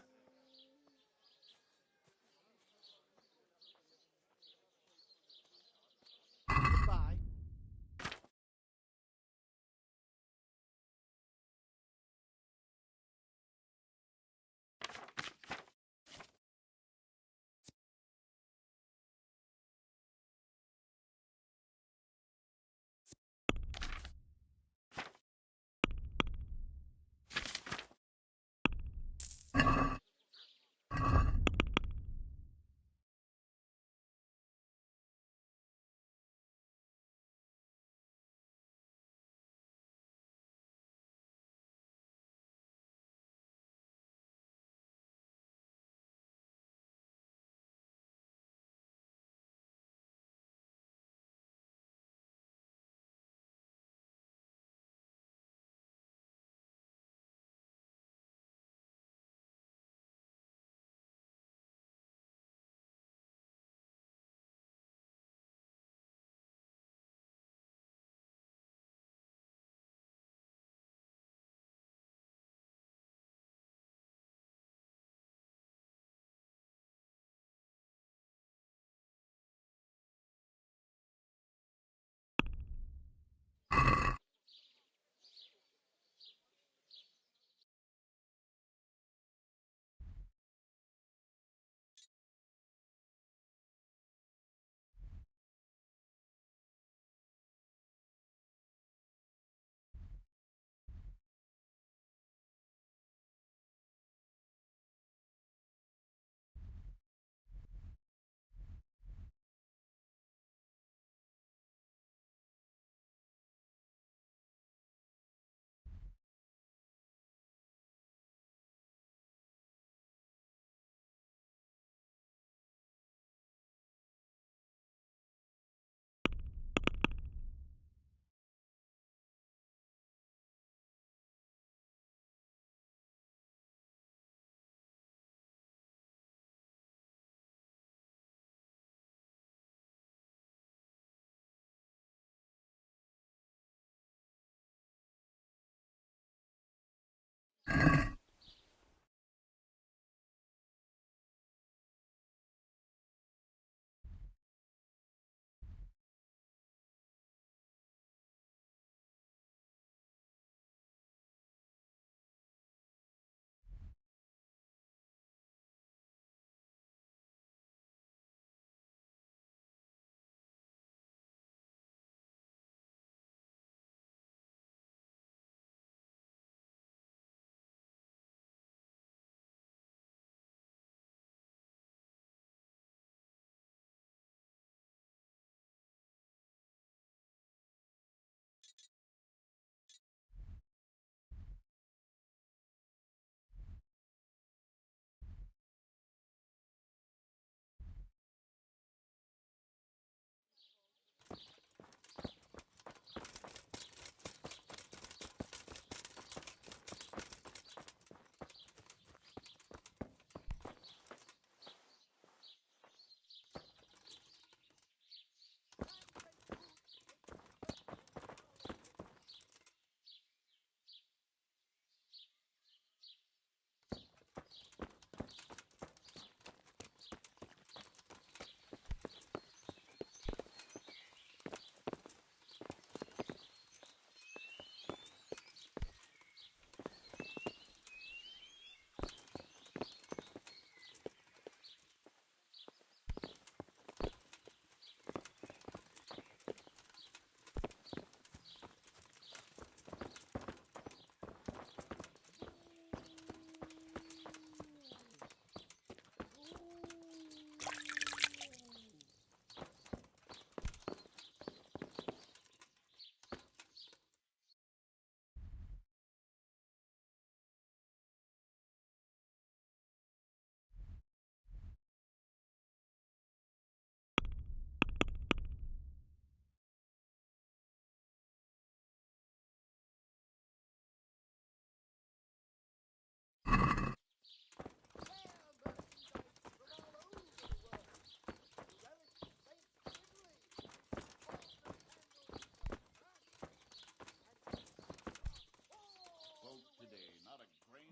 Goodbye.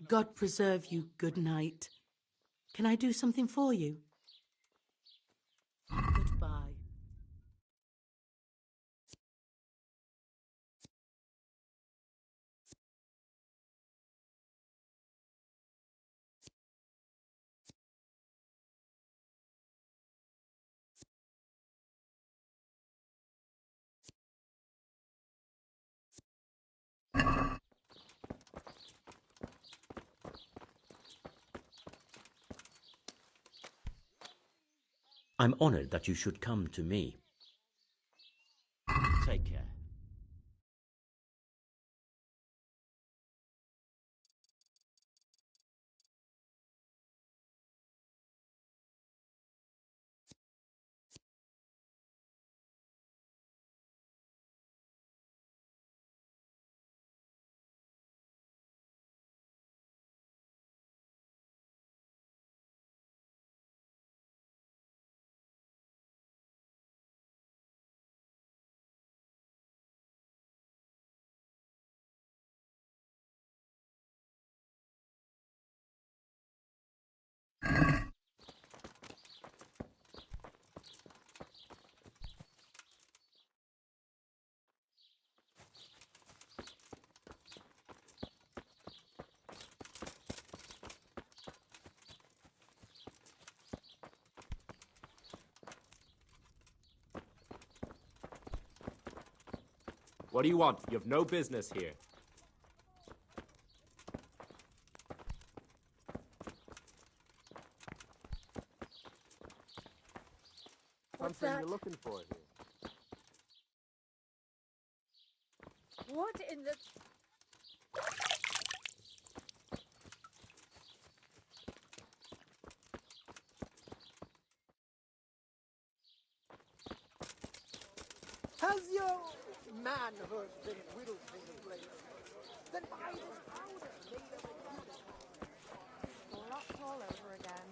God preserve you, good night. Can I do something for you? Goodbye. I'm honored that you should come to me. Take care. What do you want? You have no business here. What's Something that? you're looking for here. What in the... Has your manhood been whittled from the blade? Then buy this powder made of a Lots all over again.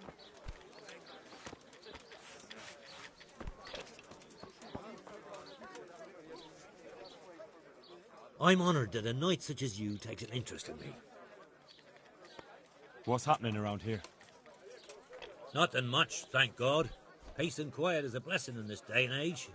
I'm honored that a knight such as you takes an interest in me. What's happening around here? Nothing much, thank God. Peace and quiet is a blessing in this day and age.